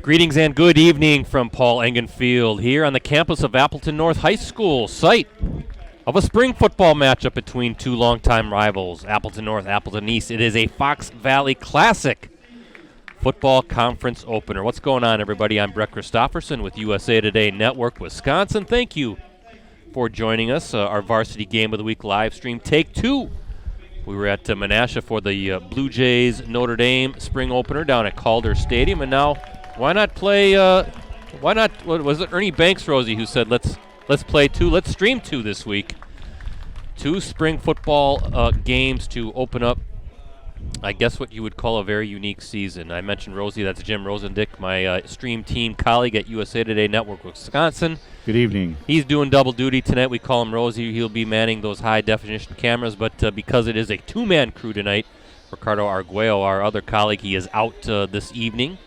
Greetings and good evening from Paul Engen Field here on the campus of Appleton North High School, site of a spring football matchup between two longtime rivals, Appleton North, Appleton East. It is a Fox Valley Classic football conference opener. What's going on, everybody? I'm Brett Christopherson with USA Today Network Wisconsin. Thank you for joining us. Our Varsity Game of the Week live stream, Take 2. We were at Menasha for the Blue Jays Notre Dame spring opener down at Calder Stadium, and now why not play? What was it? Ernie Banks, Rosie, who said let's play two. Let's stream two this week. Two spring football games to open up, I guess, what you would call a very unique season. I mentioned Rosie. That's Jim Rosendick, my stream team colleague at USA Today Network Wisconsin. Good evening. He's doing double duty tonight. We call him Rosie. He'll be manning those high definition cameras, but because it is a two-man crew tonight, Ricardo Arguello, our other colleague, he is out this evening.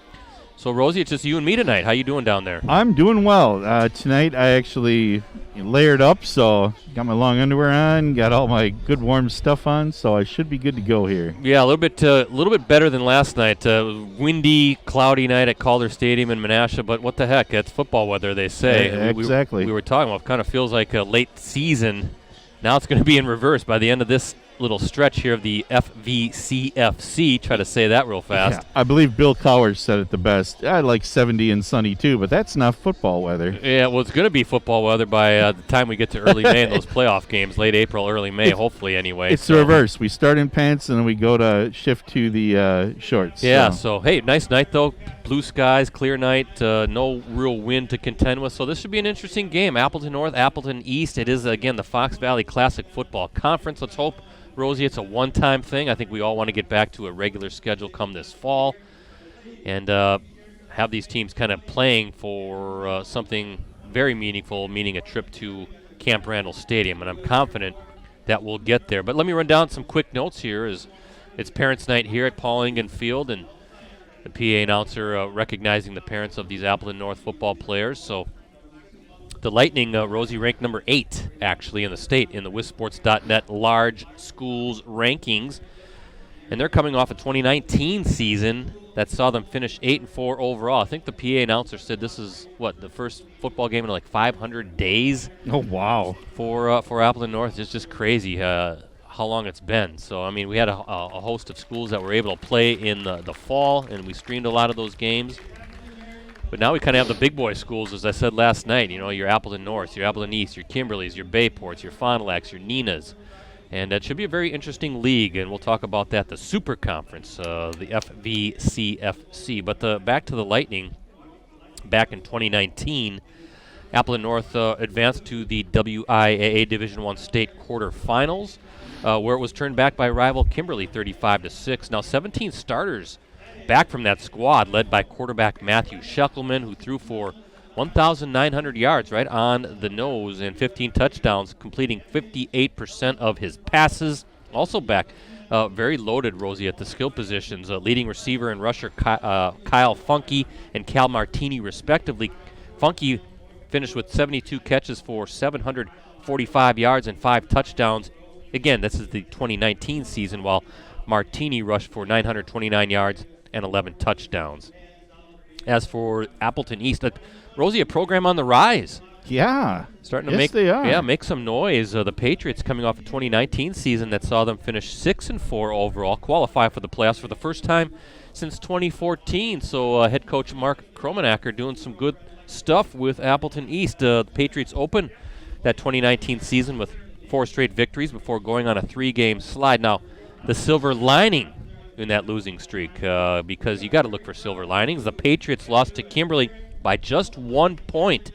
So, Rosie, it's just you and me tonight. How you doing down there? I'm doing well. Tonight I actually layered up, so got my long underwear on, got all my good warm stuff on, so I should be good to go here. Yeah, a little bit better than last night. Windy, cloudy night at Calder Stadium in Menasha, but what the heck? It's football weather, they say. Exactly. We were talking about it kind of feels like a late season. Now it's going to be in reverse by the end of this little stretch here of the FVCFC. Try to say that real fast. Yeah, I believe Bill Cowers said it the best. I like 70 and sunny too, but that's not football weather. Yeah, well, it's going to be football weather by the time we get to early May in those playoff games, late April, early May, hopefully anyway. It's the reverse. We start in pants and then we go to shift to the shorts. Yeah, so hey, nice night though. Blue skies, clear night, no real wind to contend with. So this should be an interesting game. Appleton North, Appleton East. It is, again, the Fox Valley Classic Football Conference. Let's hope, Rosie, it's a one-time thing. I think we all want to get back to a regular schedule come this fall and have these teams kind of playing for something very meaningful, meaning a trip to Camp Randall Stadium. And I'm confident that we'll get there. But let me run down some quick notes here. It's Parents' Night here at Paul Engen Field, and the PA announcer recognizing the parents of these Appleton North football players. So the Lightning, Rosie, ranked number 8, actually, in the state in the WisSports.net large schools rankings. And they're coming off a 2019 season that saw them finish 8-4 overall. I think the PA announcer said this is, the first football game in like 500 days? Oh, wow. For Appleton North. It's just crazy how long it's been. So, I mean, we had a host of schools that were able to play in the fall, and we streamed a lot of those games. But now we kind of have the big boy schools, as I said last night. You know, your Appleton North, your Appleton East, your Kimberleys, your Bayports, your Fond du Lacs, your Ninas. And it should be a very interesting league, and we'll talk about that, the Super Conference, the FVCFC. But back to the Lightning, back in 2019, Appleton North advanced to the WIAA Division I state quarterfinals, where it was turned back by rival Kimberley 35-6. Now 17 starters back from that squad, led by quarterback Matthew Scheckelman, who threw for 1,900 yards right on the nose and 15 touchdowns, completing 58% of his passes. Also back, very loaded, Rosie, at the skill positions, leading receiver and rusher Kyle Funky and Cal Martini, respectively. Funky finished with 72 catches for 745 yards and 5 touchdowns. Again, this is the 2019 season, while Martini rushed for 929 yards and 11 touchdowns. As for Appleton East, Rosie, a program on the rise. Yeah. Starting to make some noise. The Patriots, coming off a 2019 season that saw them finish 6-4 overall, qualify for the playoffs for the first time since 2014. So head coach Mark Kromenacker doing some good stuff with Appleton East. The Patriots open that 2019 season with 4 straight victories before going on a 3-game slide. Now, the silver lining in that losing streak, because you got to look for silver linings. The Patriots lost to Kimberly by just 1 point,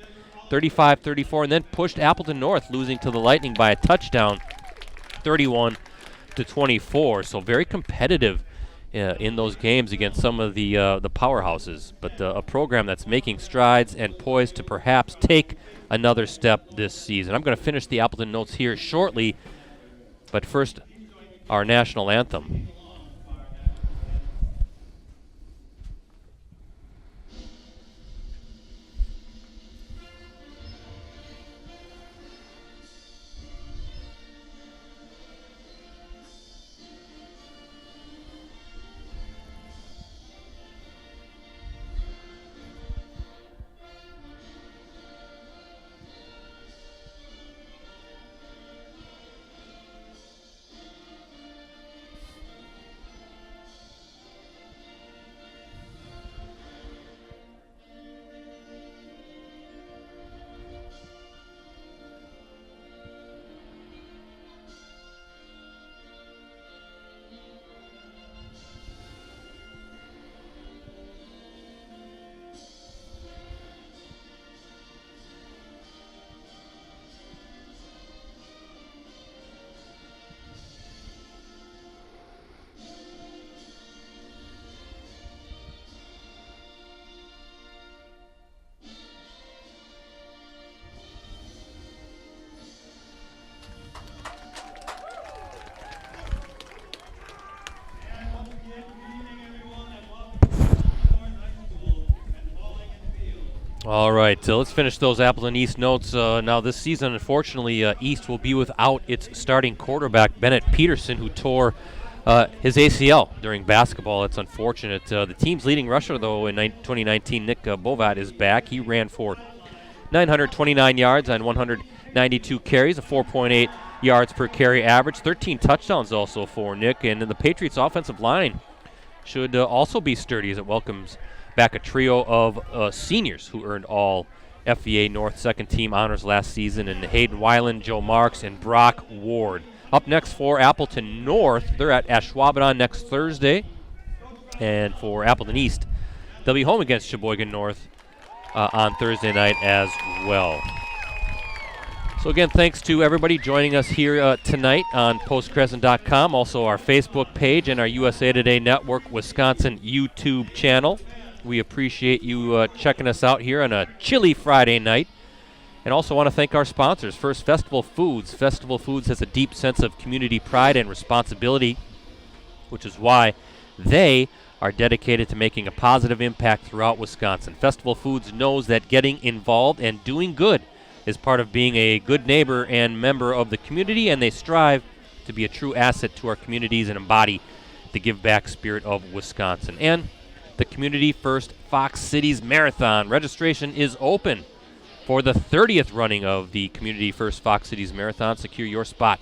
35-34, and then pushed Appleton North, losing to the Lightning by a touchdown, 31-24. So very competitive in those games against some of the powerhouses. But a program that's making strides and poised to perhaps take another step this season. I'm going to finish the Appleton notes here shortly, but first, our national anthem. All right, let's finish those Appleton East notes. Now this season, unfortunately, East will be without its starting quarterback, Bennett Peterson, who tore his ACL during basketball. It's unfortunate. The team's leading rusher, though, in 2019, Nick Bovat, is back. He ran for 929 yards on 192 carries, a 4.8 yards per carry average, 13 touchdowns also for Nick. And the Patriots' offensive line should also be sturdy as it welcomes back a trio of seniors who earned all FVA North second team honors last season, and Hayden Weiland, Joe Marks, and Brock Ward. Up next for Appleton North, they're at Ashwaubenon next Thursday. And for Appleton East, they'll be home against Sheboygan North on Thursday night as well. So again, thanks to everybody joining us here tonight on postcrescent.com, also our Facebook page and our USA Today Network Wisconsin YouTube channel. We appreciate you checking us out here on a chilly Friday night. And also want to thank our sponsors. First, Festival Foods. Festival Foods has a deep sense of community pride and responsibility, which is why they are dedicated to making a positive impact throughout Wisconsin. Festival Foods knows that getting involved and doing good is part of being a good neighbor and member of the community, and they strive to be a true asset to our communities and embody the give-back spirit of Wisconsin. And the Community First Fox Cities Marathon. Registration is open for the 30th running of the Community First Fox Cities Marathon. Secure your spot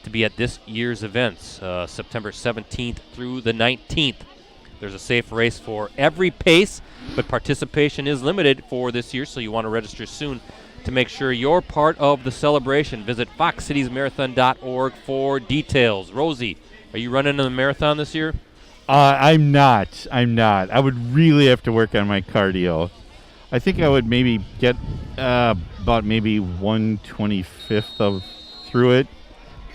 to be at this year's events, September 17th through the 19th. There's a safe race for every pace, but participation is limited for this year, so you want to register soon to make sure you're part of the celebration. Visit foxcitiesmarathon.org for details. Rosie, are you running the marathon this year? I'm not. I would really have to work on my cardio. I think I would maybe get about maybe 1/25th of through it,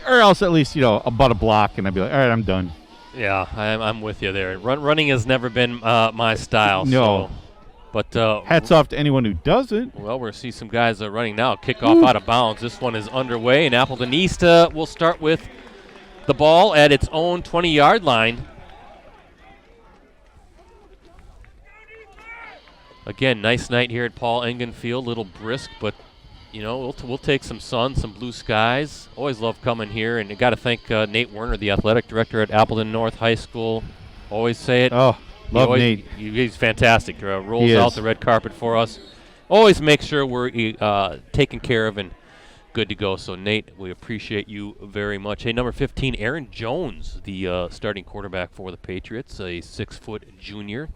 or else at least about a block, and I'd be like, all right, I'm done. Yeah, I'm with you there. Running has never been my style. No. So, but hats off to anyone who does it. Well, we're see some guys running now. Kickoff out of bounds. This one is underway, and Appleton East will start with the ball at its own 20-yard line. Again, nice night here at Paul Engen Field. A little brisk, but we'll take some sun, some blue skies. Always love coming here, and you got to thank Nate Werner, the athletic director at Appleton North High School. Always say it. Oh, love Nate. He's fantastic. Rolls out the red carpet for us. Always make sure we're taken care of and good to go. So, Nate, we appreciate you very much. Hey, number 15, Aaron Jones, the starting quarterback for the Patriots, a 6-foot junior.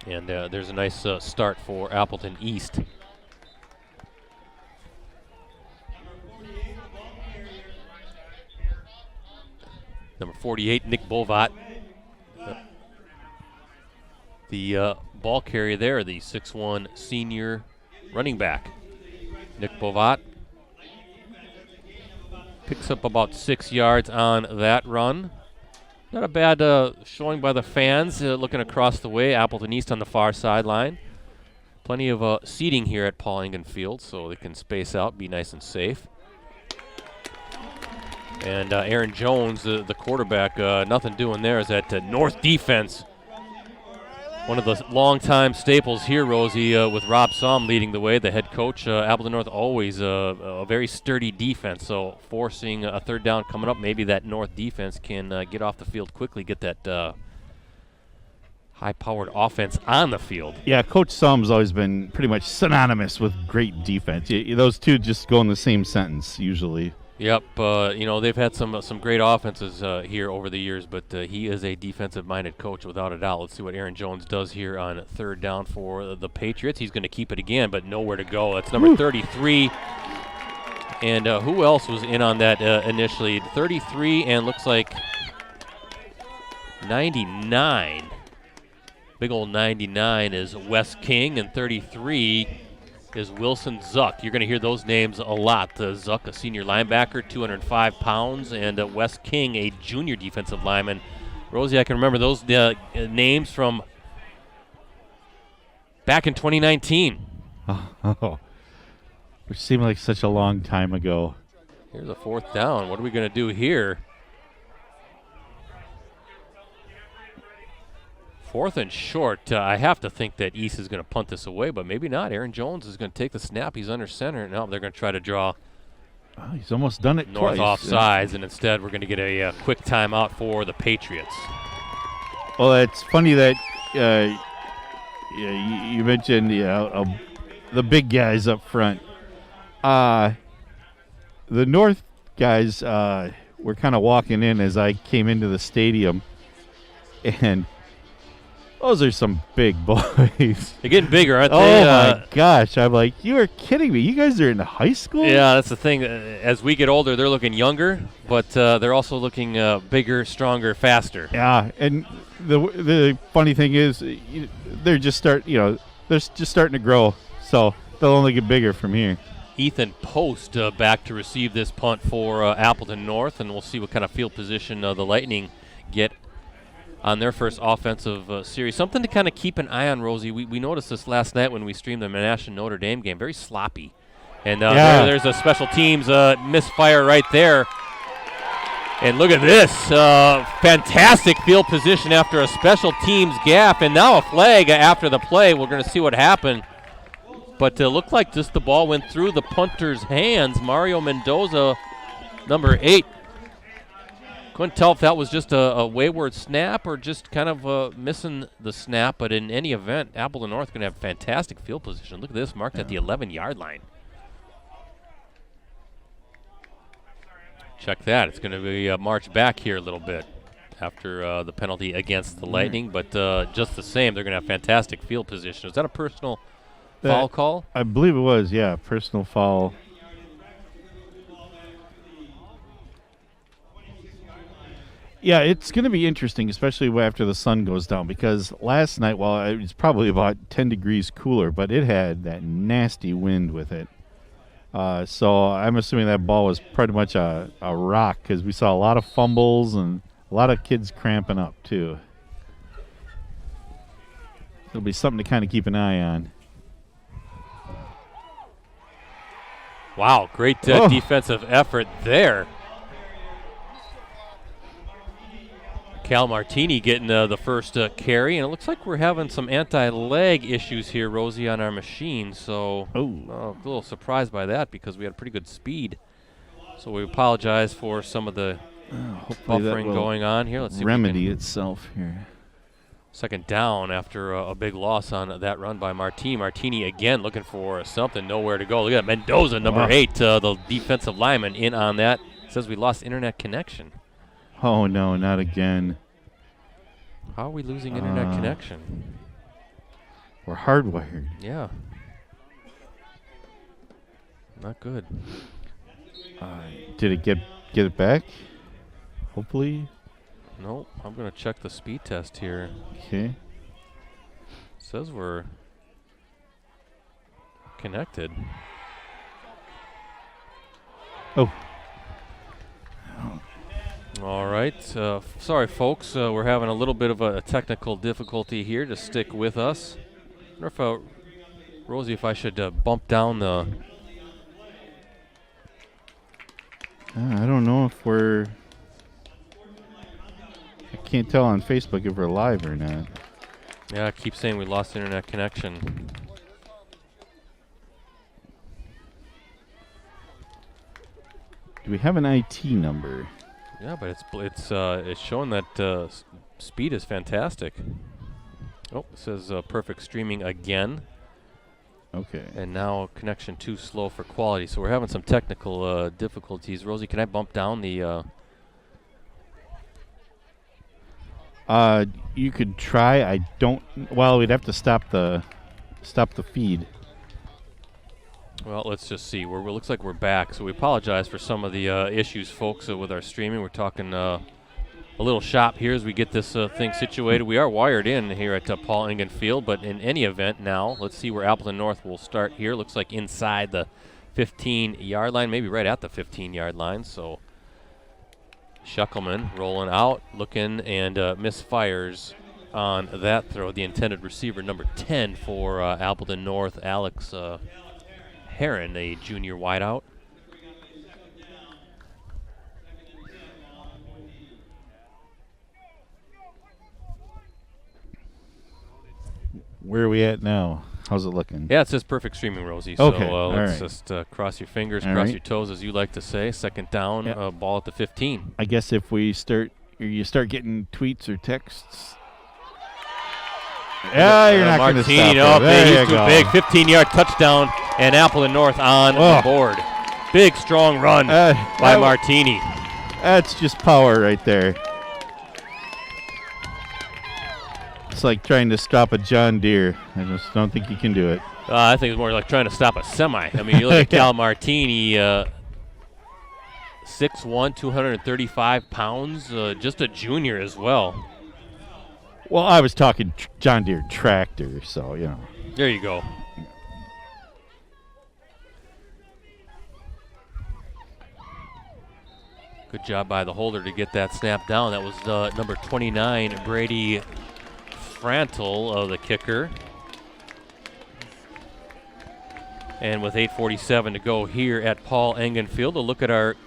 And there's a nice start for Appleton East. Number 48, Nick Bovat. The ball carrier there, the 6'1" senior running back, Nick Bovat. Picks up about 6 yards on that run. Not a bad showing by the fans looking across the way. Appleton East on the far sideline. Plenty of seating here at Paul Engen Field, so they can space out, be nice and safe. And Aaron Jones, the quarterback, nothing doing there. Is that North defense. One of the longtime staples here, Rosie, with Rob Somm leading the way, the head coach. Appleton North always a very sturdy defense, so forcing a third down coming up, maybe that North defense can get off the field quickly, get that high-powered offense on the field. Yeah, Coach Somm's always been pretty much synonymous with great defense. Those two just go in the same sentence usually. Yep, they've had some great offenses here over the years, but he is a defensive-minded coach without a doubt. Let's see what Aaron Jones does here on third down for the Patriots. He's going to keep it again, but nowhere to go. That's number 33. And who else was in on that initially? 33 and looks like 99. Big old 99 is Wes King, and 33 is Wilson Zuck. You're going to hear those names a lot. Zuck, a senior linebacker, 205 pounds, and Wes King, a junior defensive lineman. Rosie, I can remember those names from back in 2019. Which seemed like such a long time ago. Here's a fourth down. What are we going to do here? Fourth and short. I have to think that East is going to punt this away, but maybe not. Aaron Jones is going to take the snap. He's under center. No, they're going to try to draw. Oh, he's almost done it North twice. offsides, and instead we're going to get a quick timeout for the Patriots. Well, it's funny that you mentioned the big guys up front. The North guys were kind of walking in as I came into the stadium, and those are some big boys. They're getting bigger, aren't they? Oh, my gosh. I'm like, you are kidding me. You guys are in high school? Yeah, that's the thing. As we get older, they're looking younger, but they're also looking bigger, stronger, faster. Yeah, and the funny thing is they're just starting to grow, so they'll only get bigger from here. Ethan Post back to receive this punt for Appleton North, and we'll see what kind of field position the Lightning get on their first offensive series. Something to kind of keep an eye on, Rosie. We noticed this last night when we streamed the Monash Notre Dame game. Very sloppy. And there's a special teams misfire right there. And look at this. Fantastic field position after a special teams gap. And now a flag after the play. We're going to see what happened. But it looked like just the ball went through the punter's hands. Mario Mendoza, number 8. Couldn't tell if that was just a wayward snap or just kind of missing the snap. But in any event, Appleton North going to have fantastic field position. Look at this, marked at the 11-yard line. Check that. It's going to be marched back here a little bit after the penalty against the Lightning. But just the same, they're going to have fantastic field position. Is that a personal foul call? I believe it was, yeah, personal foul. Yeah, it's going to be interesting, especially after the sun goes down, because last night, well, it was probably about 10 degrees cooler, but it had that nasty wind with it. So I'm assuming that ball was pretty much a rock, because we saw a lot of fumbles and a lot of kids cramping up, too. It'll be something to kind of keep an eye on. Wow, great defensive effort there. Cal Martini getting the first carry, and it looks like we're having some anti-lag issues here, Rosie, on our machine. So a little surprised by that because we had pretty good speed. So we apologize for some of the buffering going on here. Let's see. Remedy itself here. Second down after a big loss on that run by Martini. Martini again looking for something, nowhere to go. Look at that, Mendoza, number 8, the defensive lineman, in on that. Says we lost internet connection. Oh, no, not again. How are we losing internet connection? We're hardwired. Yeah. Not good. Did it get it back? Hopefully. Nope. I'm going to check the speed test here. Okay. Says we're connected. Oh. All right. Sorry, folks. We're having a little bit of a technical difficulty here. Just stick with us. I wonder if, Rosie, if I should bump down the... I don't know if we're... I can't tell on Facebook if we're live or not. Yeah, I keep saying we lost internet connection. Do we have an IT number? Yeah, but it's showing that speed is fantastic. Oh, it says perfect streaming again. Okay. And now connection too slow for quality. So we're having some technical difficulties. Rosie, can I bump down the... You could try. I don't... Well, we'd have to stop the feed. Well, let's just see. It looks like we're back. So we apologize for some of the issues, folks, with our streaming. We're talking a little shop here as we get this thing situated. We are wired in here at Paul Engen Field, but in any event now, let's see where Appleton North will start here. Looks like inside the 15-yard line, maybe right at the 15-yard line. So Shuckelman rolling out, looking, and misfires on that throw. The intended receiver, number 10 for Appleton North, Alex Heron, a junior wideout. Where are we at now? How's it looking? Yeah, it says perfect streaming, Rosie. Okay, So let's right. just cross your fingers, All cross right. your toes, as you like to say. Second down, Yep. ball at the 15. I guess if you start getting tweets or texts. Yeah, you're not going to stop Martini, it. There he's you too go. big. 15-yard touchdown, and Appleton North on the board. Big, strong run by Martini. That's just power right there. It's like trying to stop a John Deere. I just don't think you can do it. I think it's more like trying to stop a semi. I mean, you look at Cal Martini, 6'1", 235 pounds, just a junior as well. Well, I was talking John Deere tractor, so, you know. There you go. Good job by the holder to get that snap down. That was number 29, Brady Frantel, the kicker. And with 8:47 to go here at Paul Engen Field, a look at our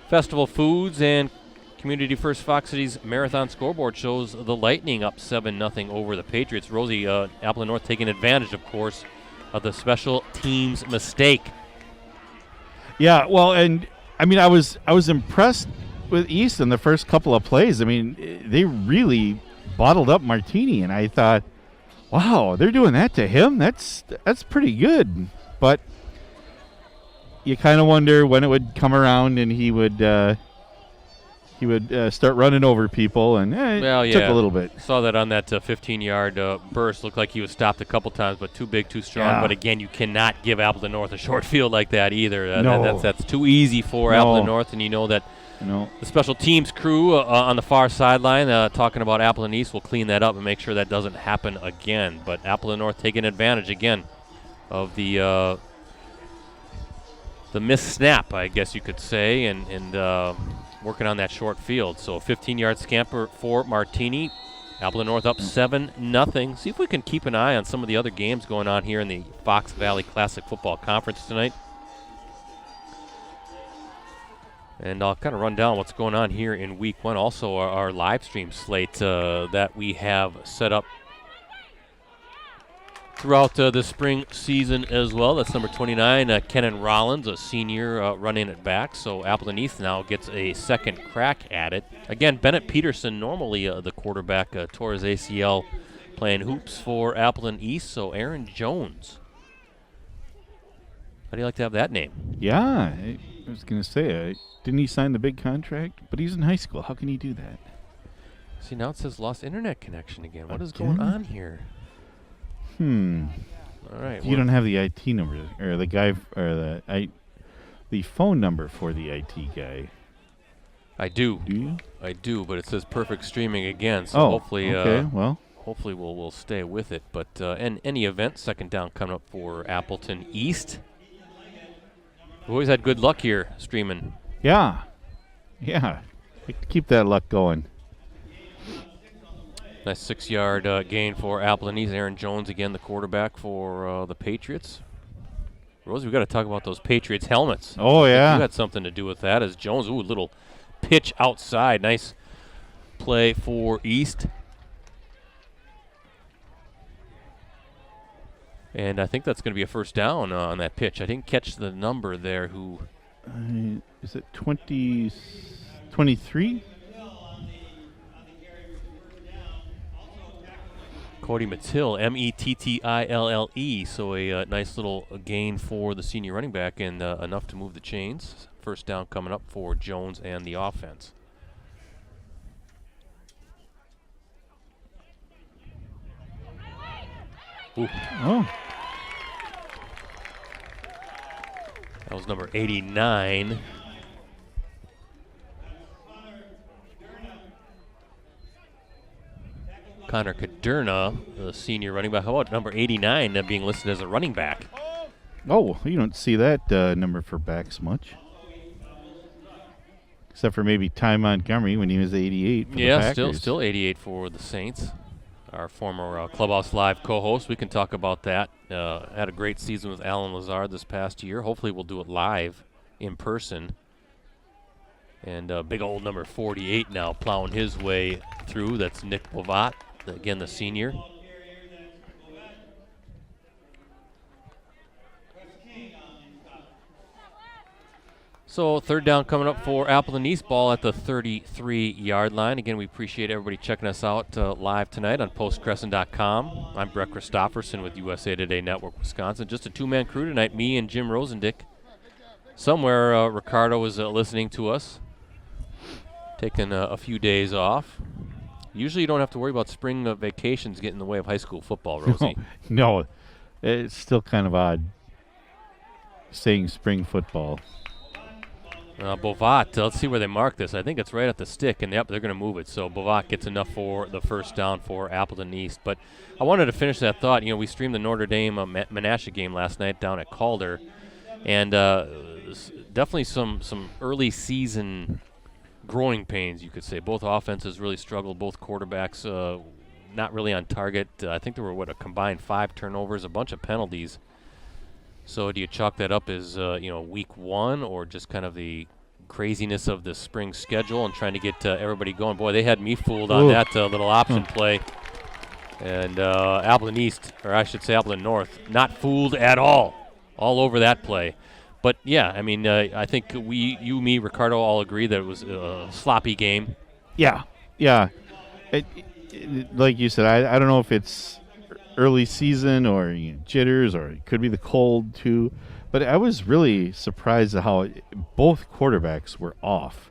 Festival Foods and Community First Fox Cities Marathon scoreboard shows the Lightning up 7-0 over the Patriots. Rosie, Appleton North taking advantage, of course, of the special teams mistake. Yeah, well, and I mean, I was impressed with East in the first couple of plays. I mean, they really bottled up Martini, and I thought, wow, they're doing that to him? That's pretty good. But you kind of wonder when it would come around and he would start running over people, and it took a little bit. Saw that on that 15-yard burst. Looked like he was stopped a couple times, but too big, too strong. Yeah. But again, you cannot give Appleton North a short field like that either. No. That's too easy for Appleton North, and you know that the special teams crew on the far sideline talking about Appleton East will clean that up and make sure that doesn't happen again. But Appleton North taking advantage again of the missed snap, I guess you could say, and working on that short field. So a 15-yard scamper for Martini. Appleton North up 7-0. See if we can keep an eye on some of the other games going on here in the Fox Valley Classic Football Conference tonight. And I'll kind of run down what's going on here in Week 1. Also, our live stream slate that we have set up throughout the spring season as well. That's number 29, Kenan Rollins, a senior running it back. So Appleton East now gets a second crack at it. Again, Bennett Peterson, normally the quarterback, tore his ACL playing hoops for Appleton East. So Aaron Jones. How do you like to have that name? Yeah, I was going to say, didn't he sign the big contract? But he's in high school. How can he do that? See, now it says lost internet connection again. What is going on here? All right. You don't have the IT number, or the guy, or the phone number for the IT guy. I do. Do you? I do, but it says perfect streaming again. So hopefully, okay. Well, hopefully we'll stay with it. But in any event, second down coming up for Appleton East. We've always had good luck here streaming. Yeah. Keep that luck going. Nice 6-yard gain for Appleton East. Aaron Jones again, the quarterback for the Patriots. Rosie, we got to talk about those Patriots helmets. Oh, yeah. You had something to do with that as Jones. Ooh, little pitch outside. Nice play for East. And I think that's going to be a first down on that pitch. I didn't catch the number there. Who? Is it 23? Cody Mettill, Mettille. So a nice little gain for the senior running back and enough to move the chains. First down coming up for Jones and the offense. Ooh. Oh. That was number 89. Connor Caderna, the senior running back. How about number 89 being listed as a running back? Oh, you don't see that number for backs much. Except for maybe Ty Montgomery when he was 88 for the Packers. still 88 for the Saints. Our former Clubhouse Live co-host. We can talk about that. Had a great season with Alan Lazard this past year. Hopefully we'll do it live in person. And big old number 48 now plowing his way through. That's Nick Bovat, again the senior. So third down coming up for Appleton East, ball at the 33-yard line. Again, we appreciate everybody checking us out live tonight on postcrescent.com. I'm Brett Christopherson with USA Today Network Wisconsin. Just a two-man crew tonight, me and Jim Rosendick. Somewhere Ricardo is listening to us, taking a few days off. Usually you don't have to worry about spring vacations getting in the way of high school football, Rosie. No, it's still kind of odd saying spring football. Bovat, let's see where they mark this. I think it's right at the stick, and yep, they're going to move it. So Bovat gets enough for the first down for Appleton East. But I wanted to finish that thought. You know, we streamed the Notre Dame Menasha game last night down at Calder, and definitely some early season growing pains, you could say. Both offenses really struggled. Both quarterbacks not really on target. I think there were, a combined 5 turnovers, a bunch of penalties. So do you chalk that up as, week one, or just kind of the craziness of the spring schedule and trying to get everybody going? Boy, they had me fooled on that little option play. And Appleton East, or I should say Appleton North, not fooled at all over that play. But, yeah, I mean, I think you, me, Ricardo all agree that it was a sloppy game. Yeah. Like you said, I don't know if it's early season or jitters, or it could be the cold too, but I was really surprised at how both quarterbacks were off.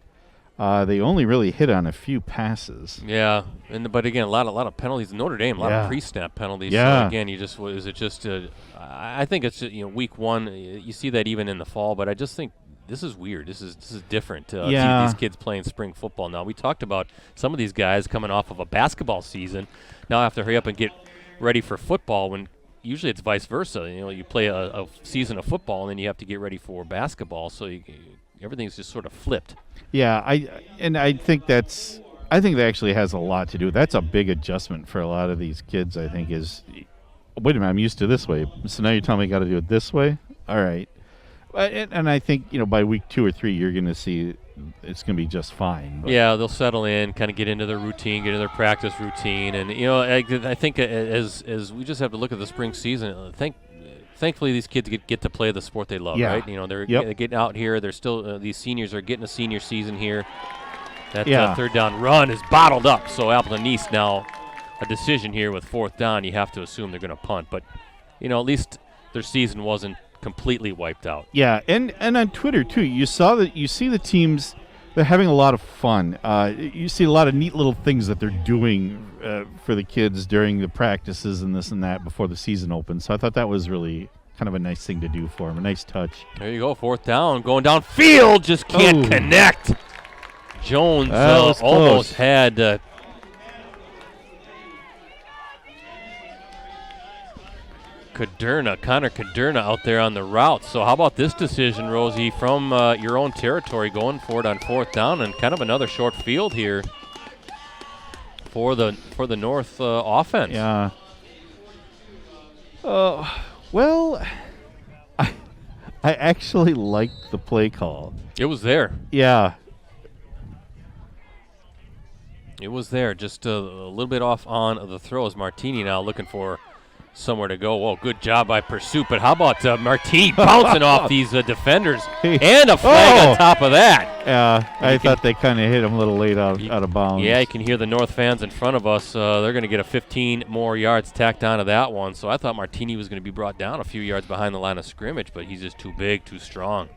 They only really hit on a few passes. Yeah, but again, a lot of penalties. Notre Dame, a lot of pre-snap penalties. Yeah. So again, I think it's week one. You see that even in the fall, but I just think this is weird. This is different. See these kids playing spring football now. We talked about some of these guys coming off of a basketball season. Now have to hurry up and get ready for football, when usually it's vice versa. You play a season of football and then you have to get ready for basketball. So everything's just sort of flipped. Yeah, I think that actually has a lot to do. That's a big adjustment for a lot of these kids. I think is, wait a minute, I'm used to this way, so now you're telling me I got to do it this way. All right, and I think by week 2 or 3 you're going to see it's going to be just fine. But. Yeah, they'll settle in, kind of get into their routine, get into their practice routine, and I think as we just have to look at the spring season. Thankfully, these kids get to play the sport they love, right? They're getting out here. They're still these seniors are getting a senior season here. That third down run is bottled up. So Appleton East now a decision here with fourth down. You have to assume they're going to punt, but at least their season wasn't completely wiped out. Yeah, and on Twitter too, you see the teams, they're having a lot of fun. You see a lot of neat little things that they're doing for the kids during the practices and this and that before the season opens. So I thought that was really kind of a nice thing to do for them, a nice touch. There you go, fourth down, going downfield, just can't connect. Jones almost had Connor Caderna out there on the route. So how about this decision, Rosie, from your own territory, going for it on 4th down, and kind of another short field here for the North offense. Yeah. Well, I actually liked the play call. It was there. Yeah. It was there. Just a little bit off on the throws. Martini now looking for somewhere to go. Whoa, good job by Pursuit. But how about Martini bouncing off these defenders and a flag on top of that? Yeah, I thought they kind of hit him a little late out of bounds. Yeah, you can hear the North fans in front of us. They're going to get a 15 more yards tacked onto that one. So I thought Martini was going to be brought down a few yards behind the line of scrimmage, but he's just too big, too strong.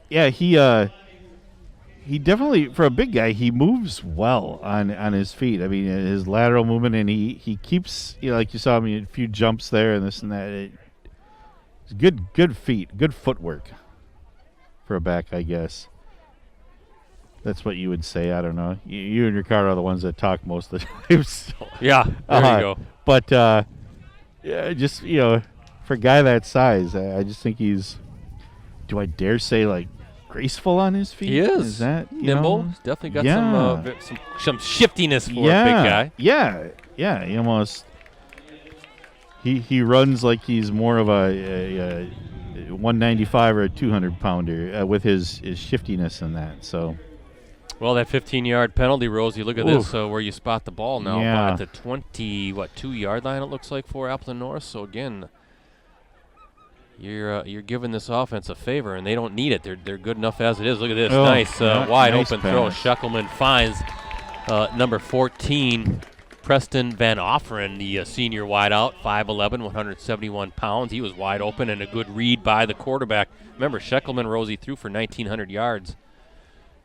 Yeah, he definitely, for a big guy, he moves well on his feet. I mean, his lateral movement, and he keeps, like you saw him, a few jumps there and this and that. It's good feet, good footwork for a back, I guess. That's what you would say. I don't know. You and Ricardo are the ones that talk most of the time. So. Yeah, there you go. But yeah, just, for a guy that size, I just think he's, do I dare say, like, graceful on his feet. He is. Is that nimble? He's definitely got some shiftiness for a big guy. Yeah. He almost he runs like he's more of a 195 or a 200 pounder with his shiftiness in that. So. Well, that 15-yard penalty, Rosie. Look at this, where you spot the ball now. Yeah. At the 2-yard line, it looks like, for Appleton North. So again, you're giving this offense a favor, and they don't need it. They're good enough as it is. Look at this, nice wide open throw. Schuckelman finds number 14, Preston Van Offeren, the senior wideout, 5'11", 171 pounds. He was wide open, and a good read by the quarterback. Remember, Schuckelman, Rosie, threw for 1,900 yards.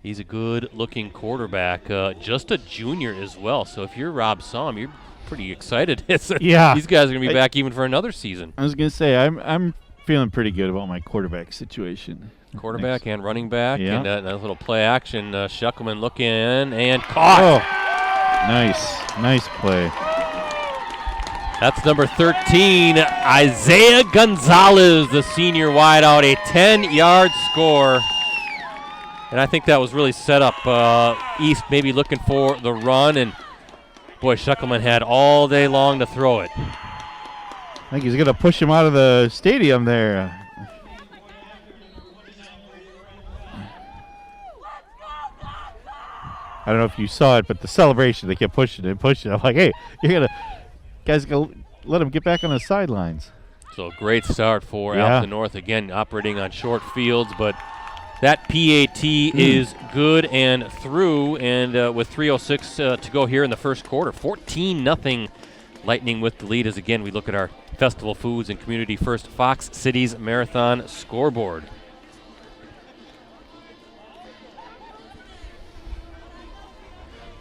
He's a good-looking quarterback, just a junior as well. So if you're Rob Somm, you're pretty excited. Yeah, these guys are going to be back even for another season. I was going to say, I'm feeling pretty good about my quarterback situation. Quarterback and running back, yeah. And that little play action. Schuckelman looking and caught. Nice play. That's number 13, Isaiah Gonzalez, the senior wideout, a 10-yard score. And I think that was really set up. East maybe looking for the run, and boy, Schuckelman had all day long to throw it. I think he's going to push him out of the stadium there. I don't know if you saw it, but the celebration, they kept pushing and pushing. I'm like, hey, guys going to let him get back on the sidelines. So great start for Appleton North. Again, operating on short fields, but that PAT is good and through, and with 3:06 to go here in the first quarter, 14-0 Lightning with the lead. As again we look at our Festival Foods and Community First Fox Cities Marathon scoreboard.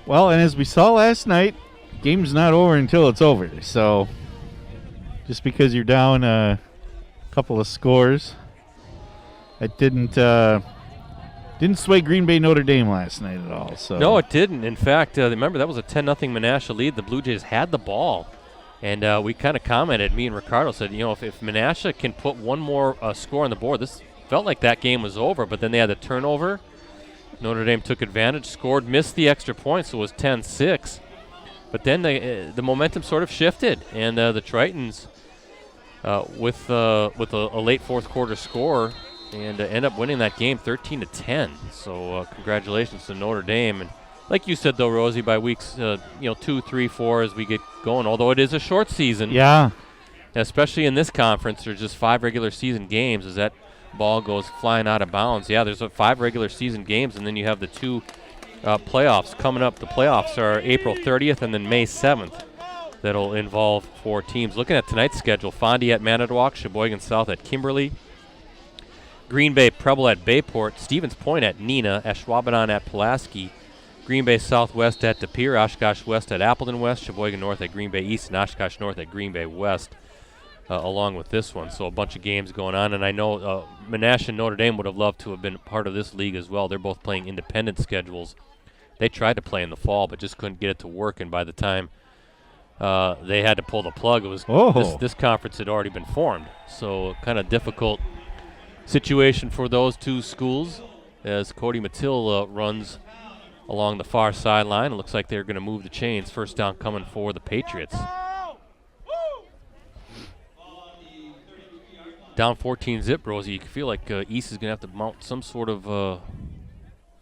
Well, and as we saw last night, game's not over until it's over. So just because you're down a couple of scores, it didn't sway Green Bay Notre Dame last night at all. So no, it didn't. In fact, remember that was a 10-0 Menasha lead. The Blue Jays had the ball, and we kind of commented. Me and Ricardo said, if Menasha can put one more score on the board, this felt like that game was over. But then they had the turnover. Notre Dame took advantage, scored, missed the extra point, so it was 10-6. But then the momentum sort of shifted, and the Tritons, with a late fourth quarter score, and end up winning that game 13-10. So congratulations to Notre Dame. And like you said, though, Rosie, by weeks 2, 3, 4 as we get going, although it is a short season. Yeah. Especially in this conference, there's just 5 regular season games as that ball goes flying out of bounds. Yeah, there's 5 regular season games, and then you have the 2 playoffs coming up. The playoffs are April 30th and then May 7th. That'll involve 4 teams. Looking at tonight's schedule, Fondy at Manitowoc, Sheboygan South at Kimberly, Green Bay Preble at Bayport, Stevens Point at Neenah, Ashwaubenon at Pulaski, Green Bay Southwest at De Pere, Oshkosh West at Appleton West, Sheboygan North at Green Bay East, and Oshkosh North at Green Bay West, along with this one. So a bunch of games going on, and I know Menasha and Notre Dame would have loved to have been part of this league as well. They're both playing independent schedules. They tried to play in the fall, but just couldn't get it to work, and by the time they had to pull the plug. It was this conference had already been formed, so kind of difficult situation for those two schools as Cody Mattil runs along the far sideline. It looks like they're going to move the chains. First down coming for the Patriots. Down 14-zip, Rosie. You can feel like East is going to have to mount some sort of a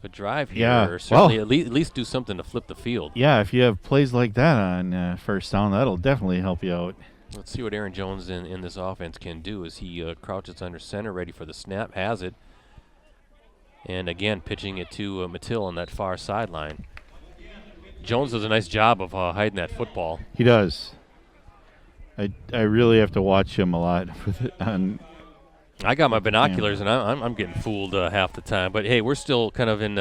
drive here, or certainly at least do something to flip the field. Yeah, if you have plays like that on first down, that'll definitely help you out. Let's see what Aaron Jones in this offense can do as he crouches under center, ready for the snap, has it. And again, pitching it to Mattil on that far sideline. Jones does a nice job of hiding that football. He does. I really have to watch him a lot. I got my binoculars, and I'm getting fooled half the time. But, hey, we're still kind of in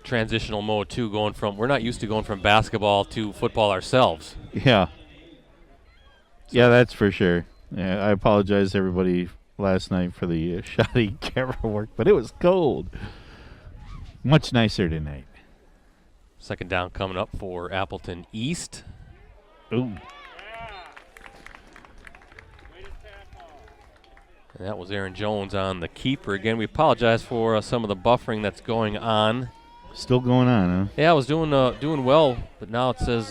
transitional mode, too, we're not used to going from basketball to football ourselves. Yeah. Yeah, that's for sure. Yeah, I apologize to everybody last night for the shoddy camera work, but it was cold. Much nicer tonight. Second down coming up for Appleton East. Ooh. And that was Aaron Jones on the keeper. Again, we apologize for some of the buffering that's going on. Still going on, huh? Yeah, I was doing well, but now it says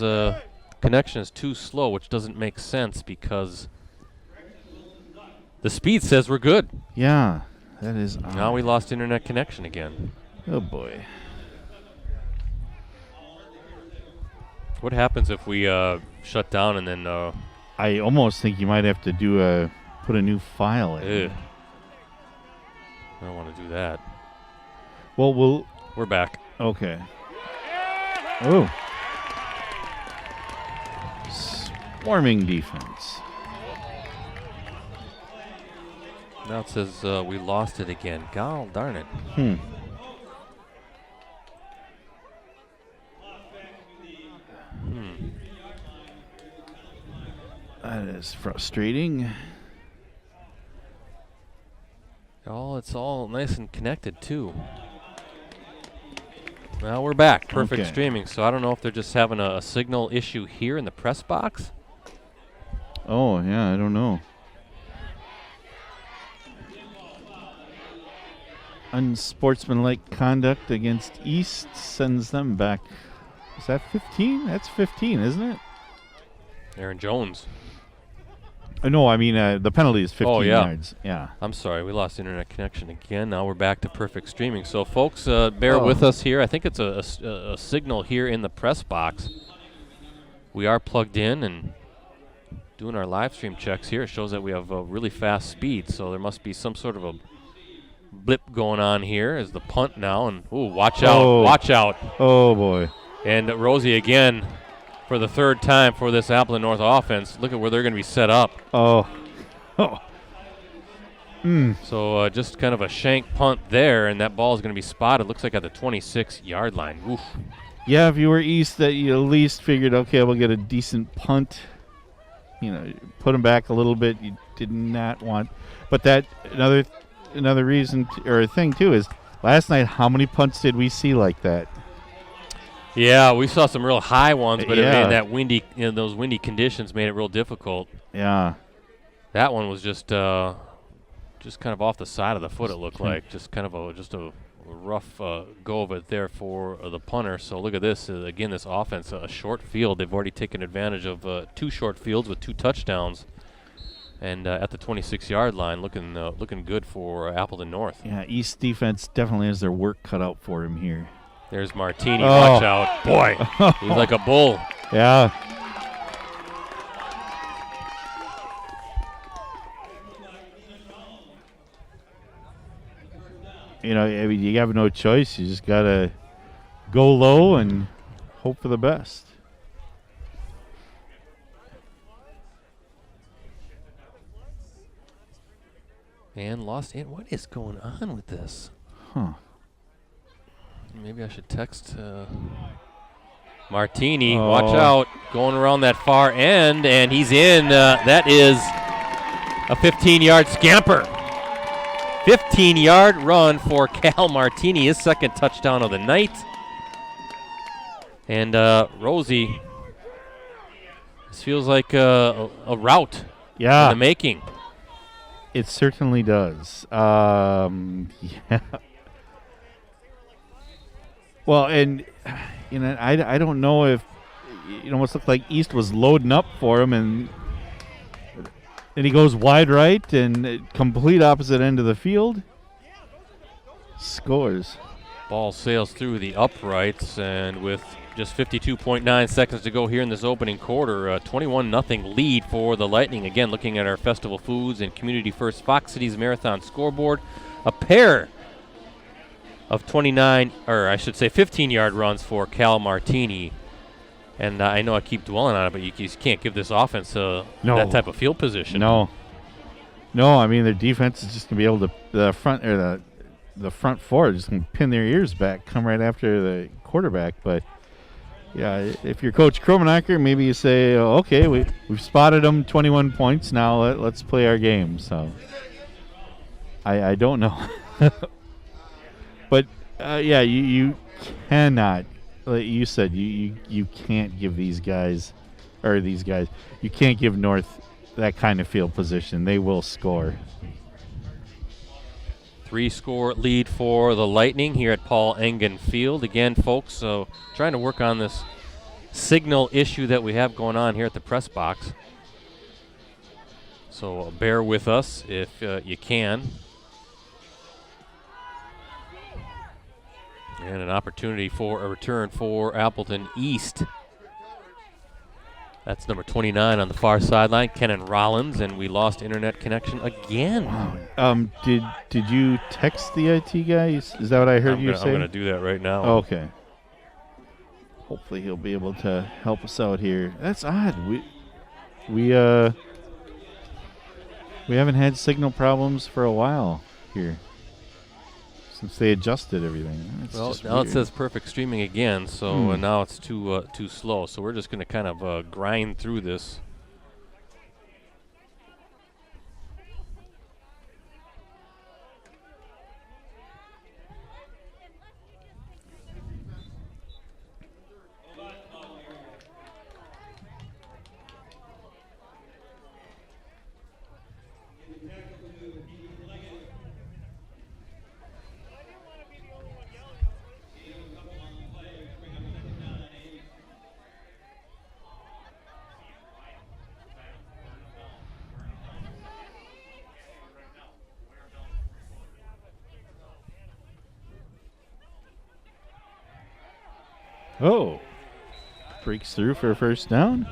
connection is too slow, which doesn't make sense because the speed says we're good. Yeah, that is odd. Now we lost internet connection again. Oh, boy. What happens if we shut down and then... I almost think you might have to put a new file in. I don't want to do that. Well, we're back. Okay. Oh. Swarming defense. Now it says we lost it again. God darn it. That is frustrating. It's all nice and connected, too. Well, we're back. Perfect streaming. So I don't know if they're just having a signal issue here in the press box. Oh, yeah, I don't know. Unsportsmanlike conduct against East sends them back. Is that 15? That's 15, isn't it? Aaron Jones. No, I mean the penalty is 15 yeah. yards. Yeah. I'm sorry, we lost internet connection again. Now we're back to perfect streaming. So, folks, bear with us here. I think it's a signal here in the press box. We are plugged in and doing our live stream checks here. It shows that we have a really fast speed, so there must be some sort of a blip going on here as the punt now. And, watch out, watch out. Oh, boy. And Rosie again. For the third time for this Appleton North offense. Look at where they're going to be set up. So just kind of a shank punt there, and that ball is going to be spotted. Looks like at the 26-yard line. Oof. Yeah, if you were East, that you at least figured, okay, we'll get a decent punt. Put them back a little bit. You did not want. But that another reason or thing too is last night. How many punts did we see like that? Yeah, we saw some real high ones, but it made that windy, those windy conditions made it real difficult. Yeah. That one was just kind of off the side of the foot. It looked like just kind of a rough go of it there for the punter. So look at this again. This offense, a short field. They've already taken advantage of 2 short fields with 2 touchdowns, and at the 26-yard line, looking good for Appleton North. Yeah, East defense definitely has their work cut out for him here. There's Martini. Watch out. Boy, he's like a bull. Yeah. You have no choice. You just got to go low and hope for the best. And lost it. What is going on with this? Huh. Maybe I should text Martini. Watch out. Going around that far end, and he's in. That is a 15-yard scamper. 15-yard run for Cal Martini, his second touchdown of the night. And Rosie, This feels like a rout in Yeah, the making. it certainly does. Yeah. Well, and I don't know if it almost looked like East was loading up for him, and he goes wide right and complete opposite end of the field. Scores. Ball sails through the uprights, and with just 52.9 seconds to go here in this opening quarter, 21-0 lead for the Lightning. Again, looking at our Festival Foods and Community First Fox Cities Marathon scoreboard, a pair of 15-yard runs for Cal Martini. And I know I keep dwelling on it, but you just can't give this offense that type of field position. No. I mean, their defense is just gonna be able to the front four just gonna pin their ears back, come right after the quarterback. But yeah, if you're Coach Kromenacher, maybe you say, okay, we've spotted them 21 points. Now let's play our game. So I don't know, but yeah, you cannot. Like you said, you can't give you can't give North that kind of field position. They will score. 3-score lead for the Lightning here at Paul Engen Field. Again, folks, so trying to work on this signal issue that we have going on here at the press box. So bear with us if you can. And an opportunity for a return for Appleton East. That's number 29 on the far sideline, Kenan Rollins, and we lost internet connection again. Wow. Did you text the IT guy? Is that what I heard you say? I'm going to do that right now. Oh, okay. Hopefully he'll be able to help us out here. That's odd. We haven't had signal problems for a while here since they adjusted everything. Well, now it says perfect streaming again, so now it's too slow. So we're just going to kind of grind through this. Oh, breaks through for a first down.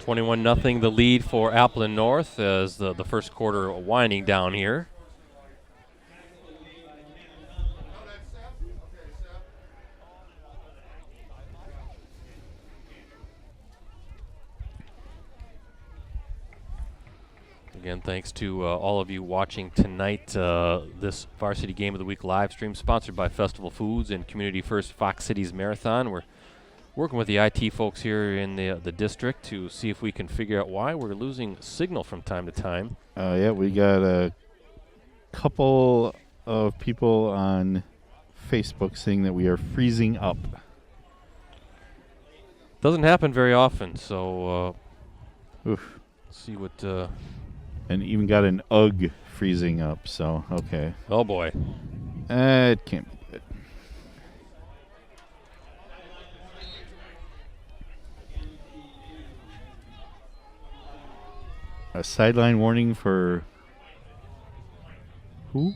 21-0 the lead for Appleton North as the first quarter winding down here. Again, thanks to all of you watching tonight. This Varsity Game of the Week live stream sponsored by Festival Foods and Community First Fox Cities Marathon. We're working with the IT folks here in the district to see if we can figure out why we're losing signal from time to time. Yeah, we got a couple of people on Facebook saying that we are freezing up. Doesn't happen very often, so Oof. see what... And even got an UGG freezing up, so okay. Oh, boy. It can't be good. A sideline warning for who?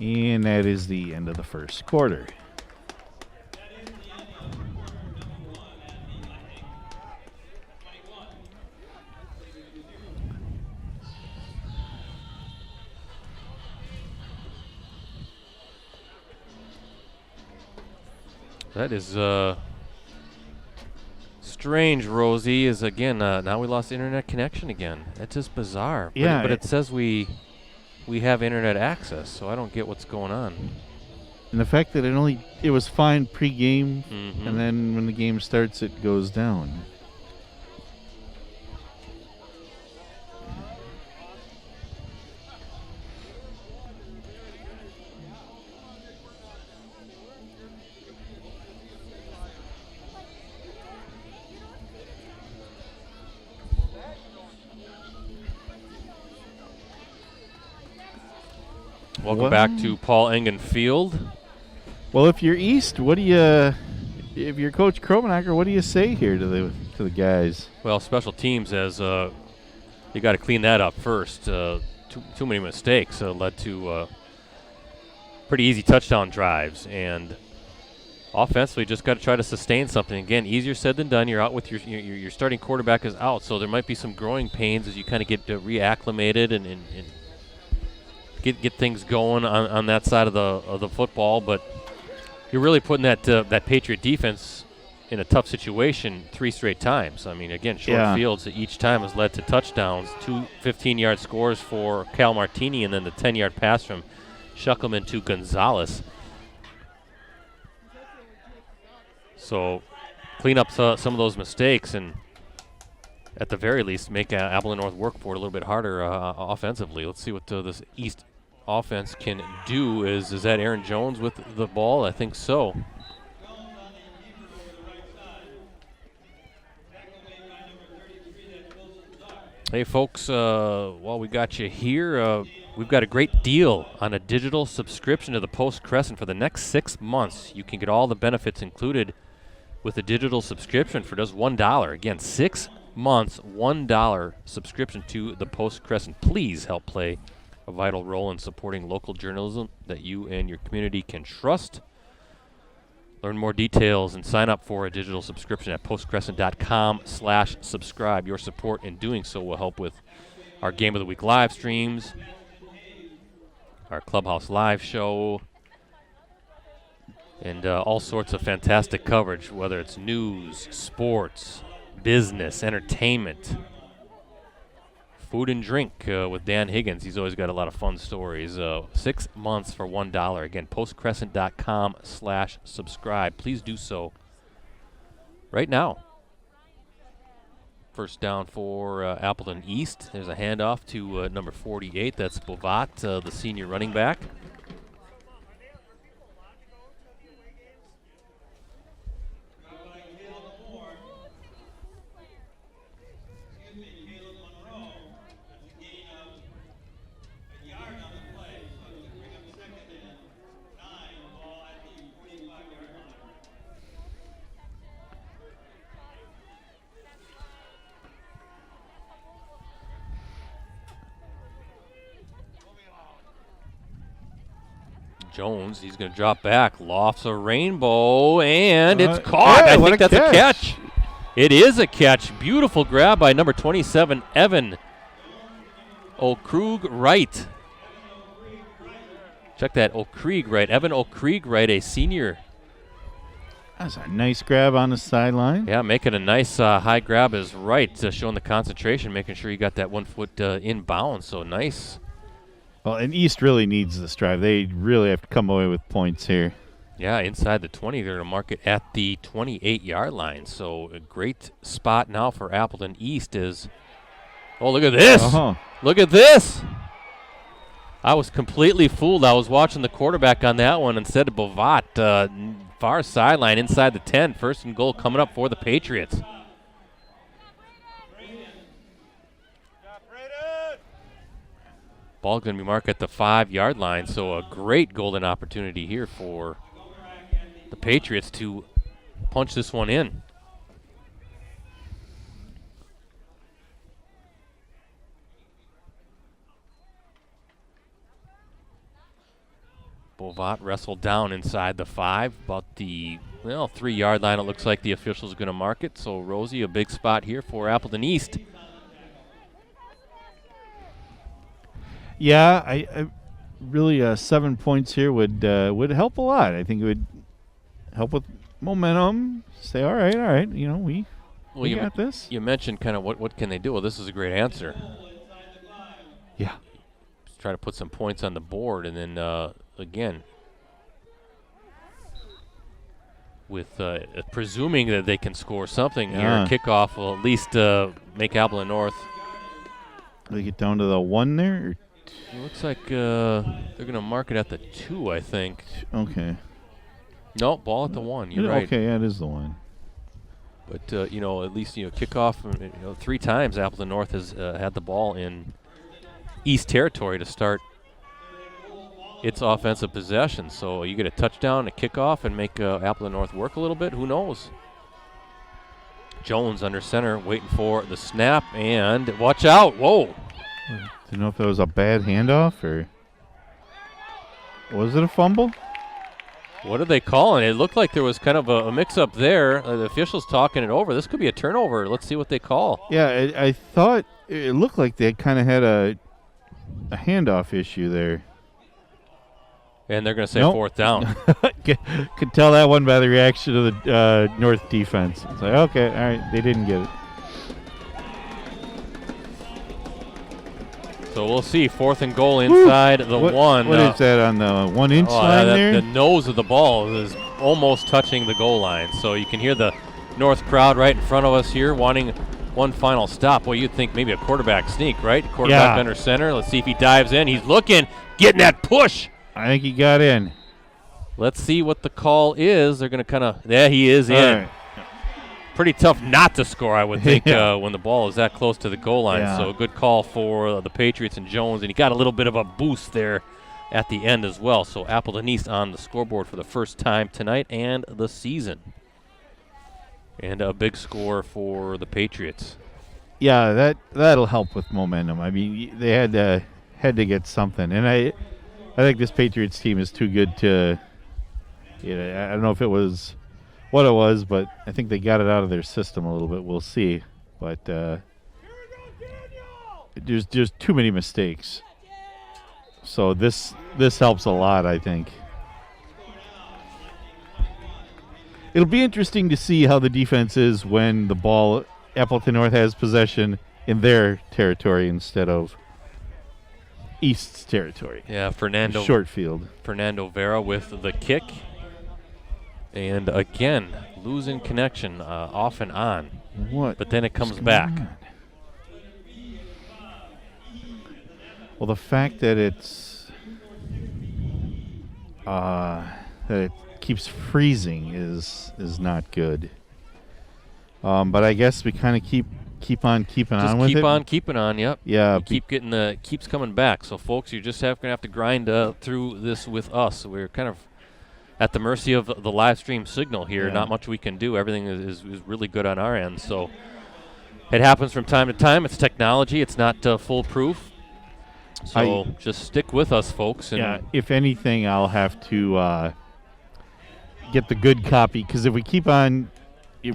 And that is the end of the first quarter. That is strange, Rosie, is again, now we lost internet connection again. That's just bizarre. Yeah. But it says we have internet access, so I don't get what's going on. And the fact that it was fine pre-game, Mm-hmm. and then when the game starts, it goes down. Welcome back to Paul Engen Field. Well, if you're East, if you're Coach Kromenacher, what do you say here to the guys? Well, special teams as you got to clean that up first. Too many mistakes led to pretty easy touchdown drives, and offensively just got to try to sustain something. Again, easier said than done. You're out with your starting quarterback is out, so there might be some growing pains as you kind of get reacclimated and get things going on that side of the football. But you're really putting that Patriot defense in a tough situation 3 straight times. I mean, again, short fields each time has led to touchdowns. 2 15-yard scores for Cal Martini, and then the 10-yard pass from Shuckleman to Gonzalez. So clean up some of those mistakes and at the very least make Appleton North work for it a little bit harder offensively. Let's see what this East offense can do. Is that Aaron Jones with the ball? I think so. Hey folks, while we got you here, we've got a great deal on a digital subscription to the Post Crescent for the next 6 months. You can get all the benefits included with a digital subscription for just $1. Again, 6 months, $1 subscription to the Post Crescent. Please help play a vital role in supporting local journalism that you and your community can trust. Learn more details and sign up for a digital subscription at postcrescent.com/subscribe. Your support in doing so will help with our Game of the Week live streams, our Clubhouse Live show, and all sorts of fantastic coverage, whether it's news, sports, business, entertainment, food and drink with Dan Higgins. He's always got a lot of fun stories. 6 months for $1. Again, postcrescent.com/subscribe. Please do so right now. First down for Appleton East. There's a handoff to number 48. That's Bovat, the senior running back. Jones, he's going to drop back, lofts a rainbow, and it's caught. I think that's a catch. It is a catch. Beautiful grab by number 27, Evan O'Krieg-Wright. Check that, O'Krieg-Wright. Evan O'Krieg-Wright, a senior. That's a nice grab on the sideline. Yeah, making a nice high grab is right, showing the concentration, making sure you got that 1 foot inbound, so nice. Well, and East really needs this drive. They really have to come away with points here. Yeah, inside the 20, they're going to mark it at the 28-yard line. So a great spot now for Appleton East is, oh, look at this. Look at this. I was completely fooled. I was watching the quarterback on that one instead of Bovat. Far sideline inside the 10. First and goal coming up for the Patriots. Ball going to be marked at the 5-yard line, so a great golden opportunity here for the Patriots to punch this one in. Bovat wrestled down inside the 5, about the 3-yard line. It looks like the officials are going to mark it. So Rosie, a big spot here for Appleton East. Yeah, I really 7 points here would help a lot. I think it would help with momentum. Say, all right, we got this. You mentioned kind of what can they do. Well, this is a great answer. Yeah. Just try to put some points on the board, and then again, with presuming that they can score something here, kickoff will at least make Appleton North. They get down to the 1 there. It looks like they're going to mark it at the 2, I think. Okay. No, ball at the 1. You're right. Okay, yeah, it is the 1. But, at least, kickoff, 3 times Appleton North has had the ball in East territory to start its offensive possession. So you get a touchdown, a kickoff, and make Appleton North work a little bit. Who knows? Jones under center, waiting for the snap, and watch out. Whoa. Didn't know if that was a bad handoff or was it a fumble? What are they calling? It looked like there was kind of a mix-up there. The officials talking it over. This could be a turnover. Let's see what they call. Yeah, I thought it looked like they kind of had a handoff issue there. And they're going to say Nope. fourth down. Could tell that one by the reaction of the North defense. It's like, okay, all right, they didn't get it. So we'll see. 4th and goal inside the one. What is that on the 1 inch line there? The nose of the ball is almost touching the goal line. So you can hear the North crowd right in front of us here wanting one final stop. Well, you'd think maybe a quarterback sneak, right? Quarterback under center. Let's see if he dives in. He's looking, getting that push. I think he got in. Let's see what the call is. They're going to kind of, there he is in. Right. Pretty tough not to score, I would think, Yeah. when the ball is that close to the goal line. Yeah. So a good call for the Patriots and Jones, and he got a little bit of a boost there at the end as well. So Appleton East on the scoreboard for the first time tonight and the season. And a big score for the Patriots. Yeah, that'll help with momentum. I mean, they had to get something, and I think this Patriots team is too good to. I don't know if it was what it was, but I think they got it out of their system a little bit. We'll see, but there's too many mistakes. So this helps a lot, I think. It'll be interesting to see how the defense is when the ball Appleton North has possession in their territory instead of East's territory. Yeah, Fernando Short field. Fernando Vera with the kick. And again, losing connection off and on. What? But then it comes back. Well, the fact that it keeps freezing is not good. But I guess we kind of keep on keeping on with it. Just keep on keeping on. Yep. Yeah. You keep getting keeps coming back. So folks, you're just going to have to grind through this with us. We're kind of at the mercy of the live stream signal here. Yeah. Not much we can do. Everything is really good on our end. So it happens from time to time. It's technology. It's not foolproof. So just stick with us, folks. And yeah. If anything, I'll have to get the good copy, because if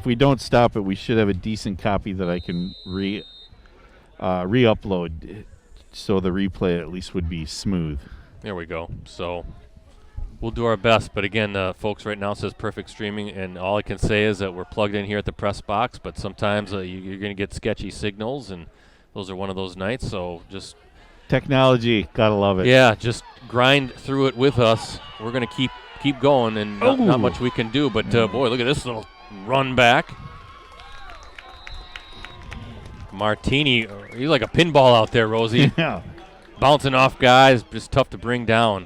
we don't stop it, we should have a decent copy that I can re-upload, so the replay at least would be smooth. There we go. So we'll do our best. But again, folks, right now it says perfect streaming, and all I can say is that we're plugged in here at the press box, but sometimes you're going to get sketchy signals, and those are one of those nights. So just technology, gotta love it. Yeah, just grind through it with us. We're going to keep going, and not much we can do. But, boy, look at this little run back. Martini, he's like a pinball out there, Rosie. Yeah. Bouncing off guys, just tough to bring down.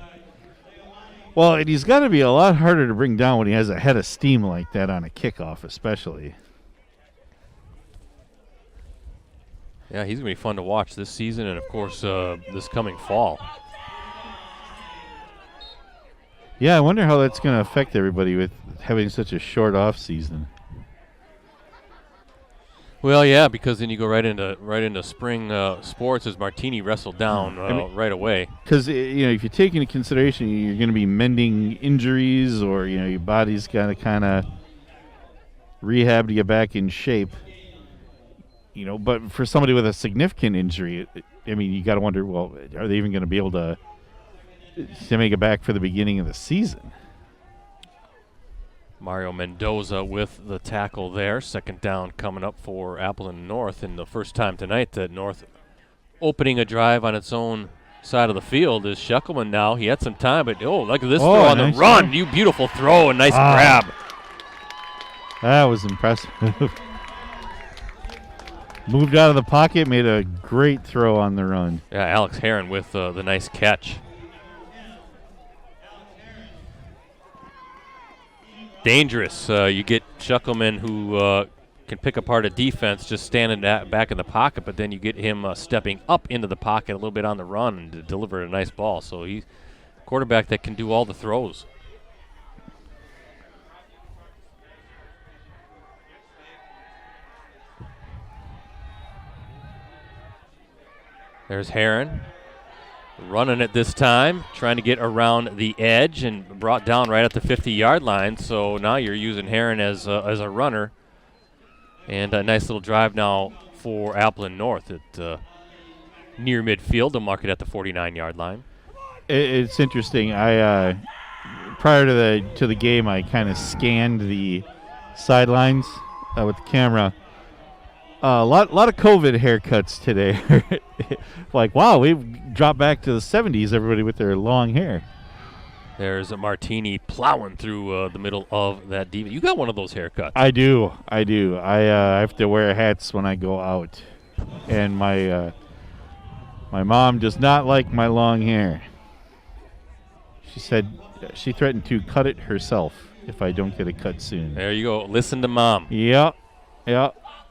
Well, and he's got to be a lot harder to bring down when he has a head of steam like that on a kickoff, especially. Yeah, he's going to be fun to watch this season and, of course, this coming fall. Yeah, I wonder how that's going to affect everybody with having such a short off season. Well, yeah, because then you go right into spring sports as Martini wrestled down right away. Because if you take into consideration you're going to be mending injuries, or your body's got to kind of rehab to get back in shape. But for somebody with a significant injury, you got to wonder, well, are they even going to be able to make it back for the beginning of the season? Mario Mendoza with the tackle there. Second down coming up for Appleton North, and the first time tonight that North opening a drive on its own side of the field is Scheckelman now. He had some time, but look at this throw on the run. You beautiful throw and nice grab. That was impressive. Moved out of the pocket, made a great throw on the run. Yeah, Alex Heron with the nice catch. Dangerous. You get Scheckelman, who can pick apart a defense just standing back in the pocket, but then you get him stepping up into the pocket a little bit on the run and to deliver a nice ball. So he's quarterback that can do all the throws. There's Heron. Running it this time, trying to get around the edge and brought down right at the 50-yard line. So now you're using Heron as a runner. And a nice little drive now for Appleton North at near midfield. They'll mark it at the 49-yard line. It's interesting. I prior to the game, I kind of scanned the sidelines with the camera. A lot of COVID haircuts today. Like, wow, we've dropped back to the 70s, everybody with their long hair. There's a Martini plowing through the middle of that defense. You got one of those haircuts. I do. I have to wear hats when I go out. And my mom does not like my long hair. She said she threatened to cut it herself if I don't get it cut soon. There you go. Listen to Mom. Yep.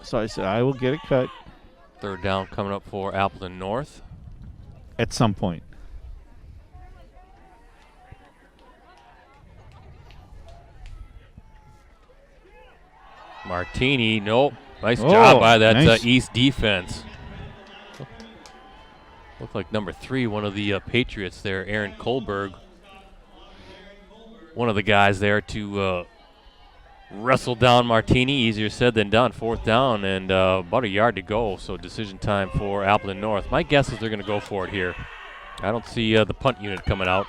So I said, I will get it cut. Third down coming up for Appleton North. At some point. Martini, nope. Nice job by that nice. East defense. Looked like number 3, one of the Patriots there, Aaron Kohlberg. One of the guys there to wrestle down Martini. Easier said than done. Fourth down and about a yard to go. So decision time for Appleton North. My guess is they're going to go for it here. I don't see the punt unit coming out.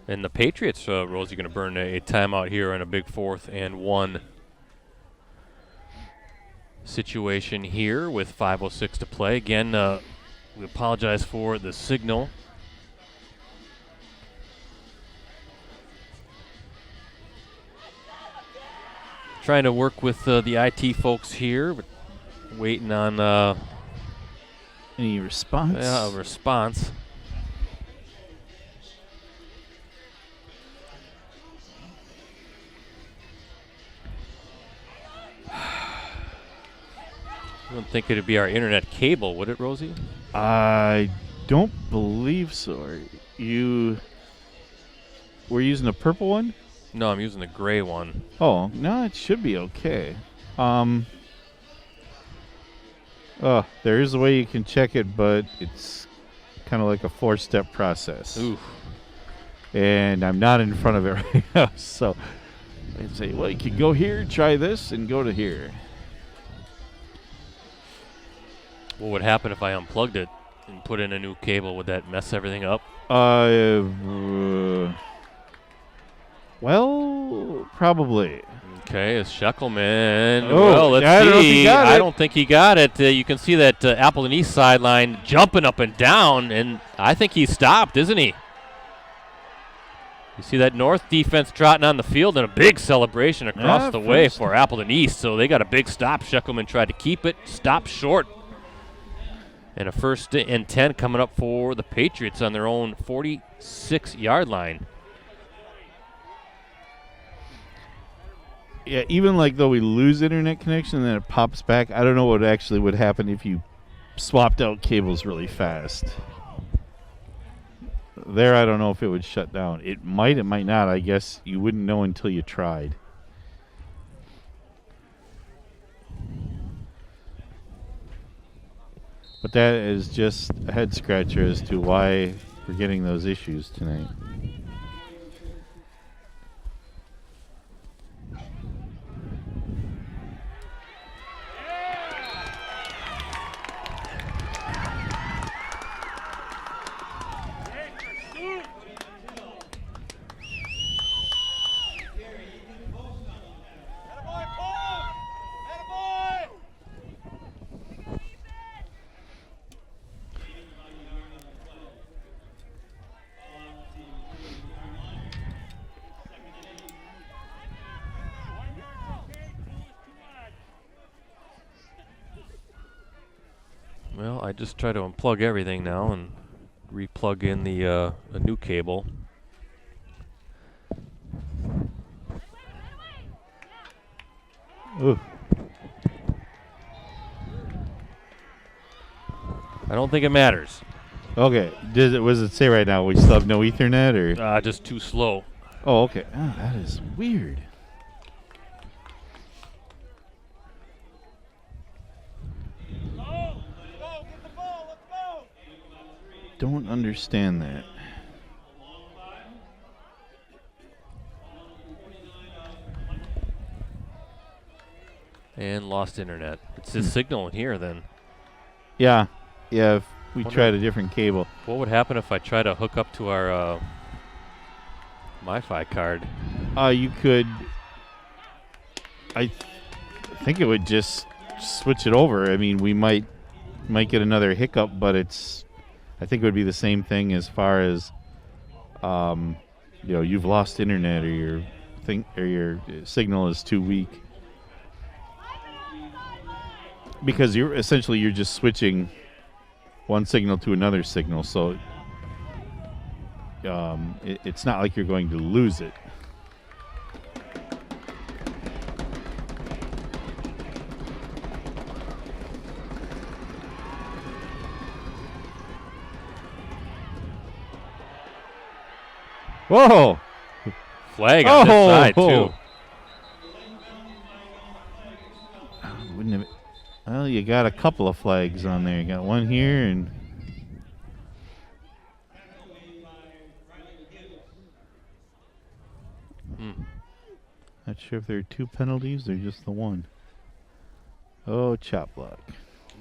And the Patriots, Rosie, going to burn a timeout here in a big 4th and 1 situation here with 5:06 to play. Again, we apologize for the signal. Trying to work with the IT folks here, but waiting on any response. Yeah, a response. I don't think it'd be our internet cable, would it, Rosie? I don't believe so. We're using the purple one? No, I'm using the gray one. Oh, no, it should be okay. There is a way you can check it, but it's kind of like a 4-step process. Ooh. And I'm not in front of it right now, so I'd say, well, you can go here, try this, and go to here. What would happen if I unplugged it and put in a new cable? Would that mess everything up? Well, probably. Okay, it's Scheckelman. Oh, well, let's I see. don't know if he got I it. don't think he got it. You can see that Appleton East sideline jumping up and down, and I think he stopped, isn't he? You see that North defense trotting on the field and a big celebration across the way for Appleton East. So they got a big stop. Scheckelman tried to keep it, stopped short. And a 1st and 10 coming up for the Patriots on their own 46-yard line. Yeah, even like though we lose internet connection and then it pops back, I don't know what actually would happen if you swapped out cables really fast. There, I don't know if it would shut down. It might not. I guess you wouldn't know until you tried. But that is just a head scratcher as to why we're getting those issues tonight. just try to unplug everything now and replug in the a new cable. Ooh. I don't think it matters. Okay. Was it say right now we still have no Ethernet or? Just too slow. Oh, okay. Oh, that is weird. Don't understand that. And lost internet. It's his signal in here then. Yeah. Yeah, if we Wonder- tried a different cable. What would happen if I try to hook up to our MiFi card? You could. I think it would just switch it over. I mean, we might get another hiccup, but I think it would be the same thing as far as, you've lost internet or your signal is too weak. Because you're just switching one signal to another signal, so it's not like you're going to lose it. Whoa! Flag on this side too. Wouldn't have. Well, you got a couple of flags on there. You got one here and. Not sure if there are two penalties or just the one. Oh, chop block.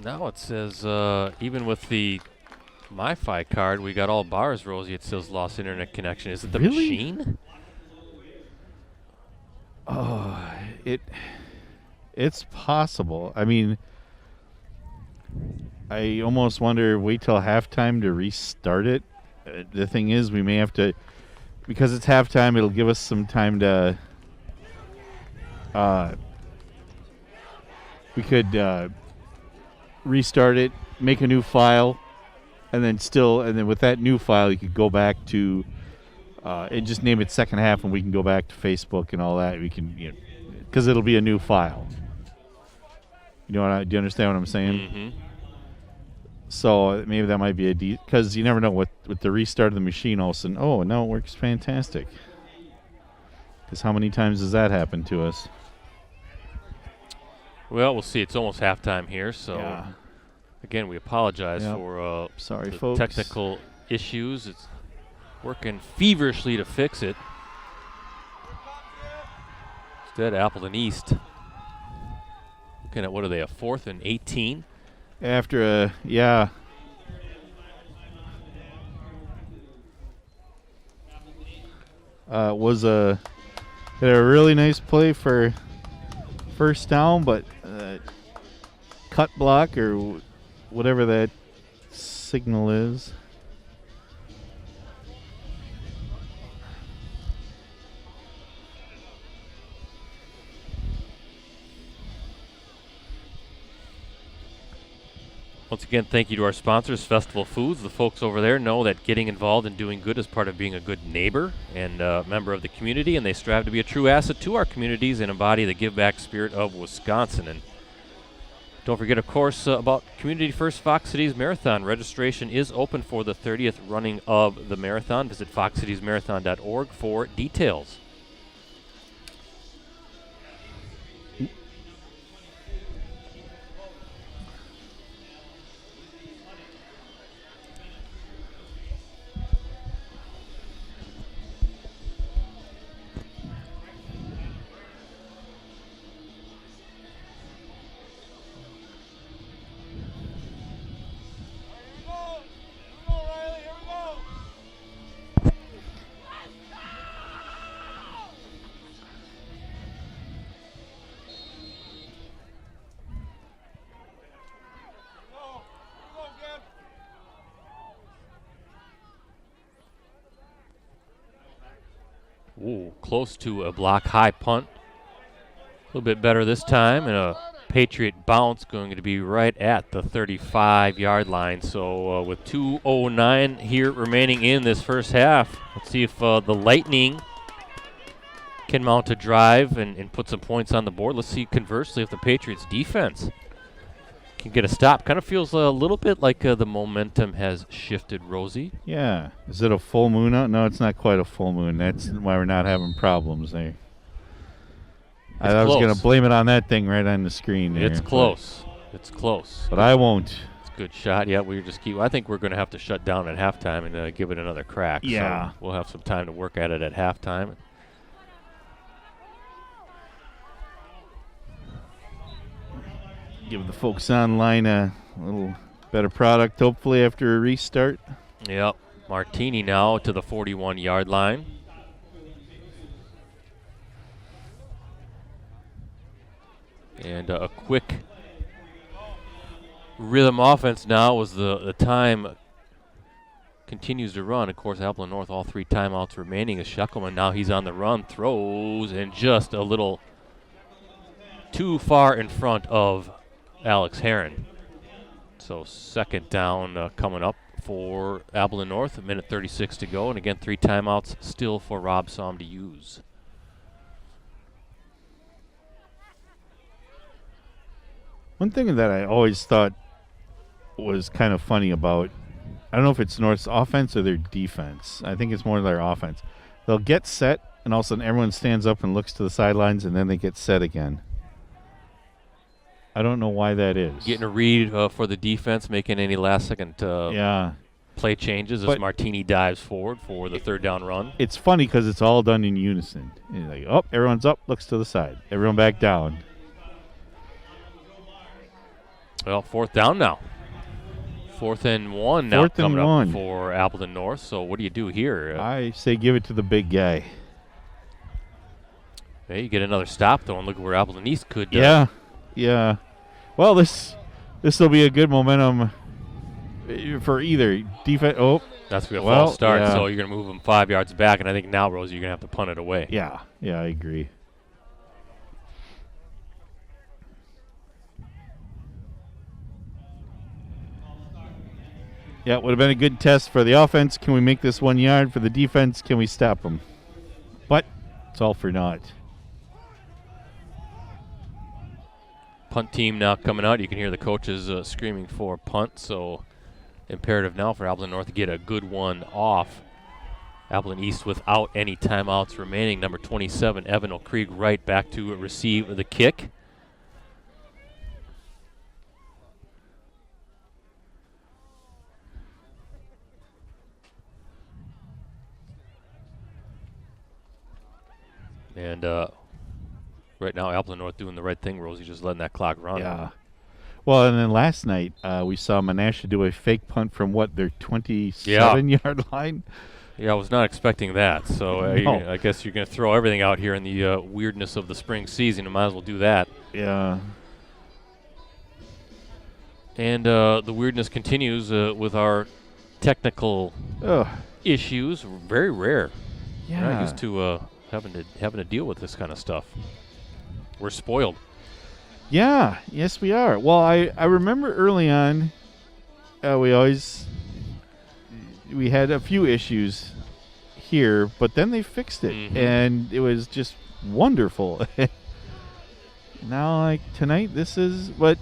Now it says even with the MiFi card, we got all bars, Rosie. It says lost internet connection. Is it the Really? machine? Oh, it's possible. I mean, I almost wonder wait till halftime to restart it. The thing is, we may have to, because it's halftime. It'll give us some time to. We could restart it, make a new file, and then with that new file, you could go back to and just name it second half, and we can go back to Facebook and all that. We can, because it'll be a new file. Do you understand what I'm saying? Mm-hmm. So maybe that might be because you never know with the restart of the machine. All of a sudden, oh, now it works fantastic. Because how many times does that happen to us? Well, we'll see. It's almost halftime here, so Yeah. again, we apologize Yep. for Sorry, the folks. technical issues. It's working feverishly to fix it. Instead, Appleton East looking at, what are they, a 4th and 18? After was had a really nice play for first down, but cut block or whatever that signal is. Once again, thank you to our sponsors, Festival Foods. The folks over there know that getting involved and doing good is part of being a good neighbor and member of the community, and they strive to be a true asset to our communities and embody the give-back spirit of Wisconsin. And don't forget, of course, about Community First Fox Cities Marathon. Registration is open for the 30th running of the marathon. Visit foxcitiesmarathon.org for details. Ooh, close to a block high punt. A little bit better this time, and a Patriot bounce going to be right at the 35-yard line. So with 2:09 here remaining in this first half, let's see if the Lightning can mount a drive and put some points on the board. Let's see, conversely, if the Patriots defense can get a stop. Kind of feels a little bit like the momentum has shifted, Rosie. Yeah. Is it a full moon out? No, it's not quite a full moon. That's why we're not having problems there. I was going to blame it on that thing right on the screen there. It's close. It's close. But I won't. It's a good shot. Yeah, we just keep. I think we're going to have to shut down at halftime and give it another crack. Yeah. So we'll have some time to work at it at halftime. Give the folks online a little better product, hopefully, after a restart. Yep. Martini now to the 41-yard line. And a quick rhythm offense now as the time continues to run. Of course, Appleton North, all 3 timeouts remaining. As Shuckelman now he's on the run, throws, and just a little too far in front of Alex Heron. So second down coming up for Appleton North, 1:36 to go. And again, 3 timeouts still for Rob Somm to use. One thing that I always thought was kind of funny about, I don't know if it's North's offense or their defense. I think it's more their offense. They'll get set, and all of a sudden everyone stands up and looks to the sidelines, and then they get set again. I don't know why that is. Getting a read for the defense, making any last-second play changes as Martini dives forward for the third down run. It's funny because it's all done in unison. Like, oh, everyone's up, looks to the side. Everyone back down. Well, fourth down now. 4th and 1 now coming up for Appleton North. So what do you do here? I say give it to the big guy. Hey, you get another stop, though, and look at where Appleton East could. Yeah. Well, this will be a good momentum for either defense. Oh, that's going to false start. Yeah. So you're going to move them 5 yards back, and I think now, Rosie, you're going to have to punt it away. Yeah, I agree. Yeah, it would have been a good test for the offense. Can we make this 1 yard? For the defense, can we stop them? But it's all for naught. Punt team now coming out. You can hear the coaches screaming for punt, so imperative now for Appleton North to get a good one off. Appleton East without any timeouts remaining. Number 27, Evan O'Krieg, right back to receive the kick. And right now, Appleton North doing the right thing, Rosie, just letting that clock run. Yeah. Well, and then last night we saw Menasha do a fake punt from their 27-yard line. Yeah, I was not expecting that. So No. I guess you're going to throw everything out here in the weirdness of the spring season. You might as well do that. Yeah. And the weirdness continues with our technical issues. Very rare. Yeah. We're not used to having to deal with this kind of stuff. We're spoiled. Yeah, yes we are. Well, I remember early on, we had a few issues here, but then they fixed it, and it was just wonderful. Now, like tonight, this is with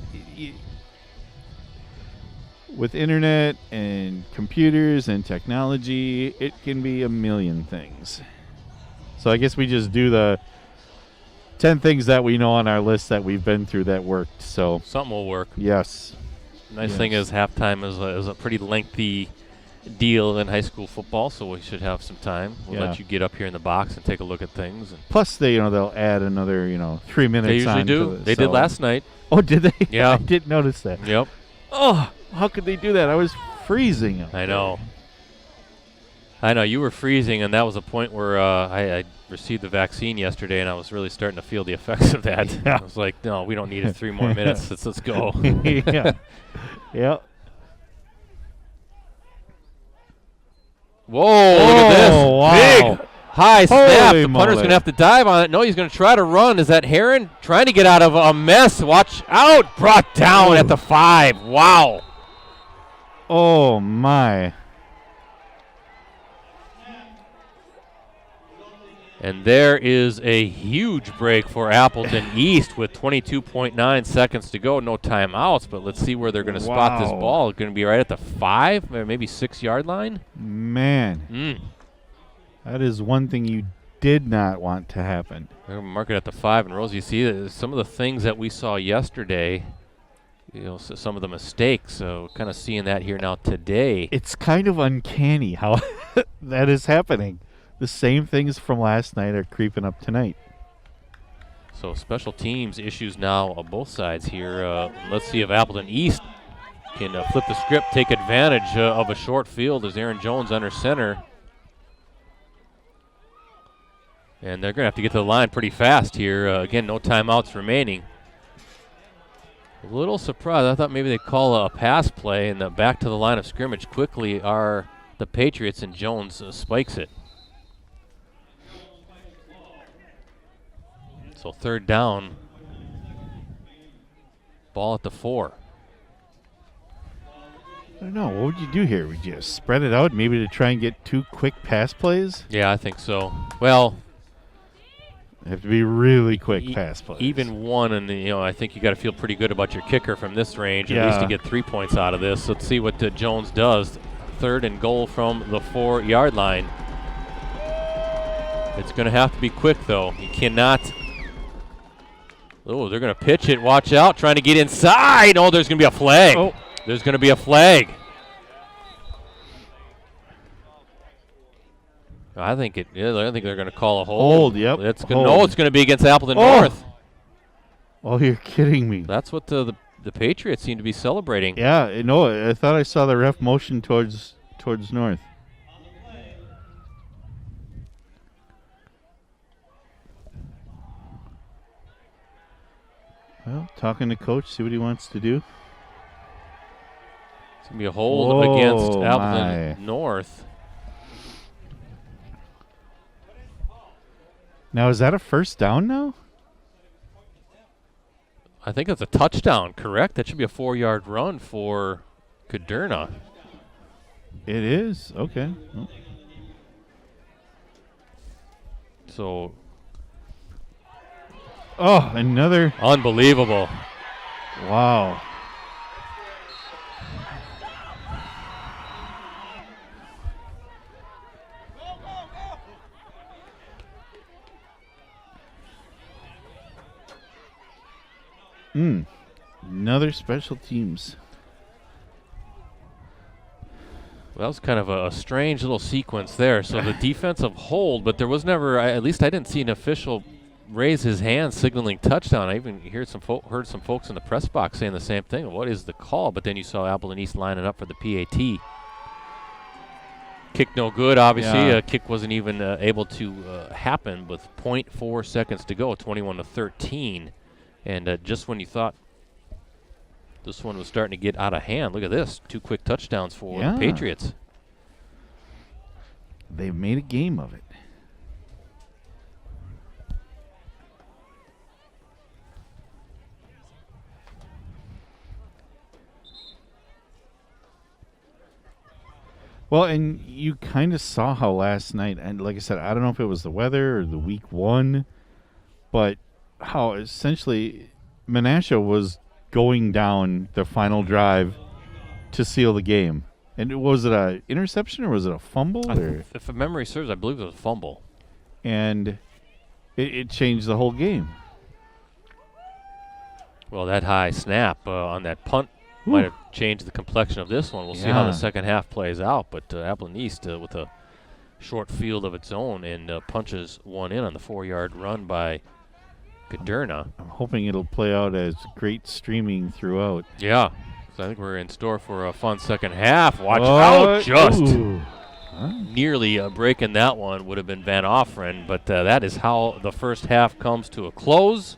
internet and computers and technology, it can be a million things. So I guess we just do the 10 things that we know on our list that we've been through that worked. So something will work. Yes. Nice thing is halftime is a pretty lengthy deal in high school football, so we should have some time. We'll let you get up here in the box and take a look at things. And plus, they'll add another 3 minutes. They usually do. They did last night. Oh, did they? Yeah, I didn't notice that. Yep. Oh, how could they do that? I was freezing. I know. You were freezing, and that was a point where I received the vaccine yesterday, and I was really starting to feel the effects of that. Yeah. I was like, no, we don't need it 3 more minutes. Let's go. Yeah. Yep. Whoa, look at this. Wow. High snap. Holy The punter's moly. going to have to dive on it. No, he's going to try to run. Is that Heron trying to get out of a mess? Watch out. Brought down at the 5. Wow. Oh, my. And there is a huge break for Appleton East with 22.9 seconds to go. No timeouts, but let's see where they're going to spot this ball. It's going to be right at the 5 or maybe 6-yard line. Man. That is one thing you did not want to happen. They're going to mark it at the 5. And, Rose, you see some of the things that we saw yesterday, so some of the mistakes. So kind of seeing that here now today. It's kind of uncanny how that is happening. The same things from last night are creeping up tonight. So special teams issues now on both sides here. Let's see if Appleton East can flip the script, take advantage of a short field as Aaron Jones under center. And they're going to have to get to the line pretty fast here. Again, no timeouts remaining. A little surprised. I thought maybe they'd call a pass play, and back to the line of scrimmage quickly are the Patriots, and Jones spikes it. So 3rd down, ball at the 4. I don't know. What would you do here? Would you spread it out maybe to try and get 2 quick pass plays? Yeah, I think so. Well, They have to be really quick pass plays. Even one, and I think you got to feel pretty good about your kicker from this range, at least to get 3 points out of this. Let's see what Jones does. 3rd and goal from the 4-yard line. It's going to have to be quick, though. You cannot. Oh, they're going to pitch it. Watch out. Trying to get inside. Oh, there's going to be a flag. Oh. There's going to be a flag. I think they're going to call a hold. Hold, yep. It's going to be against Appleton North. Oh, you're kidding me. That's what the Patriots seem to be celebrating. Yeah, no, I thought I saw the ref motion towards North. Well, talking to coach, see what he wants to do. It's going to be a hold against Appleton North. Now, is that a first down now? I think that's a touchdown, correct? That should be a 4-yard run for Caderna. It is? Okay. Oh. So. Oh, another. Unbelievable. Wow. Another special teams. Well, that was kind of a strange little sequence there. So the defensive hold, but there was never, at least I didn't see an official raise his hand signaling touchdown. I even heard some folks in the press box saying the same thing. What is the call? But then you saw Appleton East lining up for the PAT. Kick no good, obviously. Yeah. Kick wasn't even able to happen with 0.4 seconds to go, 21-13. And just when you thought this one was starting to get out of hand, look at this. 2 quick touchdowns for the Patriots. They've made a game of it. Well, and you kind of saw how last night, and like I said, I don't know if it was the weather or the week 1, but how essentially Menasha was going down the final drive to seal the game. And was it an interception or was it a fumble? If memory serves, I believe it was a fumble. And it changed the whole game. Well, that high snap on that punt might have changed the complexion of this one. We'll see how the second half plays out. But Appleton East with a short field of its own and punches one in on the 4-yard run by Caderna. I'm hoping it'll play out as great streaming throughout. Yeah, so I think we're in store for a fun second half. Watch out, just nearly breaking that one would have been Van Offren, but that is how the first half comes to a close.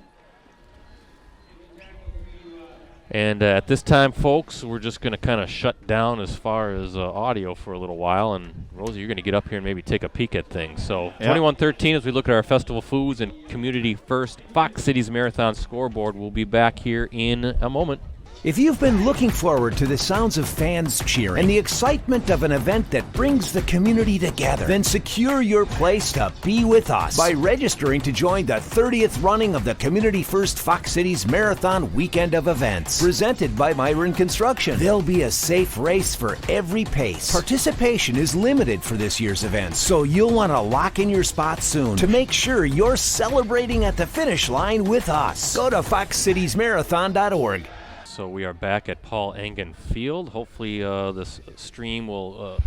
And at this time, folks, we're just going to kind of shut down as far as audio for a little while. And, Rosie, you're going to get up here and maybe take a peek at things. So, 21-13 as we look at our festival foods and Community First Fox Cities Marathon scoreboard. We'll be back here in a moment. If you've been looking forward to the sounds of fans cheering and the excitement of an event that brings the community together, then secure your place to be with us by registering to join the 30th running of the Community First Fox Cities Marathon Weekend of Events, presented by Myron Construction. There'll be a safe race for every pace. Participation is limited for this year's event, so you'll want to lock in your spot soon to make sure you're celebrating at the finish line with us. Go to foxcitiesmarathon.org. So we are back at Paul Engen Field. Hopefully this stream will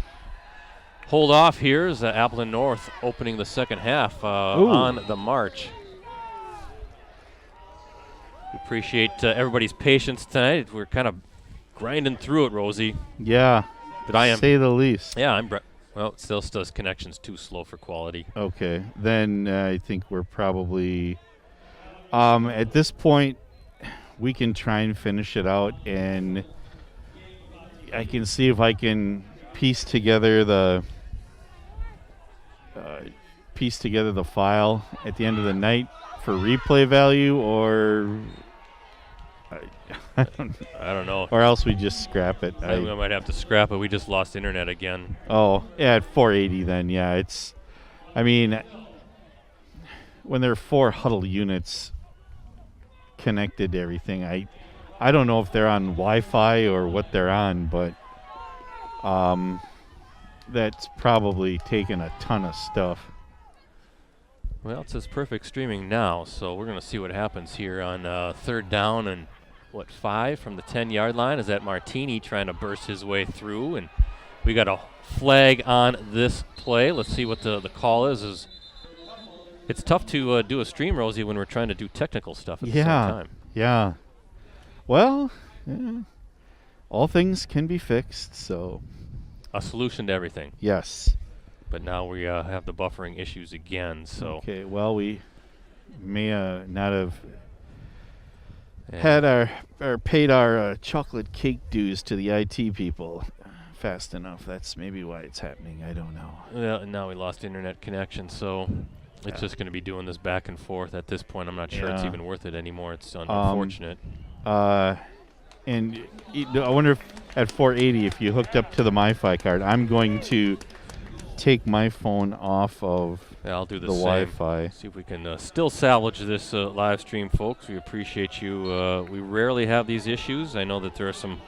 hold off here as Appleton North opening the second half on the march. We appreciate everybody's patience tonight. We're kind of grinding through it, Rosie. Yeah, but I am, say the least. Yeah, well, it still does connection's too slow for quality. Okay, then I think we're probably, at this point, we can try and finish it out, and I can see if I can piece together the file at the end of the night for replay value, or I don't know. Or else we just scrap it. I think we might have to scrap it. We just lost internet again. Oh, yeah, at 480 then, yeah. I mean, when there are 4 huddle units connected to everything, I don't know if they're on Wi-Fi or what they're on, but that's probably taken a ton of stuff. Well, it says perfect streaming now, so we're going to see what happens here on third down and 5 from the 10-yard line. Is that Martini trying to burst his way through, and we got a flag on this play. Let's see what the call is. It's tough to do a stream, Rosie, when we're trying to do technical stuff at the same time. Yeah. Well, all things can be fixed, so. A solution to everything. Yes. But now we have the buffering issues again, so. Okay, well, we may not have had paid our chocolate cake dues to the IT people fast enough. That's maybe why it's happening. I don't know. Well, now we lost internet connection, so. It's just going to be doing this back and forth. At this point, I'm not sure it's even worth it anymore. It's unfortunate. And I wonder if at 480, if you hooked up to the MiFi card, I'm going to take my phone off of I'll do the Wi-Fi. See if we can still salvage this live stream, folks. We appreciate you. We rarely have these issues. I know that there are some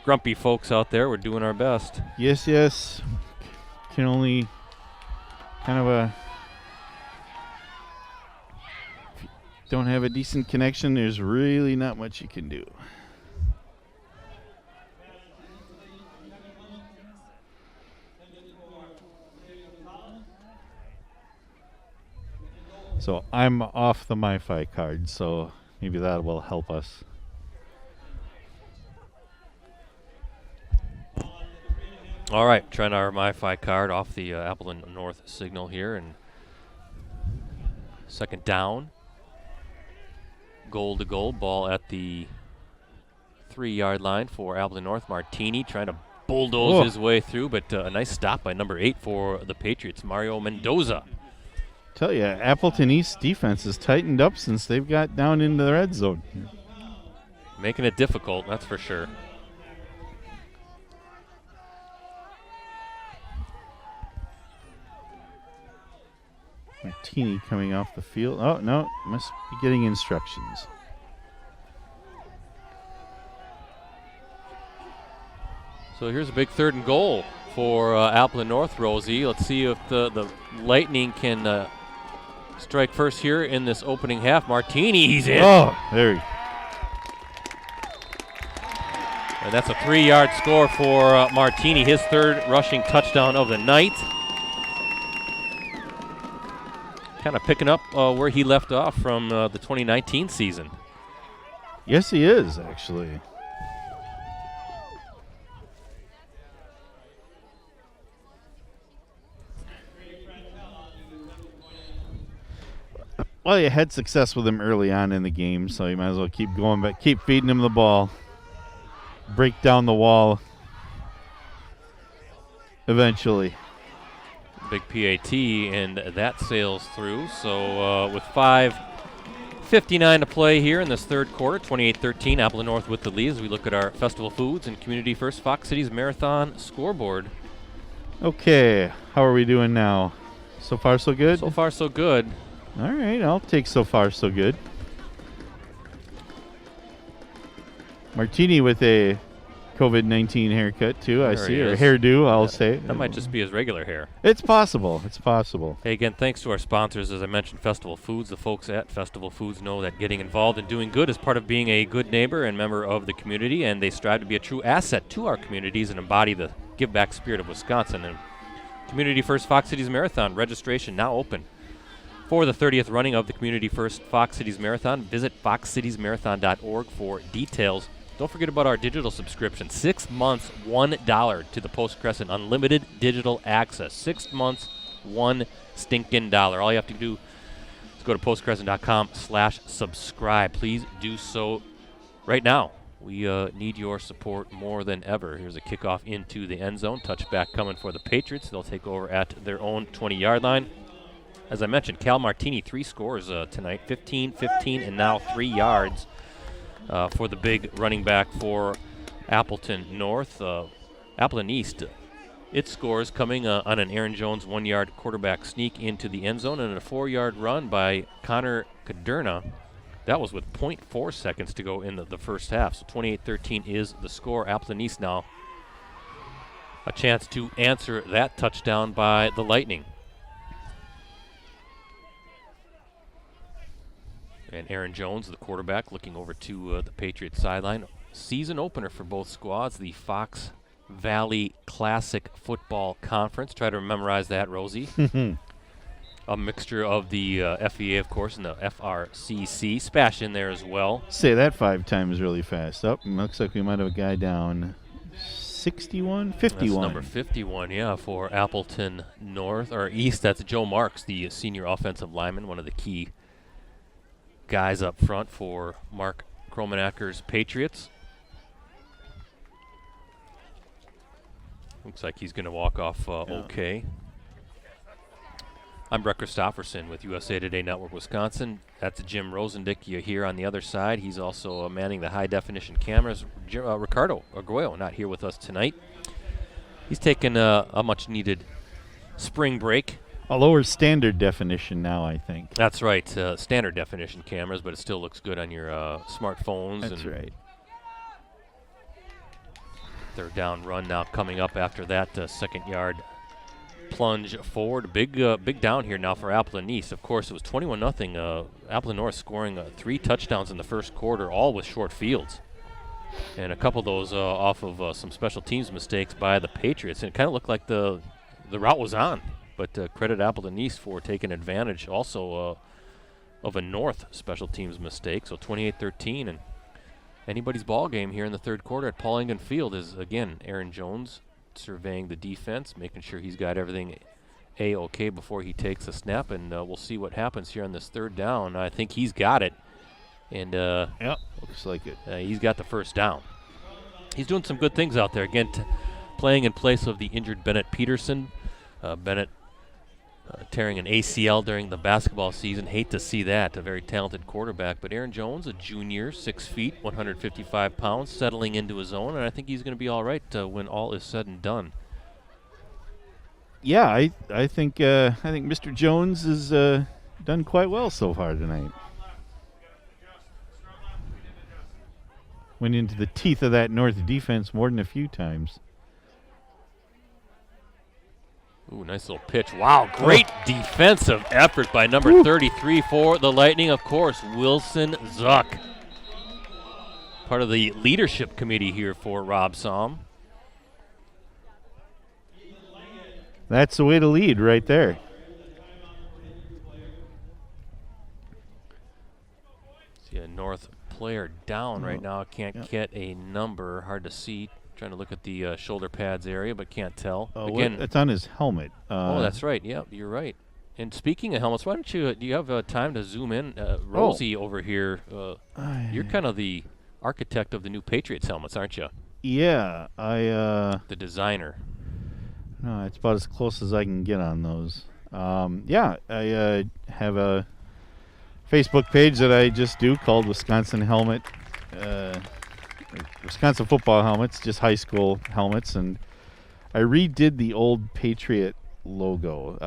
grumpy folks out there. We're doing our best. Yes. Can only kind of don't have a decent connection, there's really not much you can do. So I'm off the MiFi card, so maybe that will help us. All right, trying our MiFi card off the Appleton North signal here, and second down. Goal to goal, ball at the 3-yard line for Appleton North. Martini trying to bulldoze his way through, but a nice stop by number 8 for the Patriots, Mario Mendoza. Tell you, Appleton East defense has tightened up since they've got down into the red zone. Making it difficult, that's for sure. Martini coming off the field. Oh, no, must be getting instructions. So here's a big 3rd and goal for Appleton North, Rosie. Let's see if the Lightning can strike first here in this opening half. Martini, he's in. Oh, there he is. And that's a 3-yard score for Martini, his 3rd rushing touchdown of the night. Kind of picking up where he left off from the 2019 season. Yes, he is, actually. Well, you had success with him early on in the game, so you might as well keep going, but keep feeding him the ball. break down the wall eventually. Big PAT, and that sails through. So with 5:59 to play here in this third quarter, 28-13, Appleton North with the lead as we look at our Festival Foods and Community First Fox Cities Marathon scoreboard. Okay, how are we doing now? So far, so good? So far, so good. All right, I'll take so far, so good. Martini with a COVID-19 haircut, too, I There see. he Or is. hairdo, I'll say. That might just be his regular hair. It's possible. It's possible. Hey, again, thanks to our sponsors. As I mentioned, Festival Foods. The folks at Festival Foods know that getting involved and doing good is part of being a good neighbor and member of the community, and they strive to be a true asset to our communities and embody the give-back spirit of Wisconsin. And Community First Fox Cities Marathon registration now open for the 30th running of the Community First Fox Cities Marathon. Visit foxcitiesmarathon.org for details. Don't forget about our digital subscription. 6 months, $1 to the Post Crescent Unlimited Digital Access. 6 months, $1 stinking dollar. All you have to do is go to postcrescent.com/subscribe. Please do so right now. We need your support more than ever. Here's a kickoff into the end zone. Touchback coming for the Patriots. They'll take over at their own 20-yard line. As I mentioned, Cal Martini, 3 scores tonight, 15, 15, and now 3 yards for the big running back for Appleton North. Appleton East, its scores coming on an Aaron Jones 1-yard quarterback sneak into the end zone and a 4-yard run by Connor Caderna. That was with 0.4 seconds to go in the first half. So 28-13 is the score. Appleton East now a chance to answer that touchdown by the Lightning. And Aaron Jones, the quarterback, looking over to the Patriots sideline. Season opener for both squads, the Fox Valley Classic Football Conference. Try to memorize that, Rosie. A mixture of the FEA, of course, and the FRCC. Spash in there as well. Say that 5 times really fast. Oh, looks like we might have a guy down. 61? 51. That's number 51, yeah, for Appleton North, or East. That's Joe Marks, the senior offensive lineman, one of the key guys up front for Mark Kromanacker's Patriots. Looks like he's going to walk off okay. I'm Brett Christopherson with USA Today Network Wisconsin. That's Jim Rosendick you hear on the other side. He's also manning the high-definition cameras. Ricardo Arguello not here with us tonight. He's taken a much-needed spring break. A lower standard definition now, I think. That's right. Standard definition cameras, but it still looks good on your smartphones. That's right. Third down run now coming up after that second yard plunge forward. Big down here now for Appleton East. Of course, it was 21-0. Appleton North scoring 3 touchdowns in the first quarter, all with short fields. And a couple of those off of some special teams mistakes by the Patriots. And it kind of looked like the route was on. But credit Appleton East for taking advantage also of a North special teams mistake. So 28-13. And anybody's ball game here in the third quarter at Paul Engen Field is, again, Aaron Jones surveying the defense, making sure he's got everything A-okay before he takes a snap, and we'll see what happens here on this third down. I think he's got it, and yep, looks like it. He's got the first down. He's doing some good things out there. Again, playing in place of the injured Bennett Peterson. Bennett tearing an ACL during the basketball season. Hate to see that, a very talented quarterback. But Aaron Jones, a junior, 6 feet, 155 pounds, settling into his own, and I think he's going to be all right when all is said and done. Yeah, I think Mr. Jones has done quite well so far tonight. Went into the teeth of that North defense more than a few times. Ooh, nice little pitch. Wow, great defensive effort by number 33 for the Lightning. Of course, Wilson Zuck. Part of the leadership committee here for Rob Somm. That's the way to lead right there. See a North player down right now. Can't get a number. Hard to see. Trying to look at the shoulder pads area, but can't tell. Again, it's on his helmet. That's right. Yeah, you're right. And speaking of helmets, why don't you? Do you have time to zoom in, Rosie over here? You're kind of the architect of the new Patriots helmets, aren't you? Yeah, The designer. no, it's about as close as I can get on those. Yeah, I have a Facebook page that I just do called Wisconsin Helmet, Wisconsin Football Helmets, just high school helmets, and I redid the old Patriot logo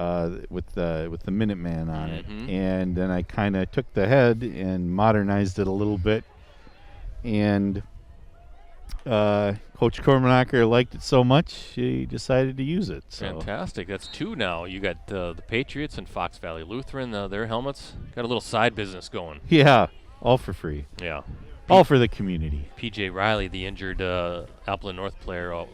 with the Minuteman on it, and then I kind of took the head and modernized it a little bit, and Coach Kormenacher liked it so much he decided to use it. So. Fantastic. That's 2 now. You got the Patriots and Fox Valley Lutheran, their helmets. Got a little side business going. Yeah, all for free. Yeah. All for the community. P.J. Riley, the injured Appleton North player,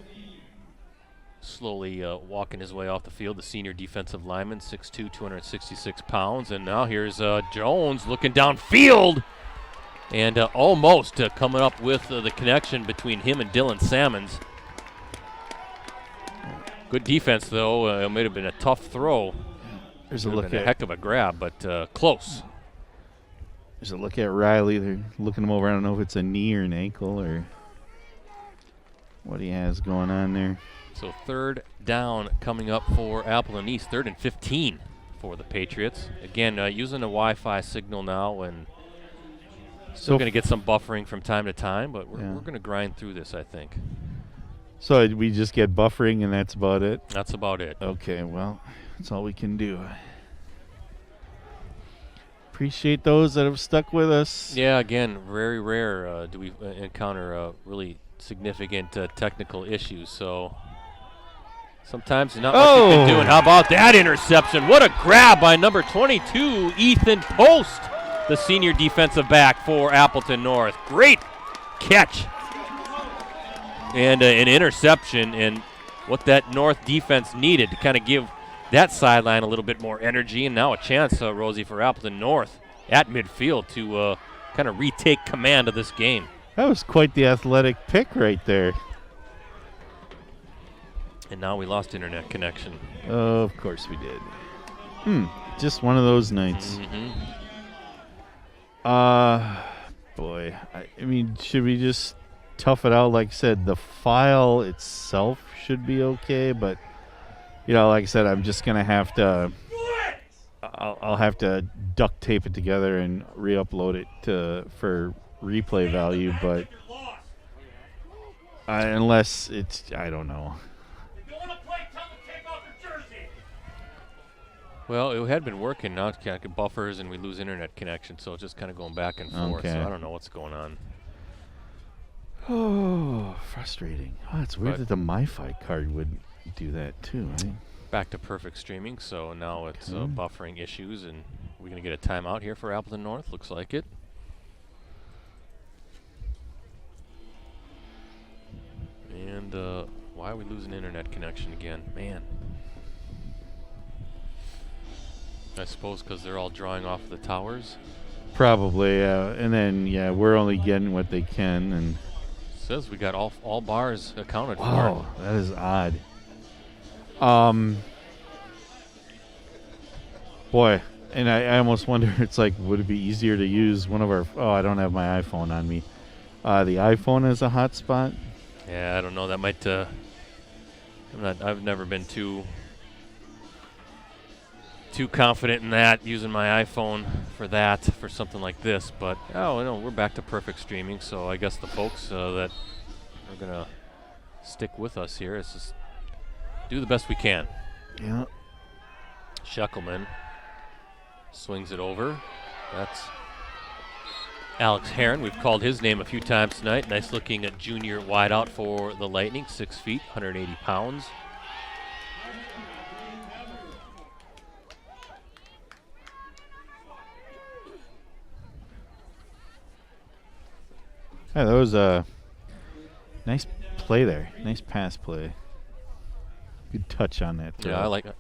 slowly walking his way off the field, the senior defensive lineman, 6'2", 266 pounds. And now here's Jones looking downfield. And almost coming up with the connection between him and Dylan Salmons. Good defense, though. It might have been a tough throw. There's a heck of a grab, but close. There's a look at Riley. They're looking him over. I don't know if it's a knee or an ankle or what he has going on there. So 3rd down coming up for Appleton East. 3rd and 15 for the Patriots. Again, using a Wi-Fi signal now, and still going to get some buffering from time to time, but we're going to grind through this, I think. So we just get buffering, and that's about it? That's about it. Okay, well, that's all we can do. Appreciate those that have stuck with us. Yeah, again, very rare do we encounter really significant technical issues, so sometimes not much you can do. And how about that interception? What a grab by number 22, Ethan Post, the senior defensive back for Appleton North. Great catch. And an interception, and what that North defense needed to kind of give that sideline a little bit more energy, and now a chance, Rosie, for Appleton North at midfield to kind of retake command of this game. That was quite the athletic pick right there. And now we lost internet connection. Of course we did. Just one of those nights. Boy, I mean, should we just tough it out? Like I said, the file itself should be okay, but you know, like I said, I'm just gonna have to. I'll have to duct tape it together and re-upload it for replay value, but unless it's, I don't know. Well, it had been working. Now it's kind of buffers and we lose internet connection, so it's just kind of going back and forth. Okay. So I don't know what's going on. Oh, frustrating. Oh, it's weird that the MiFi card would do that too, right? Back to perfect streaming, so now it's buffering issues, and we're going to get a timeout here for Appleton North. Looks like it. And why are we losing internet connection again? Man. I suppose because they're all drawing off the towers. Probably, and then we're only getting what they can, and says we got all bars accounted for. Wow, that is odd. Boy, and I almost wonder, it's like, would it be easier to use one of our, I don't have my iPhone on me. The iPhone as a hotspot? Yeah, I don't know. That might, I've never been too confident in that, using my iPhone for something like this. But, we're back to perfect streaming, so I guess the folks that are going to stick with us here is just do the best we can. Yeah. Scheckelman swings it over. That's Alex Heron. We've called his name a few times tonight. Nice looking junior wideout for the Lightning. 6 feet, 180 pounds. Yeah, that was a nice play there. Nice pass play. Good touch on that throw. Yeah, I like it.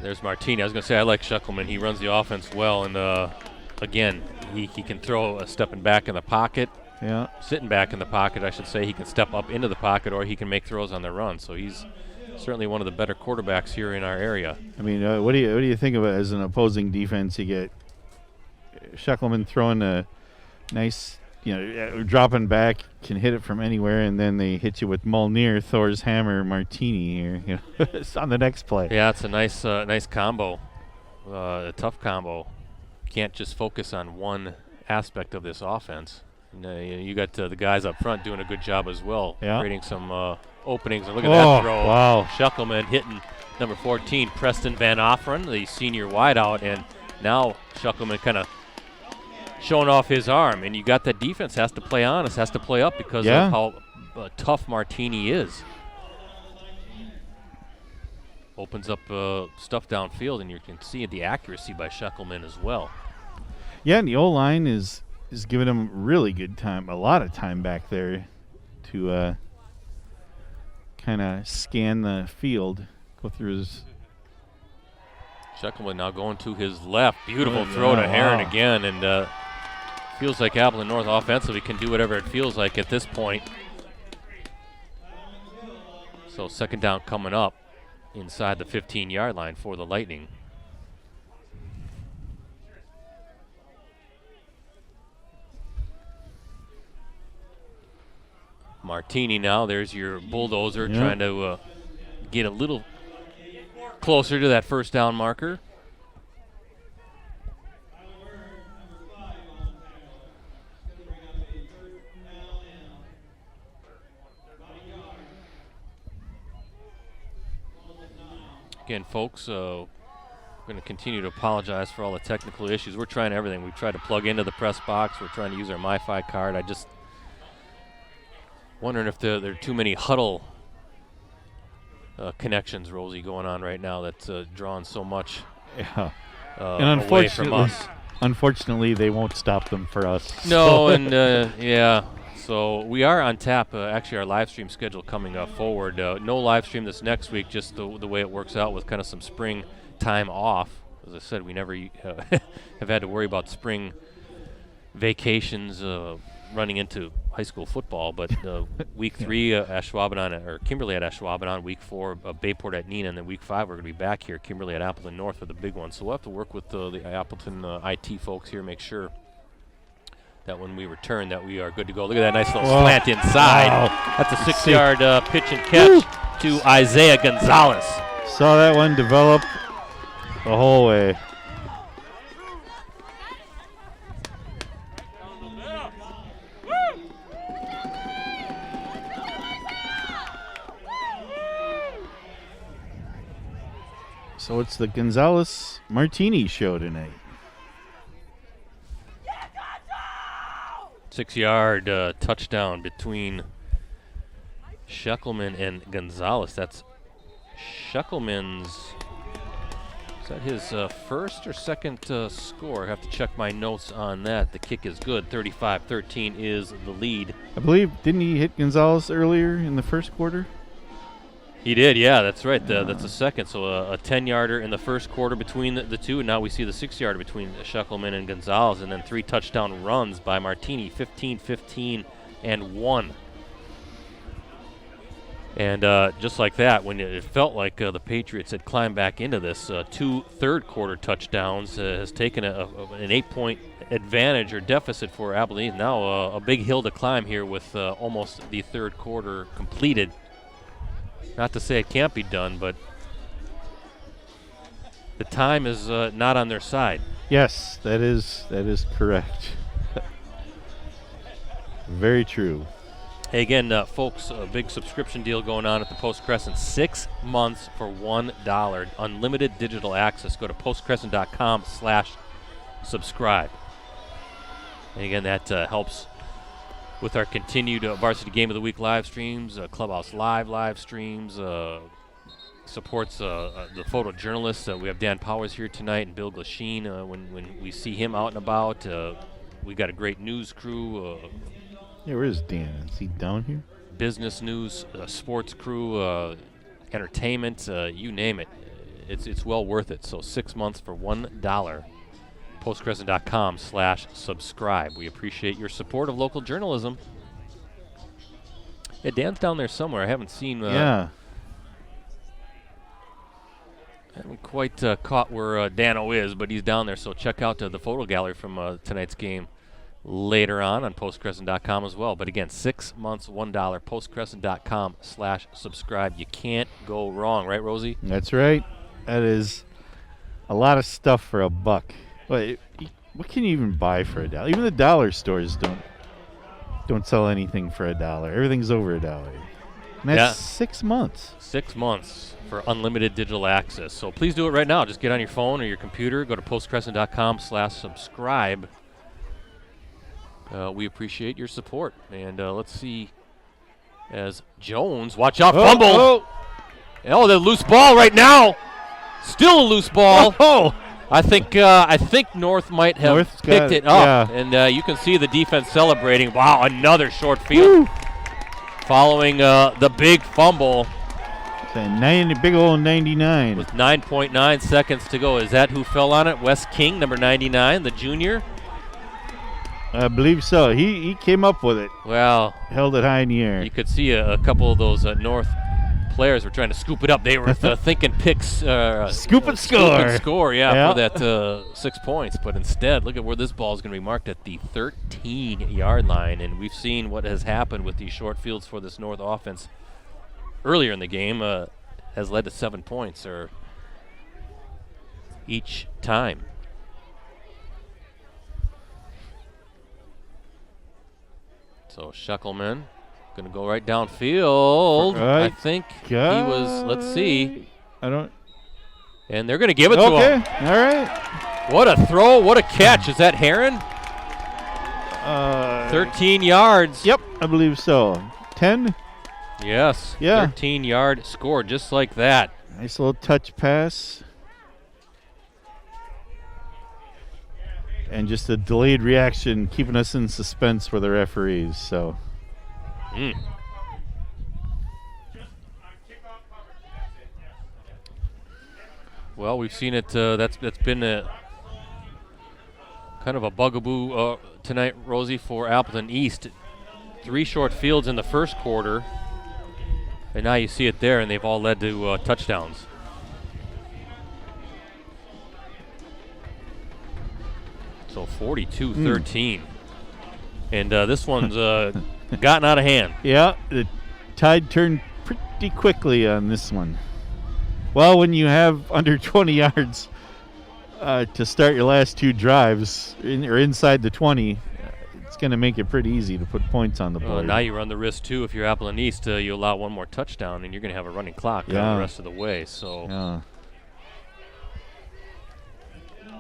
There's Martini. I was going to say I like Scheckelman. He runs the offense well, and again, he can throw stepping back in the pocket. Yeah. Sitting back in the pocket, I should say. He can step up into the pocket, or he can make throws on the run. So he's certainly one of the better quarterbacks here in our area. I mean, what do you think of it as an opposing defense? You get Scheckelman throwing a nice dropping back, can hit it from anywhere, and then they hit you with Molnir, Thor's Hammer, Martini here. It's on the next play. Yeah, it's a nice combo, a tough combo. Can't just focus on one aspect of this offense. You got the guys up front doing a good job as well, creating some openings. And look at that throw. Wow. Shuckleman hitting number 14, Preston Van Offeren, the senior wideout, and now Shuckleman kind of showing off his arm. And you got that defense has to play honest, has to play up because of how tough Martini is. Opens up stuff downfield, and you can see the accuracy by Shuckleman as well. Yeah, and the O-line is giving him really good time, a lot of time back there to kind of scan the field, go through his. Shuckleman now going to his left. Beautiful throw to Heron again, and feels like Appleton North offensively can do whatever it feels like at this point. So second down coming up inside the 15-yard line for the Lightning. Martini now, there's your bulldozer trying to get a little closer to that first down marker. Again, folks, we're going to continue to apologize for all the technical issues. We're trying everything. We've tried to plug into the press box. We're trying to use our MiFi card. I just wondering if there are too many huddle connections, Rosie, going on right now that's drawing so much and away from us. Unfortunately, they won't stop them for us. No, and yeah. So we are on tap. Actually, our live stream schedule coming forward. No live stream this next week, just the way it works out with kind of some spring time off. As I said, we never have had to worry about spring vacations running into high school football. But week 3, Ashwaubenon or Kimberly at Ashwaubenon. Week 4, Bayport at Neenah, and then week 5 we're going to be back here, Kimberly at Appleton North for the big one. So we'll have to work with the Appleton IT folks here, make sure that when we return that we are good to go. Look at that nice little slant inside. Wow. That's a 6-yard pitch and catch to Isaiah Gonzalez. Saw that one develop the whole way. So it's the Gonzalez Martini show tonight. 6-yard touchdown between Shuckleman and Gonzalez. That's Shuckleman's, is that his first or second score? I have to check my notes on that. The kick is good. 35-13 is the lead. I believe, didn't he hit Gonzalez earlier in the first quarter? He did, yeah, that's right. That's a second. So a 10-yarder in the first quarter between the two, and now we see the 6-yarder between Shuckleman and Gonzalez, and then 3 touchdown runs by Martini, 15, 15, and 1. And just like that, when it felt like the Patriots had climbed back into this, 2 third-quarter touchdowns has taken an 8-point advantage or deficit for Appleton. Now a big hill to climb here with almost the third quarter completed. Not to say it can't be done, but the time is not on their side. Yes, that is correct. Very true. Hey, again, folks, a big subscription deal going on at the Post Crescent. 6 months for $1. Unlimited digital access. Go to postcrescent.com/subscribe. And again, that helps with our continued Varsity Game of the Week live streams, Clubhouse live streams, supports the photojournalists. We have Dan Powers here tonight and Bill Glasheen. When we see him out and about, we got a great news crew. Yeah, where is Dan? Is he down here? Business news, sports crew, entertainment, you name it. It's well worth it. So 6 months for $1. postcrescent.com/subscribe. We appreciate your support of local journalism. Yeah, Dan's down there somewhere. I haven't seen. Yeah. I haven't quite caught where Dano is, but he's down there. So check out the photo gallery from tonight's game. later on postcrescent.com as well. But again, 6 months, $1, postcrescent.com/subscribe. You can't go wrong, right, Rosie? That's right. That is a lot of stuff for $1. What can you even buy for $1? Even the dollar stores don't sell anything for $1. Everything's over $1. And that's 6 months. 6 months for unlimited digital access. So please do it right now. Just get on your phone or your computer. Go to postcrescent.com/subscribe. We appreciate your support. And let's see as Jones, watch out, fumble. Oh, the loose ball right now. Still a loose ball. I think North might have picked it up. Yeah. And you can see the defense celebrating. Wow, another short field. Woo. Following the big fumble. Big old 99. With 9.9 seconds to go. Is that who fell on it? Wes King, number 99, the junior? I believe so. He came up with it. Well, held it high in the air. You could see a couple of those North players were trying to scoop it up. They were thinking picks. Scoop and score. For that 6 points. But instead, look at where this ball is going to be marked at the 13-yard line. And we've seen what has happened with these short fields for this North offense earlier in the game. Has led to 7 points each time. So Scheckelman going to go right downfield. I think he was, let's see. And they're going to give it to him. All right. What a throw. What a catch. Is that Heron? 13 yards. Yep, I believe so. 10? Yes. Yeah. 13-yard score just like that. Nice little touch pass. And just a delayed reaction, keeping us in suspense for the referees. So, well, we've seen it. That's been a kind of a bugaboo tonight, Rosie, for Appleton East. 3 short fields in the first quarter, and now you see it there, and they've all led to touchdowns. So 42-13. And this one's gotten out of hand. Yeah, the tide turned pretty quickly on this one. Well, when you have under 20 yards to start your last 2 drives or inside the 20, it's going to make it pretty easy to put points on the board. Now you run the risk, too, if you're Appleton East, you allow one more touchdown, and you're going to have a running clock the rest of the way. So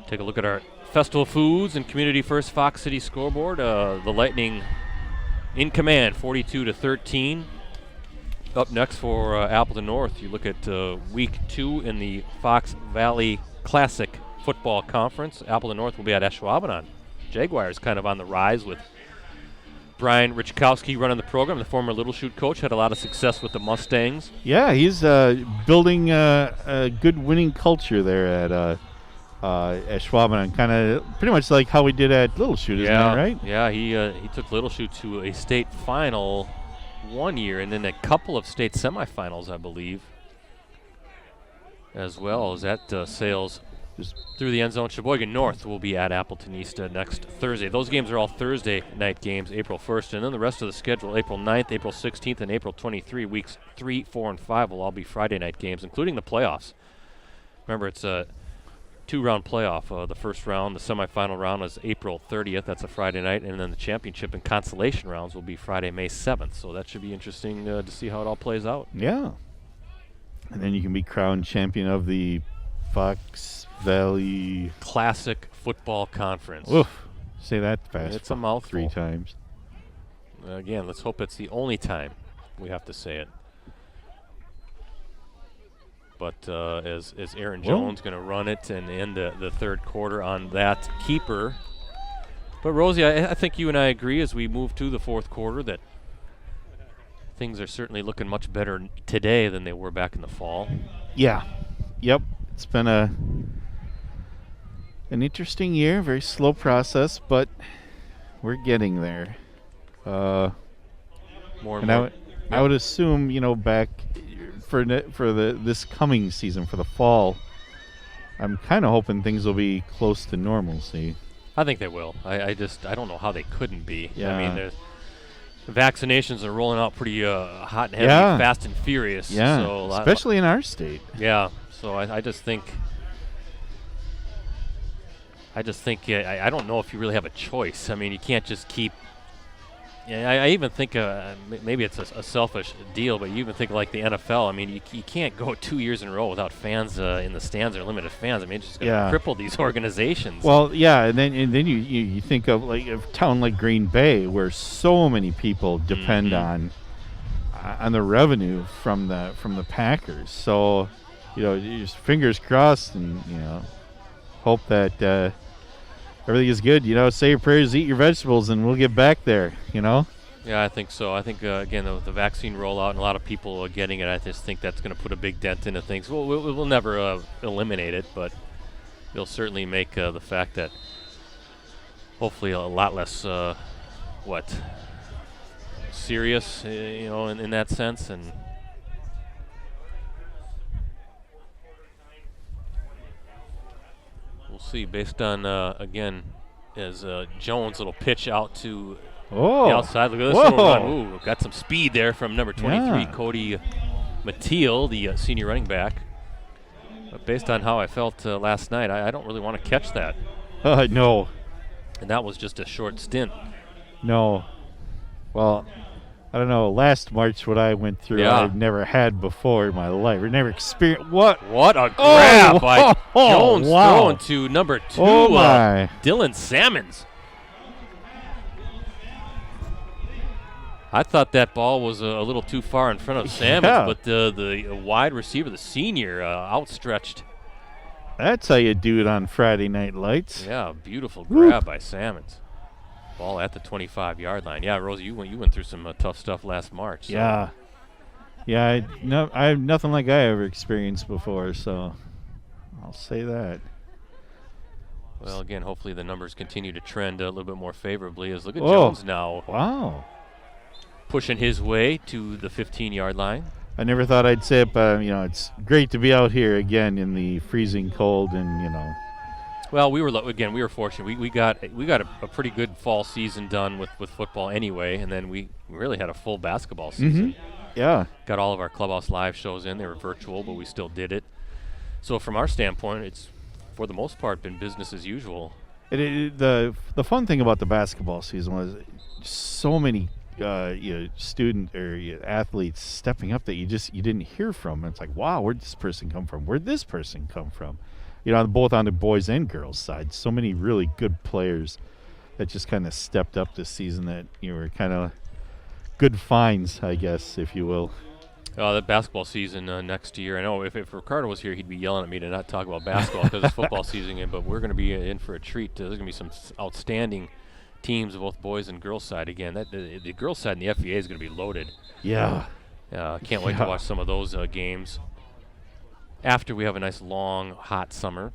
take a look at our Festival Foods and Community First Fox City scoreboard. The Lightning in command, 42-13. Up next for Appleton North, you look at week 2 in the Fox Valley Classic Football Conference. Appleton North will be at Ashwaubenon. Jaguars kind of on the rise with Brian Richkowski running the program. The former Little Chute coach had a lot of success with the Mustangs. Yeah, he's building a good winning culture there at Ashwaubenon, kind of pretty much like how we did at Little Chute, isn't that right? Yeah, he took Little Chute to a state final one year and then a couple of state semifinals, I believe, as well as that sales through the end zone. Sheboygan North will be at Appleton East next Thursday. Those games are all Thursday night games, April 1st, and then the rest of the schedule, April 9th, April 16th, and April 23, weeks 3, 4, and 5 will all be Friday night games, including the playoffs. Remember, it's a 2-round playoff. The first round, the semifinal round, is April 30th. That's a Friday night. And then the championship and consolation rounds will be Friday, May 7th. So that should be interesting to see how it all plays out. Yeah. And then you can be crowned champion of the Fox Valley Classic Football Conference. Oof. Say that fast. It's a mouthful. 3 times. Again, let's hope it's the only time we have to say it. But as Aaron Jones going to run it and end the third quarter on that keeper. But, Rosie, I think you and I agree as we move to the fourth quarter that things are certainly looking much better today than they were back in the fall. Yeah. Yep. It's been an interesting year, very slow process, but we're getting there. More and more. I would assume, back for this coming season, for the fall, I'm kind of hoping things will be close to normalcy. I think they will. I don't know how they couldn't be. Yeah. I mean, the vaccinations are rolling out pretty hot and heavy, Yeah. fast and furious. Yeah, So especially in our state. yeah. So I just think. I don't know if you really have a choice. I mean, you can't just keep. Yeah, I even think maybe it's a selfish deal, but you even think like the NFL. I mean, you can't go 2 years in a row without fans in the stands or limited fans. I mean, it's just going to cripple these organizations. Well, yeah, and then you think of like a town like Green Bay, where so many people depend on the revenue from the Packers. So, you just fingers crossed, and hope that. Everything is good, say your prayers, eat your vegetables, and we'll get back there, Yeah, I think so. I think, again, the vaccine rollout and a lot of people are getting it, I just think that's going to put a big dent into things. We'll never eliminate it, but it'll certainly make the fact that hopefully a lot less, serious, in that sense. And we'll see, based on, again, as Jones' little pitch out to the outside. Look at this little run. Ooh, got some speed there from number 23, Cody Mateel, the senior running back. But based on how I felt last night, I don't really want to catch that. No. And that was just a short stint. No. Well, I don't know. Last March, what I went through, I've never had before in my life. I never experienced. What a grab by Jones, wow. throwing to number 2, Dylan Salmons. I thought that ball was a little too far in front of Salmons, but the wide receiver, the senior, outstretched. That's how you do it on Friday Night Lights. Yeah, beautiful grab by Salmons. Ball at the 25-yard line. Yeah, Rosie, you went through some tough stuff last March. So. Yeah. I have nothing like I ever experienced before, so I'll say that. Well, again, hopefully the numbers continue to trend a little bit more favorably. As look at Jones now. Wow. Pushing his way to the 15-yard line. I never thought I'd say it, but it's great to be out here again in the freezing cold, and Well, we were fortunate. We got a pretty good fall season done with football anyway, and then we really had a full basketball season. Yeah. Got all of our Clubhouse Live shows in. They were virtual, but we still did it. So from our standpoint, it's for the most part been business as usual. The fun thing about the basketball season was so many student or athletes stepping up that you didn't hear from. It's like, wow, where'd this person come from? Where'd this person come from? Both on the boys and girls side, so many really good players that just kind of stepped up this season that were kind of good finds, I guess, if you will. The basketball season next year. I know if Ricardo was here, he'd be yelling at me to not talk about basketball because it's football season. But we're going to be in for a treat. There's going to be some outstanding teams, both boys and girls side. Again, the girls side in the FVA is going to be loaded. Yeah. Can't wait to watch some of those games. After we have a nice, long, hot summer.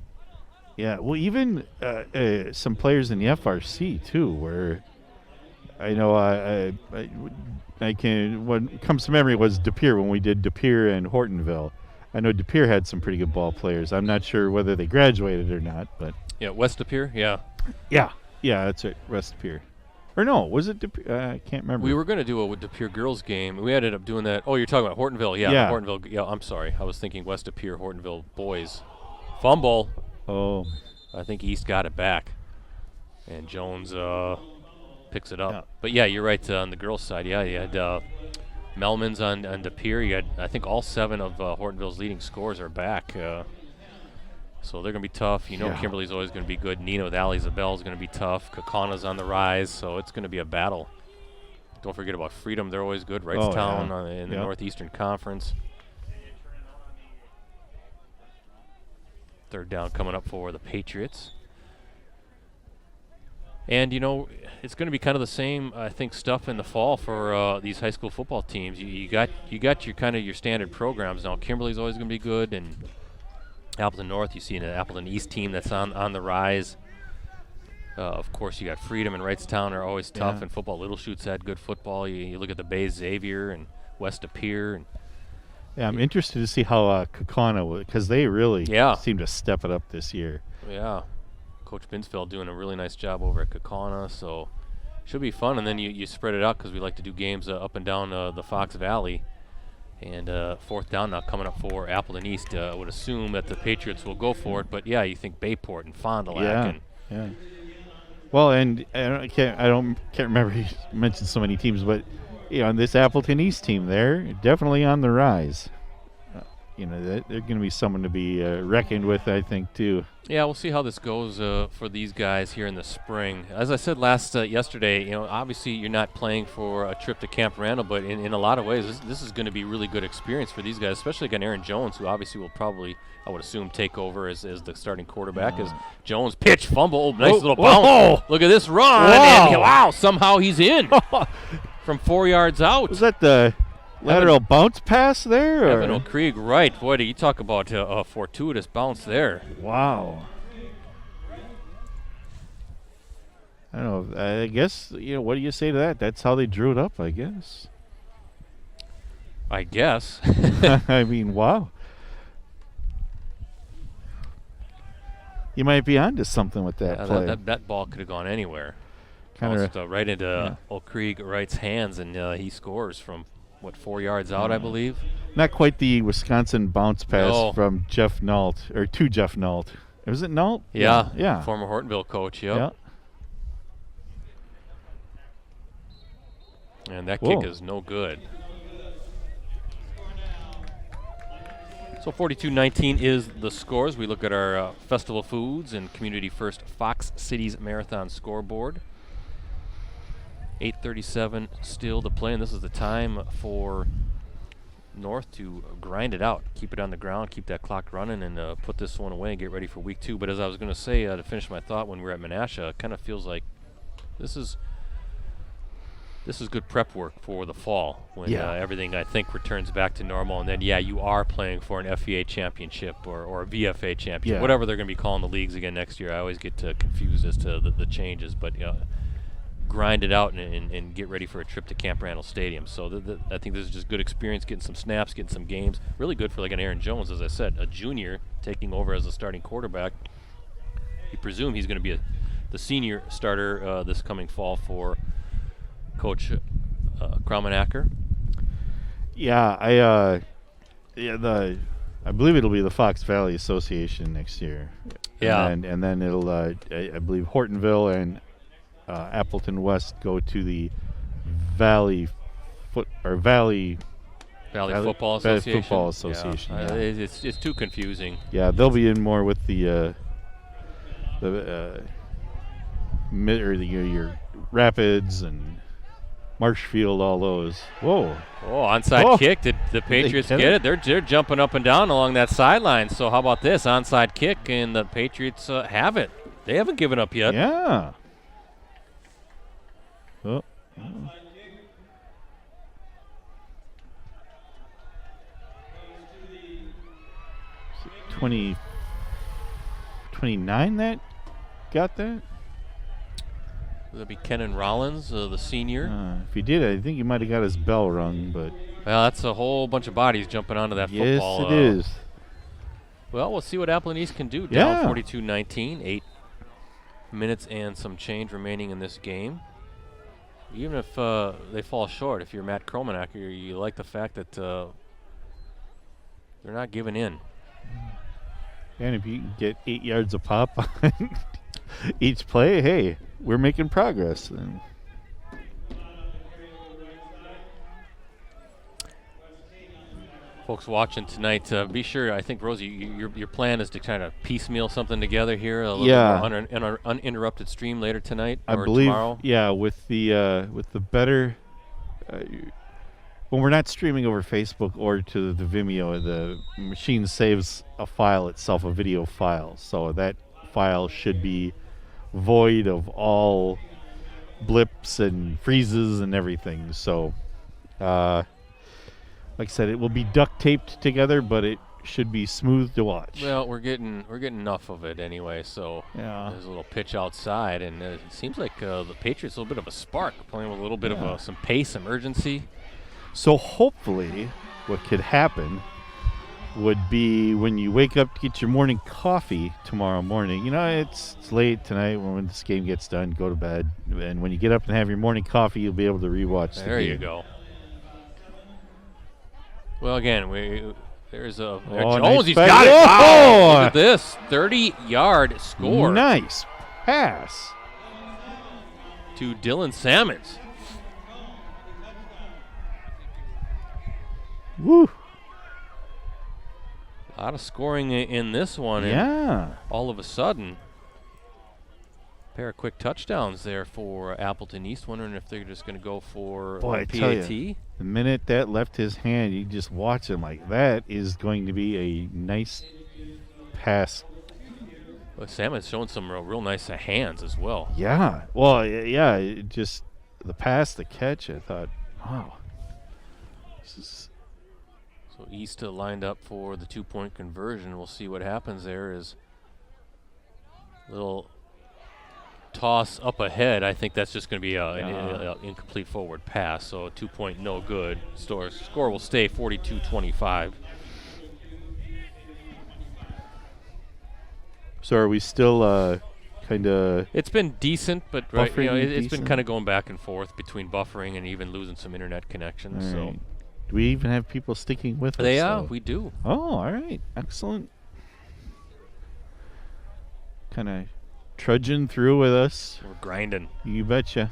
Yeah, well, even some players in the FRC, too, where I know what comes to memory was De Pere when we did De Pere and Hortonville. I know De Pere had some pretty good ball players. I'm not sure whether they graduated or not, but. Yeah, West De Pere, yeah. Yeah, that's it, West De Pere. Or no, was it De Pere? I can't remember. We were going to do a De Pere girls game. We ended up doing that. Oh, you're talking about Hortonville. Yeah. Hortonville. Yeah, I'm sorry. I was thinking West De Pere, Hortonville boys. Fumble. Oh. I think East got it back. And Jones picks it up. Yeah. But, yeah, you're right on the girls' side. Yeah, you had Melmans on De Pere. You had, I think, all 7 of Hortonville's leading scorers are back. So they're going to be tough. Kimberly's always going to be good. Nina with Ali Zabel is going to be tough. Kakana's on the rise, so it's going to be a battle. Don't forget about Freedom. They're always good. Wrightstown in the Northeastern Conference. Third down coming up for the Patriots. And, it's going to be kind of the same, I think, stuff in the fall for these high school football teams. You got your kind of your standard programs now. Kimberly's always going to be good, and Appleton North, you see an Appleton East team that's on the rise. Of course, you got Freedom and Wrightstown are always tough in football. Little Chutes had good football. You look at the Bay Xavier and West De Pere. Yeah, I'm interested to see how Kakana will, because they really seem to step it up this year. Yeah. Coach Binsfeld doing a really nice job over at Kaukauna, so should be fun. And then you spread it out because we like to do games up and down the Fox Valley. And fourth down now coming up for Appleton East. I would assume that the Patriots will go for it, but yeah, you think Bayport and Fond du Lac. Yeah. Well, and I can't remember. He mentioned so many teams, but this Appleton East team, they're definitely on the rise. They're going to be someone to be reckoned with, I think, too. Yeah, we'll see how this goes for these guys here in the spring. As I said yesterday, obviously you're not playing for a trip to Camp Randall, but in a lot of ways, this is going to be really good experience for these guys, especially against Aaron Jones, who obviously will probably, I would assume, take over as the starting quarterback. As Jones pitch, fumble, nice little bounce. Look at this run, and somehow he's in from 4 yards out. Was that the lateral bounce pass there? Evan O'Krieg, right. Boy, you talk about a fortuitous bounce there. Wow. I don't know. I guess, what do you say to that? That's how they drew it up, I guess. I guess. I mean, wow. You might be onto something with that play. That ball could have gone anywhere. Kind of right into O'Krieg Wright's hands, and he scores from 4 yards out, I believe. Not quite the Wisconsin bounce pass from Jeff Nault, or to Jeff Nault. Was it Nault? Yeah. Former Hortonville coach, Yeah. And that kick is no good. So 42-19 is the scores. We look at our Festival Foods and Community First Fox Cities Marathon scoreboard. 8:37 still to play, and this is the time for North to grind it out, keep it on the ground, keep that clock running, and put this one away and get ready for week 2. But as I was going to say to finish my thought when we were at Menasha, it kind of feels like this is good prep work for the fall when everything, I think, returns back to normal. And then, you are playing for an FEA championship or a VFA championship, whatever they're going to be calling the leagues again next year. I always get confused as to the changes, but grind it out and get ready for a trip to Camp Randall Stadium. So I think this is just good experience, getting some snaps, getting some games. Really good for an Aaron Jones, as I said, a junior taking over as a starting quarterback. You presume he's going to be the senior starter this coming fall for Coach Kraumenacker. Yeah, I believe it'll be the Fox Valley Association next year. Yeah, and then it'll I believe Hortonville and Appleton West go to the Valley Football Association. Yeah. It's too confusing. Yeah, they'll be in more with the mid or your Rapids and Marshfield, all those. Whoa! Oh, onside kick. Did the Patriots get it? They're jumping up and down along that sideline. So how about this onside kick? And the Patriots have it. They haven't given up yet. Yeah. Oh. 29 that got that? That'd be Kenan Rollins, the senior. If he did, I think he might have got his bell rung, but... Well, that's a whole bunch of bodies jumping onto that football. Yes, it is. Well, we'll see what Appleton East can do. Down 42-19, 8 minutes and some change remaining in this game. Even if they fall short, if you're Matt Kraumenacker, you like the fact that they're not giving in. And if you can get 8 yards a pop on each play, hey, we're making progress. And folks watching tonight, be sure, I think, Rosie, your plan is to kind of piecemeal something together here, a little more uninterrupted stream later tonight or tomorrow. Yeah, with the better when we're not streaming over Facebook or to the Vimeo, the machine saves a file itself, a video file. So that file should be void of all blips and freezes and everything. So, like I said, it will be duct taped together, but it should be smooth to watch. Well, we're getting enough of it anyway. So there's a little pitch outside, and it seems like the Patriots a little bit of a spark, playing with a little bit of some pace, some urgency. So hopefully, what could happen would be when you wake up to get your morning coffee tomorrow morning. You know, it's late tonight when this game gets done, go to bed. And when you get up and have your morning coffee, you'll be able to rewatch the game. There you go. Well, again, there's a Oh, Jones. nice He's pass. got it. Wow, Oh! look at this 30-yard score Nice pass. to Dylan Sammons. Woo. A lot of scoring in this one. And Yeah. all of a sudden, a pair of quick touchdowns there for Appleton East. Wondering if they're just going to go for Boy, I a tell PAT. ya. The minute that left his hand, you just watch him like that is going to be a nice pass. Well, Salmon's showing some real nice hands as well. Yeah. Well, yeah, it just the pass, the catch, I thought, wow. This is So East lined up for the 2-point conversion. We'll see what happens there. Is little toss up ahead. I think that's just going to be an incomplete forward pass. So a 2-point no good. Score will stay 42-25. so are we still kind of It's been decent, but right, you know, Buffering it's been decent? kind of going back and forth between buffering and even losing some internet connections. So do we even have people sticking with us? yeah, though? we do. Oh, all right. Excellent. Kind of trudging through with us. We're grinding. You betcha.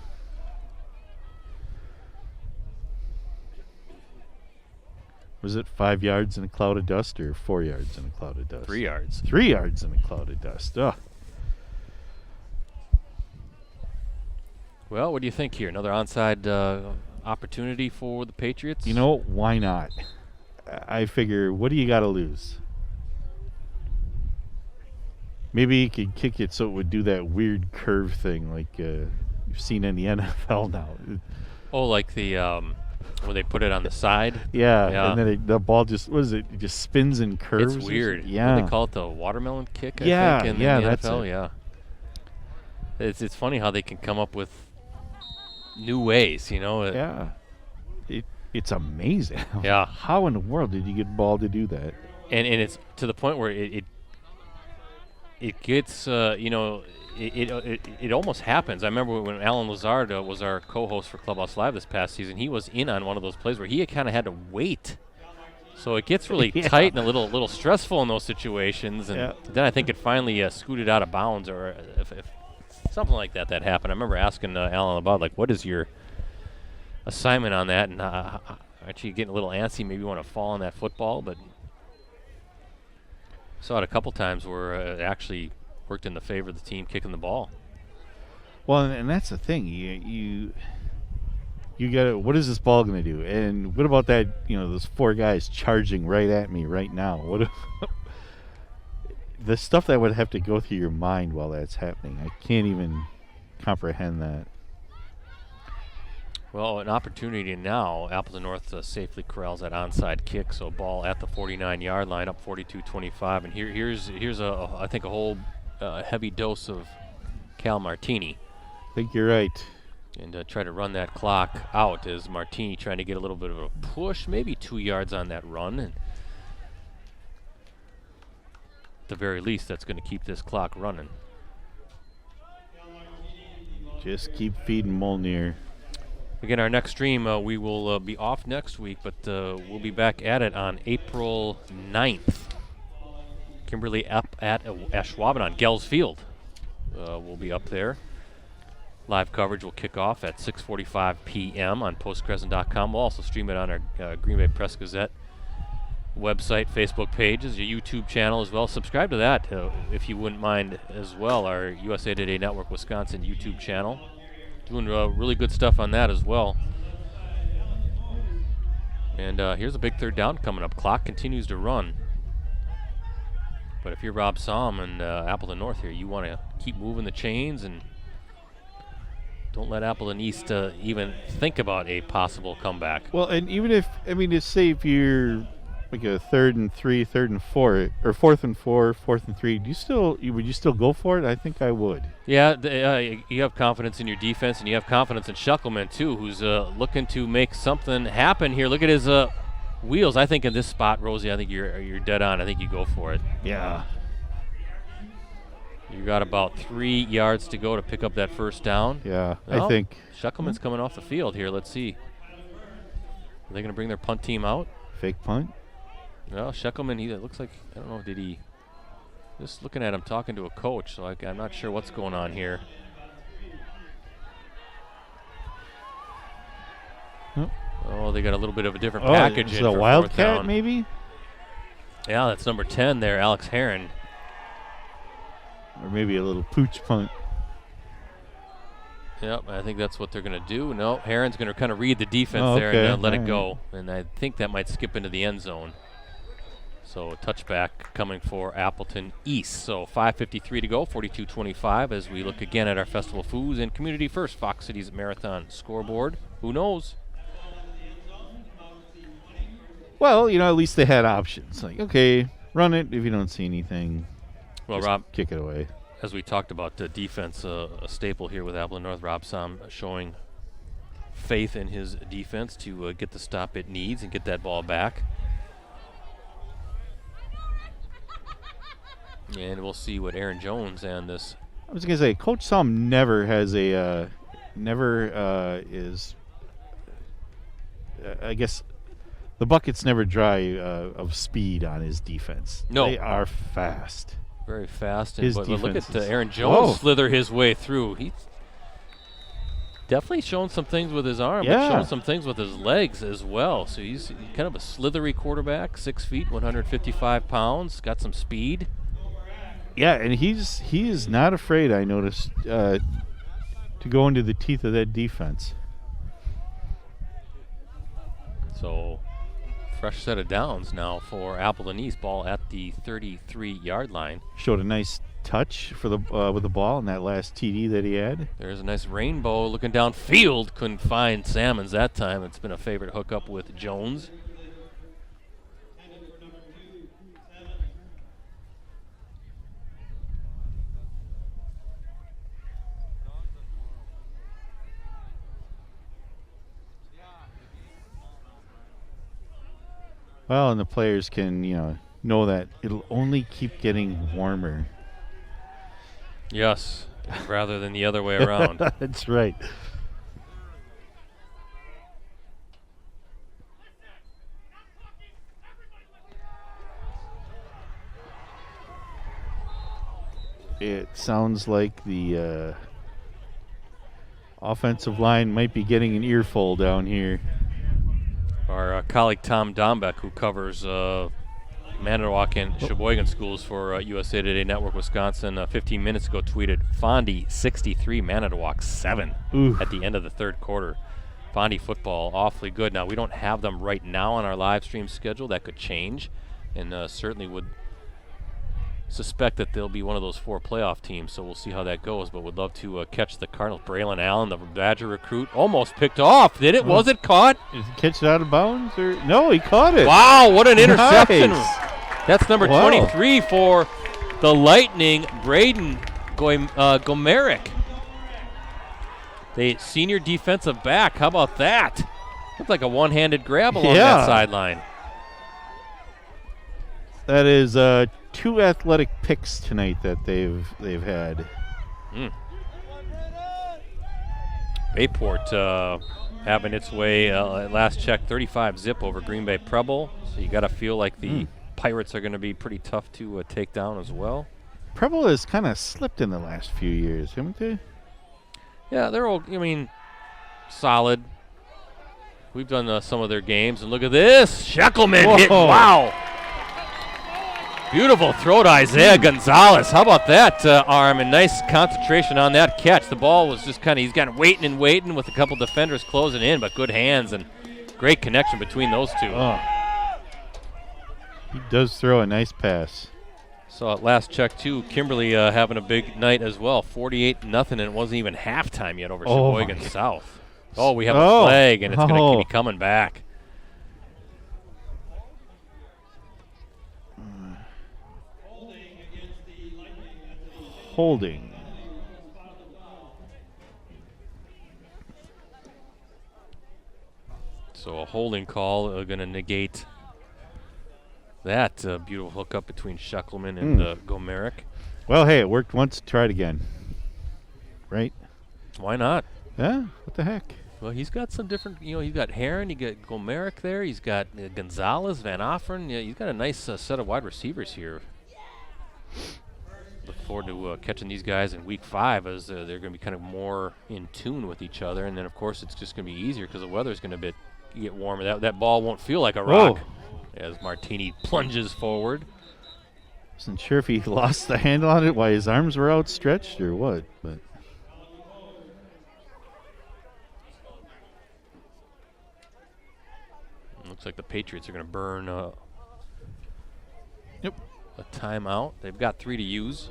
Was it 5 yards in a cloud of dust or 4 yards in a cloud of dust? 3 yards. 3 yards in a cloud of dust. Ugh. Well, what do you think here? Another onside opportunity for the Patriots? You know, why not? I figure, what do you got to lose? Maybe you could kick it so it would do that weird curve thing like you've seen in the NFL now. Oh, like the where they put it on the side? Yeah. And then the ball just, what is it? It just spins and curves. It's or weird. something? Yeah. What do they call it, the watermelon kick? I Yeah, think, in yeah, the that's NFL. it. Yeah. It's funny how they can come up with new ways. You know. Yeah. It's amazing. Yeah. How in the world did you get the ball to do that? And it's to the point where it gets you know, it almost happens. I remember when Alan Lazard was our co-host for Clubhouse Live this past season. He was in on one of those plays where he kind of had to wait. So it gets really Yeah. tight and a little stressful in those situations. And Yeah. then I think it finally scooted out of bounds, or if something like that happened. I remember asking Alan about, like, what is your assignment on that? And aren't you getting a little antsy? Maybe you want to fall on that football, but saw it a couple times where it actually worked in the favor of the team kicking the ball. Well, and that's the thing. You got to, what is this ball going to do? And what about that, you know, those 4 guys charging right at me right now? What the stuff that would have to go through your mind while that's happening. I can't even comprehend that. Well, an opportunity now. Appleton North safely corrals that onside kick, so ball at the 49-yard line, up 42-25. And here's I think a whole heavy dose of Cal Martini. I think you're right. And try to run that clock out as Martini trying to get a little bit of a push, maybe 2 yards on that run. And at the very least, that's going to keep this clock running. Just keep feeding Molnir. Again, our next stream, we will be off next week, but we'll be back at it on April 9th. Kimberly up at Schwaben on Gels Field. We'll be up there. Live coverage will kick off at 6:45 p.m. on postcrescent.com. We'll also stream it on our Green Bay Press Gazette website, Facebook pages, your YouTube channel as well. Subscribe to that if you wouldn't mind as well. Our USA Today Network Wisconsin YouTube channel. Doing really good stuff on that as well. And here's a big third down coming up. Clock continues to run. But if you're Rob Salm and Appleton North here, you want to keep moving the chains and don't let Appleton East even think about a possible comeback. Well, and even if, I mean, just say if you're like a 3rd and 3, 3rd and 4, or 4th and 4, 4th and 3, would you still go for it? I think I would. Yeah, you have confidence in your defense, and you have confidence in Shuckleman too, who's looking to make something happen here. Look at his Wheels, I think in this spot, Rosie, I think you're dead on. I think you go for it. Yeah. You got about 3 yards to go to pick up that first down. Yeah, Well, I think. Shuckelman's coming off the field here. Let's see. Are they going to bring their punt team out? Fake punt. Well, Shuckelman, it looks like, I don't know, did he, just looking at him talking to a coach, so I'm not sure what's going on here. Nope. Oh, they got a little bit of a different package is in it a for fourth Wildcat down. maybe? Yeah, that's number 10 there, Alex Heron. Or maybe a little pooch punt. Yep, I think that's what they're going to do. No, Heron's going to kind of read the defense there and let it go. And I think that might skip into the end zone. So a touchback coming for Appleton East. So 5:53 to go, 42-25 as we look again at our Festival Foods and Community First Fox Cities Marathon scoreboard. Who knows? Well, at least they had options. Like, okay, run it if you don't see anything. Well, just Rob, kick it away. as we talked about defense, a staple here with Appleton North, Rob Som showing faith in his defense to get the stop it needs and get that ball back. And we'll see what Aaron Jones and this. I was going to say, Coach Som never has a, I guess, the bucket's never dry of speed on his defense. No. They are fast. Very fast. And His but look at defense is- Aaron Jones Whoa. slither his way through. He's definitely shown some things with his arm, but Yeah. shown some things with his legs as well. So he's kind of a slithery quarterback, 6 feet, 155 pounds, got some speed. Yeah, and he is not afraid, I noticed, to go into the teeth of that defense. So fresh set of downs now for Appleton East. Ball at the 33-yard line. Showed a nice touch for the with the ball in that last TD that he had. There's a nice rainbow looking downfield. Couldn't find Salmons that time. It's been a favorite hookup with Jones. Well, and the players can, know that it'll only keep getting warmer. Yes, rather than the other way around. That's right. It sounds like the offensive line might be getting an earful down here. Our colleague Tom Dombeck, who covers Manitowoc and Sheboygan schools for USA Today Network Wisconsin, 15 minutes ago tweeted, Fondy 63, Manitowoc 7 Oof. at the end of the third quarter. Fondy football awfully good. Now, we don't have them right now on our live stream schedule. That could change, and certainly would suspect that they'll be one of those 4 playoff teams, so we'll see how that goes, but would love to catch the Cardinals. Braylon Allen, the Badger recruit, almost picked off. Did it? Was it caught? Is he catch it out of bounds? Or no, he caught it. Wow, what an interception. Nice. That's number Wow. 23 for the Lightning, Braden Gomerick. The senior defensive back. How about that? Looked like a one-handed grab along that sideline. That is 2 athletic picks tonight that they've had. Bayport having its way, at last check, 35 zip over Green Bay Preble. So you got to feel like the Pirates are going to be pretty tough to take down as well. Preble has kind of slipped in the last few years, haven't they? Yeah, they're all, solid. We've done some of their games, and look at this. Sheckelman hit. Wow. Beautiful throw to Isaiah Gonzalez. How about that arm and nice concentration on that catch. The ball was just he's got waiting and waiting with a couple defenders closing in, but good hands and great connection between those two. Oh. He does throw a nice pass. So at last check, too, Kimberly having a big night as well. 48-0, and it wasn't even halftime yet over Sheboygan South. Oh, we have a flag, and it's going to be coming back. Holding. So a holding call going to negate that beautiful hookup between Schuckelman and Gomerick. Well, hey, it worked once. Try it again. Right? Why not? Yeah. What the heck? Well, he's got some different, he's got Heron, you got Gomerick there, he's got Gonzalez, Van Offeren. Yeah, he's got a nice set of wide receivers here. Look forward to catching these guys in week 5 as they're going to be kind of more in tune with each other. And then, of course, it's just going to be easier because the weather's going to get warmer. That ball won't feel like a rock as Martini plunges forward. Wasn't sure if he lost the handle on it while his arms were outstretched or what, but. Looks like the Patriots are going to burn Yep. a timeout. They've got 3 to use.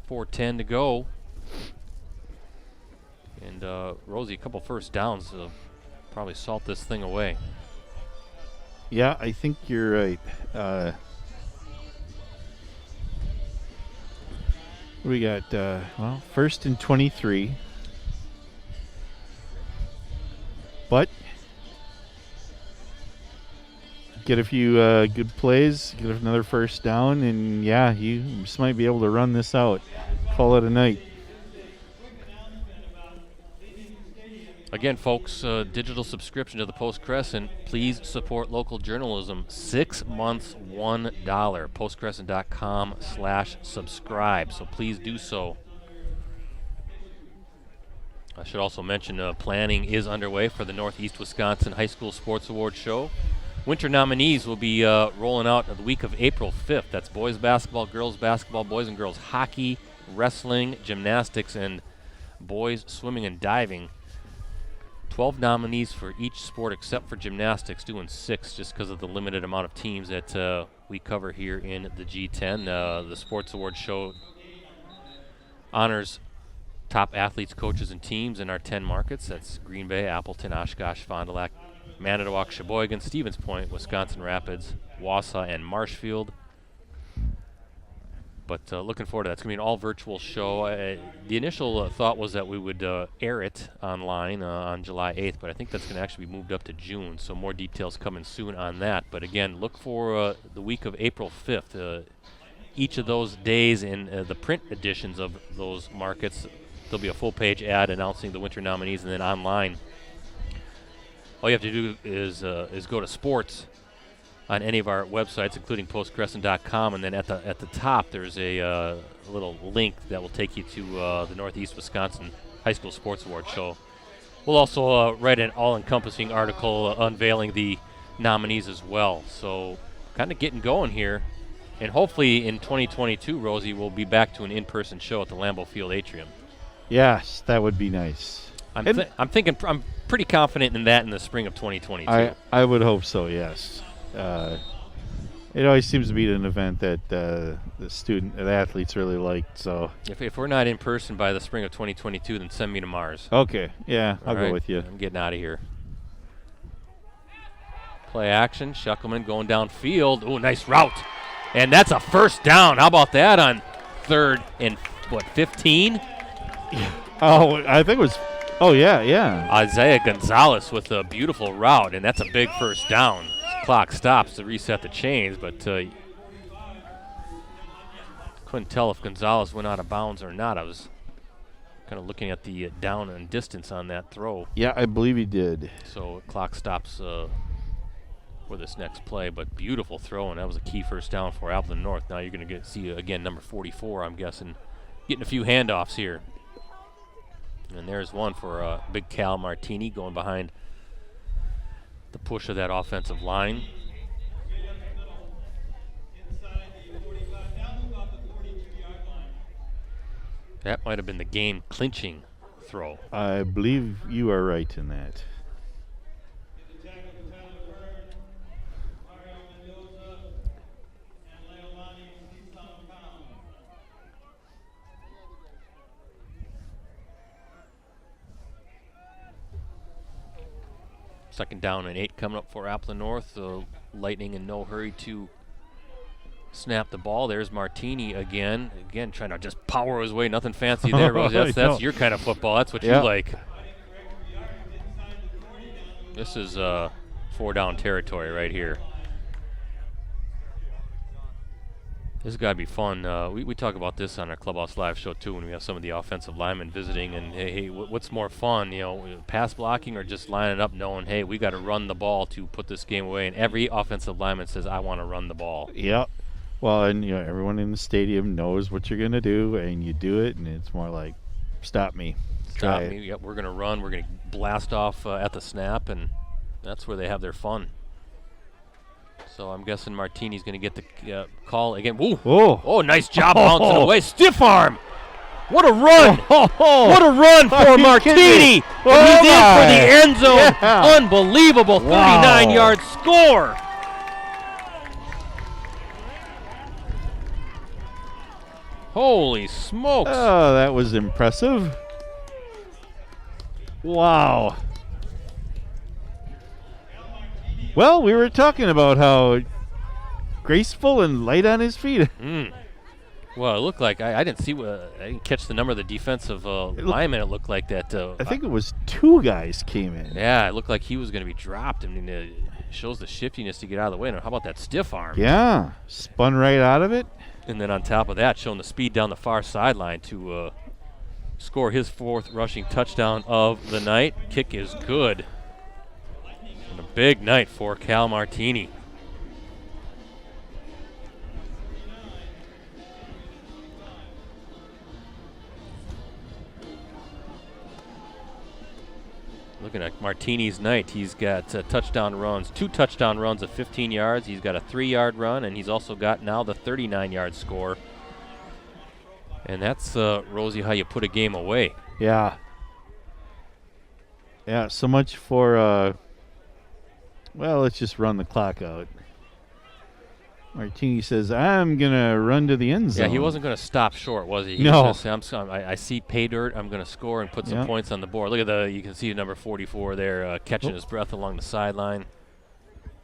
4:10 to go. And Rosie, a couple first downs probably salt this thing away. Yeah, I think you're right. What do we got? Well, 1st and 23. But get a few good plays, get another first down, and yeah, you just might be able to run this out. Call it a night. Again, folks, digital subscription to the Post-Crescent. Please support local journalism. 6 months, $1. postcrescent.com/subscribe. So please do so. I should also mention planning is underway for the Northeast Wisconsin High School Sports Awards show. Winter nominees will be rolling out the week of April 5th. That's boys basketball, girls basketball, boys and girls hockey, wrestling, gymnastics, and boys swimming and diving. 12 nominees for each sport except for gymnastics, doing 6 just because of the limited amount of teams that we cover here in the G10. The Sports Awards show honors top athletes, coaches, and teams in our 10 markets. That's Green Bay, Appleton, Oshkosh, Fond du Lac, Manitowoc, Sheboygan, Stevens Point, Wisconsin Rapids, Wausau, and Marshfield. But looking forward to that. It's going to be an all-virtual show. The initial thought was that we would air it online on July 8th, but I think that's going to actually be moved up to June, so more details coming soon on that. But again, look for the week of April 5th. Each of those days in the print editions of those markets, there'll be a full-page ad announcing the winter nominees, and then online, all you have to do is go to sports on any of our websites, including postcrescent.com, and then at the top there's a little link that will take you to the Northeast Wisconsin High School Sports Awards show. We'll also write an all-encompassing article unveiling the nominees as well. So kind of getting going here. And hopefully in 2022, Rosie, we'll be back to an in-person show at the Lambeau Field Atrium. Yes, that would be nice. I'm thinking I'm pretty confident in that in the spring of 2022. I would hope so, yes. It always seems to be an event that the athletes really like. So if we're not in person by the spring of 2022, then send me to Mars. Okay, yeah, I'll go with you. I'm getting out of here. Play action. Schuckelman going downfield. Oh, nice route. And that's a first down. How about that on 3rd and 15? Oh, I think it was. Oh, yeah. Isaiah Gonzalez with a beautiful route, and that's a big first down. Clock stops to reset the chains, but couldn't tell if Gonzalez went out of bounds or not. I was kind of looking at the down and distance on that throw. Yeah, I believe he did. So clock stops for this next play, but beautiful throw, and that was a key first down for Appleton North. Now you're going to see, again, number 44, I'm guessing, getting a few handoffs here. And there's one for Big Cal Martini going behind the push of that offensive line. That might have been the game-clinching throw. I believe you are right in that. Second down and 8 coming up for Appleton North. The Lightning in no hurry to snap the ball. There's Martini again. Again, trying to just power his way. Nothing fancy there, Rosie. That's your kind of football. That's what you like. This is 4-down territory right here. This has got to be fun. We talk about this on our Clubhouse Live show too when we have some of the offensive linemen visiting. And hey, what's more fun, pass blocking or just lining up knowing, hey, we got to run the ball to put this game away. And every offensive lineman says, I want to run the ball. Yep. Well, and everyone in the stadium knows what you're gonna do, and you do it, and it's more like, stop me. Stop me. Yep, we're gonna run. We're gonna blast off at the snap, and that's where they have their fun. So I'm guessing Martini's going to get the call again. Ooh. Oh, nice job bouncing away. Stiff arm. What a run. What a run for Martini. And he's in for the end zone. Yeah. Unbelievable 39-yard score. Holy smokes. Oh, that was impressive. Wow. Well, we were talking about how graceful and light on his feet. Well, it looked like I didn't see. I didn't catch the number of the defensive lineman. It looked like that. I think it was 2 guys came in. Yeah, it looked like he was going to be dropped. I mean, it shows the shiftiness to get out of the way. And how about that stiff arm? Yeah, spun right out of it. And then on top of that, showing the speed down the far sideline to score his 4th rushing touchdown of the night. Kick is good. A big night for Cal Martini. Looking at Martini's night, he's got touchdown runs, 2 touchdown runs of 15 yards. He's got a 3-yard run, and he's also got now the 39-yard score. And that's, Rosie, how you put a game away. Yeah. Yeah, so much for... well, let's just run the clock out. Martini says, I'm going to run to the end zone. Yeah, he wasn't going to stop short, was he? He no. was gonna say, I see pay dirt. I'm going to score and put some points on the board. Look at you can see number 44 there catching his breath along the sideline.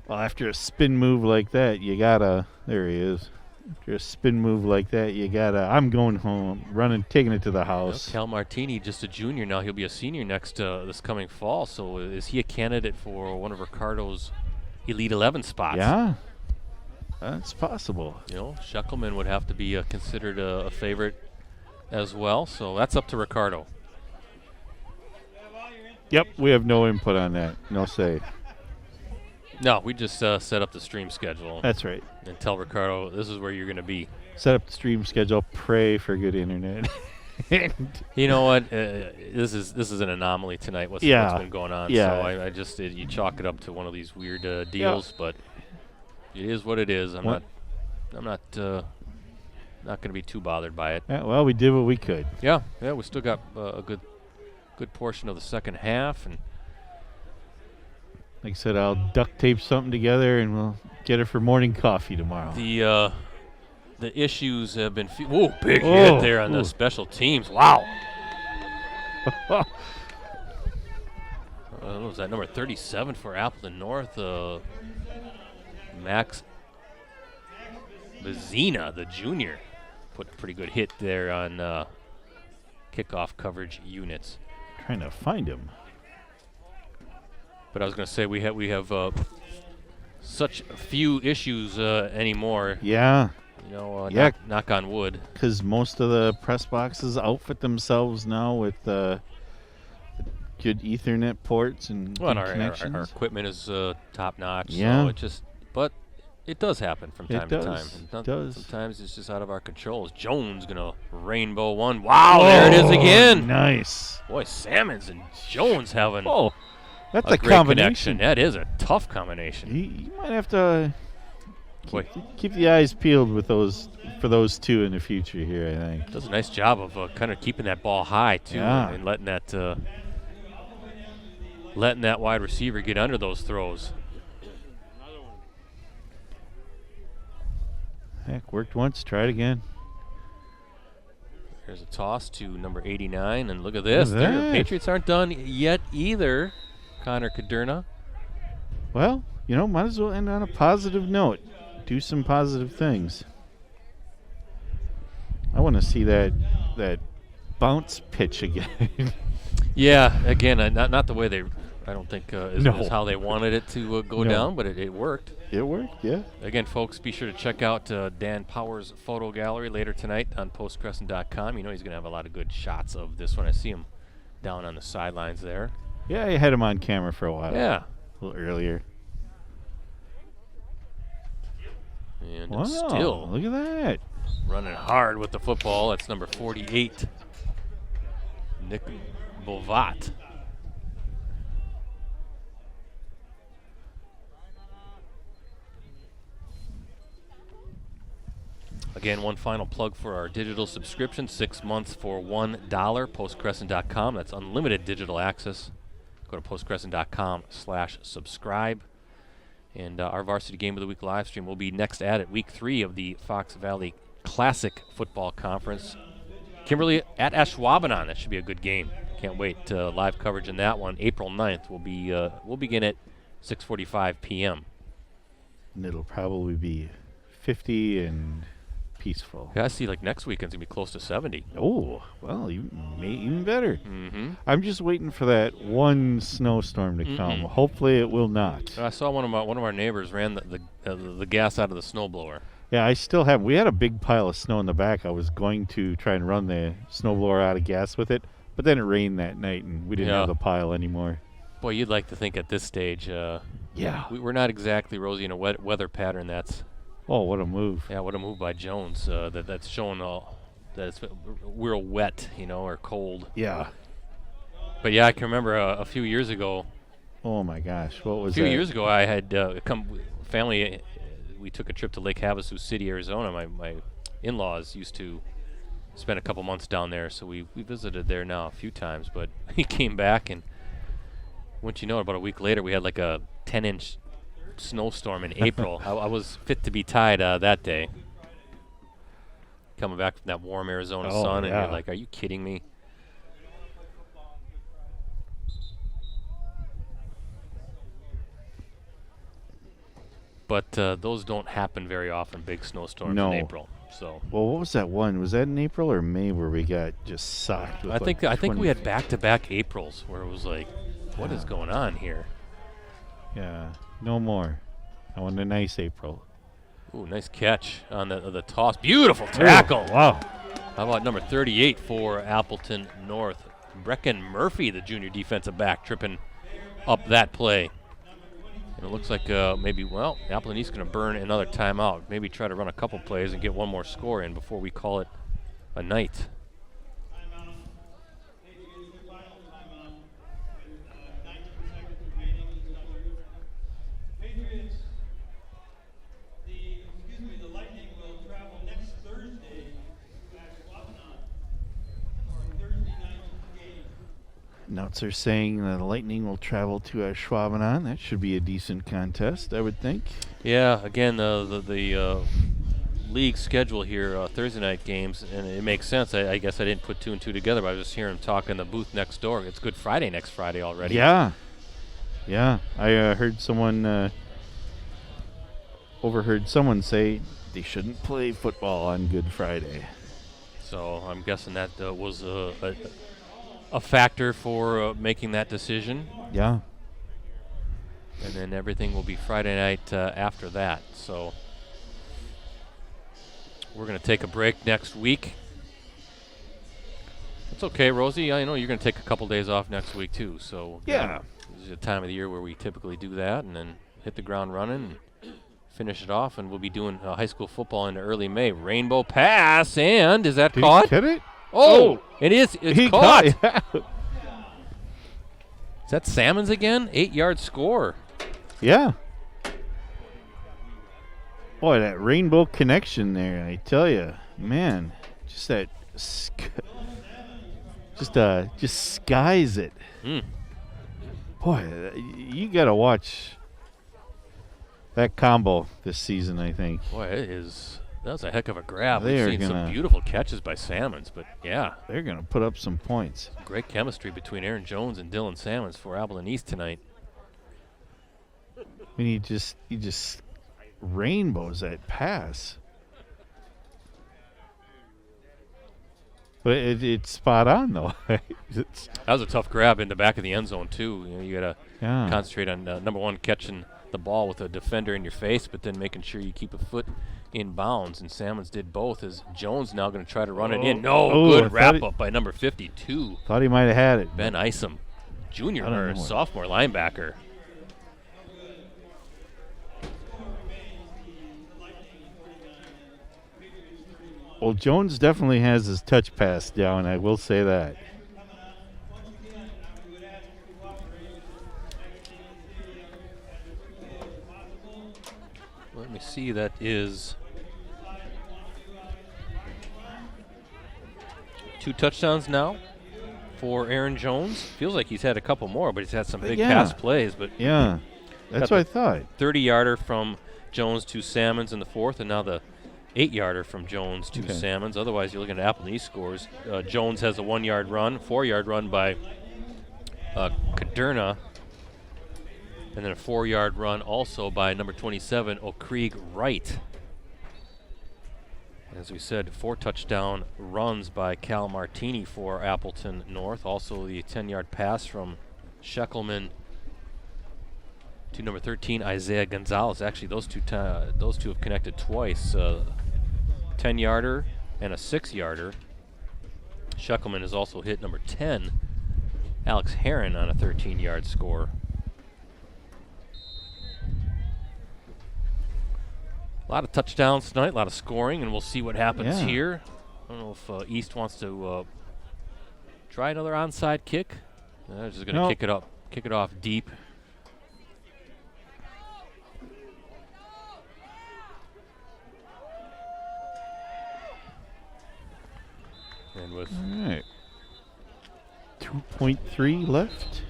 Well, after a spin move like that, you got to, there he is. After a spin move like that, you got to, I'm going home, running, taking it to the house. Cal Martini, just a junior now. He'll be a senior next this coming fall. So is he a candidate for one of Ricardo's Elite 11 spots? Yeah, that's possible. Scheckelman would have to be considered a favorite as well. So that's up to Ricardo. Yep, we have no input on that. No say. No, we just set up the stream schedule. That's right. And tell Ricardo this is where you're going to be. Set up the stream schedule. Pray for good internet. You know what? This is an anomaly tonight. What's been going on? Yeah. So I just you chalk it up to one of these weird deals, but it is what it is. I'm not going to be too bothered by it. Yeah, well, we did what we could. Yeah. We still got a good portion of the second half, and like I said, I'll duct tape something together and we'll get it for morning coffee tomorrow. The issues have been big hit there on the special teams. Wow. What was that, number 37 for Appleton North? Max Bazina, the junior, put a pretty good hit there on kickoff coverage units. Trying to find him. But I was going to say we have such few issues anymore. Yeah. Knock on wood. Because most of the press boxes outfit themselves now with good Ethernet ports and connections. Our equipment is top notch. Yeah. So but it does happen from time to time. It does. Sometimes it's just out of our control. Is Jones gonna rainbow one? Wow, there it is again. Nice. Boy, Salmons and Jones having that's a a great combination. Connection. That is a tough combination. You might have to keep the eyes peeled with for those two in the future here, I think. Does a nice job of kind of keeping that ball high too, and letting that wide receiver get under those throws. Heck, worked once, try it again. There's a toss to number 89, and look at this. The Patriots aren't done yet either, Connor Caderna. Well, might as well end on a positive note. Do some positive things. I want to see that bounce pitch again. Yeah, again, not the way they I don't think is No. how they wanted it to go No. down, but it worked. It worked, yeah. Again, folks, be sure to check out Dan Power's photo gallery later tonight on postcrescent.com. You know he's going to have a lot of good shots of this one. I see him down on the sidelines there. Yeah, I had him on camera for a while. Yeah. A little earlier. And Wow, still look at that. running hard with the football. That's number 48, Nick Bovat. Again, one final plug for our digital subscription, 6 months for $1, postcrescent.com. That's unlimited digital access. Go to postcrescent.com/subscribe. And our Varsity Game of the Week live stream will be next at Week 3 of the Fox Valley Classic Football Conference. Kimberly at Ashwaubenon. That should be a good game. Can't wait. Live coverage in that one. April 9th will begin at 6:45 p.m. And it'll probably be 50 and peaceful. Yeah, I see like next weekend's going to be close to 70. Oh, well, even better. Mm-hmm. I'm just waiting for that one snowstorm to come. Hopefully it will not. I saw one of our neighbors ran the gas out of the snowblower. Yeah, I still have. We had a big pile of snow in the back. I was going to try and run the snowblower out of gas with it, but then it rained that night and we didn't have the pile anymore. Boy, you'd like to think at this stage, yeah, we're not exactly, Rosie, in a weather pattern that's. Oh, what a move! Yeah, what a move by Jones. That's showing that it's real wet, or cold. Yeah. But yeah, I can remember a few years ago. Oh my gosh, what was that? A few years ago, I had family. We took a trip to Lake Havasu City, Arizona. My in-laws used to spend a couple months down there, so we visited there now a few times. But he came back, and once you know it, about a week later, we had like a 10-inch snowstorm in April. I was fit to be tied that day. Coming back from that warm Arizona sun, and you're like, are you kidding me? But those don't happen very often, big snowstorms in April. So. Well, what was that one? Was that in April or May where we got just socked with I think we had back-to-back Aprils where it was like, what is going on here? Yeah, no more. I want a nice April. Ooh, nice catch on the toss. Beautiful tackle. Oh, wow. How about number 38 for Appleton North? Brecken Murphy, the junior defensive back, tripping up that play. And it looks like Appleton East going to burn another timeout. Maybe try to run a couple plays and get one more score in before we call it a night. Announcer saying the Lightning will travel to Ashwaubenon. That should be a decent contest, I would think. Yeah, again, the league schedule here, Thursday night games, and it makes sense. I guess I didn't put two and two together, but I was just hearing him talk in the booth next door. It's Good Friday next Friday already. Yeah. Yeah. I heard someone, overheard someone say they shouldn't play football on Good Friday. So I'm guessing that was a factor for making that decision. Yeah. And then everything will be Friday night after that. So we're going to take a break next week. It's okay, Rosie. I know you're going to take a couple days off next week too. So yeah, this is a time of the year where we typically do that, and then hit the ground running and finish it off. And we'll be doing high school football in early May. Rainbow pass, and is that caught? Did he hit it? Oh, it is. It's caught. Yeah. Is that Salmons again? 8-yard score. Yeah. Boy, that rainbow connection there, I tell you. Man, just that just skies it. Boy, you got to watch that combo this season, I think. Boy, that was a heck of a grab. We've seen some beautiful catches by Salmons, but yeah. They're going to put up some points. Great chemistry between Aaron Jones and Dylan Salmons for Appleton East tonight. I mean, he just rainbows that pass. But it's spot on, though. It's, That was a tough grab in the back of the end zone, too. You got to yeah. concentrate on, number one, catching the ball with a defender in your face, but then making sure you keep a foot in bounds. And Salmons did both, as Jones now going to try to run it in. No, good wrap-up by number 52. Thought he might have had it. Ben Isom, junior or sophomore linebacker. Well, Jones definitely has his touch pass down, I will say that. Let me see, that is 2 touchdowns now for Aaron Jones. Feels like he's had a couple more, but he's had some big pass plays. But yeah, that's what I thought. 30-yarder from Jones to Salmons in the 4th, and now the 8-yarder from Jones to Salmons. Otherwise, you're looking at Appleton East scores. Jones has a 1-yard run, 4-yard run by Caderna, and then a 4-yard run also by number 27, O'Krieg Wright. As we said, 4 touchdown runs by Cal Martini for Appleton North. Also the 10-yard pass from Sheckelman to number 13, Isaiah Gonzalez. Actually, those two have connected twice. 10-yarder and a 6-yarder. Sheckelman has also hit number 10, Alex Heron, on a 13-yard score. A lot of touchdowns tonight, a lot of scoring, and we'll see what happens here. I don't know if East wants to try another onside kick. They're just going to kick it off deep. And with 2.3 left.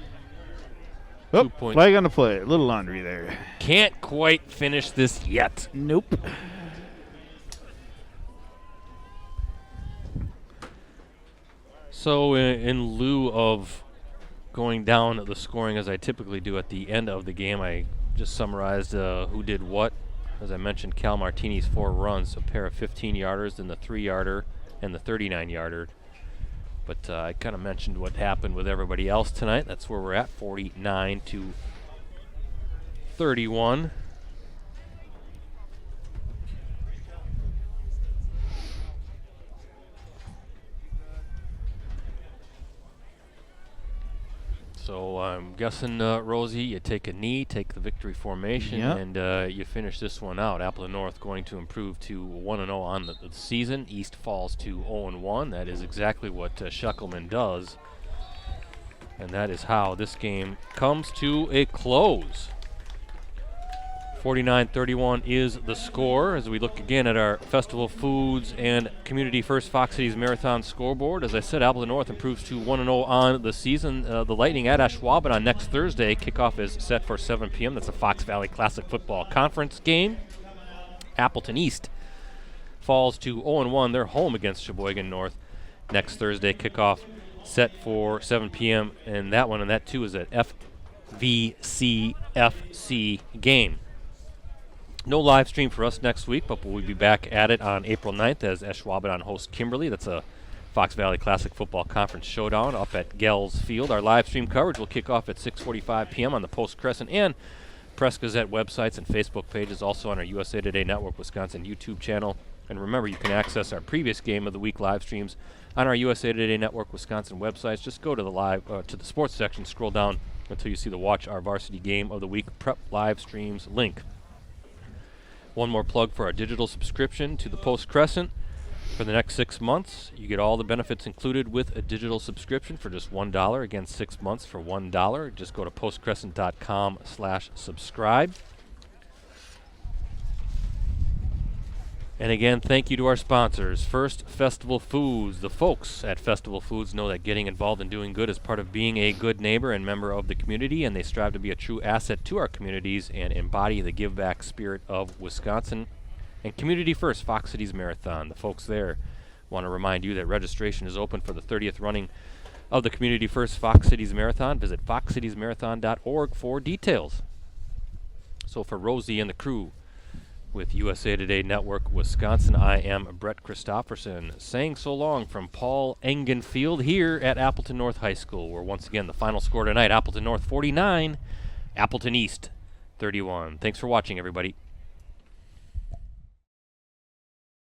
Oh, flag on the play. A little laundry there. Can't quite finish this yet. Nope. So in lieu of going down the scoring as I typically do at the end of the game, I just summarized who did what. As I mentioned, Cal Martini's 4 runs, a pair of 15-yarders, then the 3-yarder and the 39-yarder. But I kind of mentioned what happened with everybody else tonight. That's where we're at, 49-31. So I'm guessing, Rosie, you take a knee, take the victory formation, and you finish this one out. Appleton North going to improve to 1-0 on the season. East falls to 0-1. That is exactly what Sheckelman does. And that is how this game comes to a close. 49-31 is the score as we look again at our Festival Foods and Community First Fox Cities Marathon scoreboard. As I said, Appleton North improves to 1-0 on the season. The Lightning at Ashwaubenon on next Thursday. Kickoff is set for 7 p.m. That's a Fox Valley Classic Football Conference game. Appleton East falls to 0-1. They're home against Sheboygan North next Thursday. Kickoff set for 7 p.m. And that too is an FVCFC game. No live stream for us next week, but we'll be back at it on April 9th as Ashwaubenon hosts Kimberly. That's a Fox Valley Classic Football Conference showdown up at Gels Field. Our live stream coverage will kick off at 6:45 p.m. on the Post Crescent and Press Gazette websites and Facebook pages, also on our USA Today Network Wisconsin YouTube channel. And remember, you can access our previous Game of the Week live streams on our USA Today Network Wisconsin websites. Just go to the sports section, scroll down until you see the Watch Our Varsity Game of the Week Prep live streams link. One more plug for our digital subscription to the Post Crescent. For the next 6 months, you get all the benefits included with a digital subscription for just $1. Again, 6 months for $1. Just go to postcrescent.com/subscribe. And again, thank you to our sponsors. First, Festival Foods. The folks at Festival Foods know that getting involved in doing good is part of being a good neighbor and member of the community, and they strive to be a true asset to our communities and embody the give-back spirit of Wisconsin. And Community First Fox Cities Marathon. The folks there want to remind you that registration is open for the 30th running of the Community First Fox Cities Marathon. Visit foxcitiesmarathon.org for details. So for Rosie and the crew, With USA Today Network Wisconsin, I am Brett Christopherson, saying so long from Paul Engen Field here at Appleton North High School, where once again the final score tonight, Appleton North 49, Appleton East 31. Thanks for watching, everybody.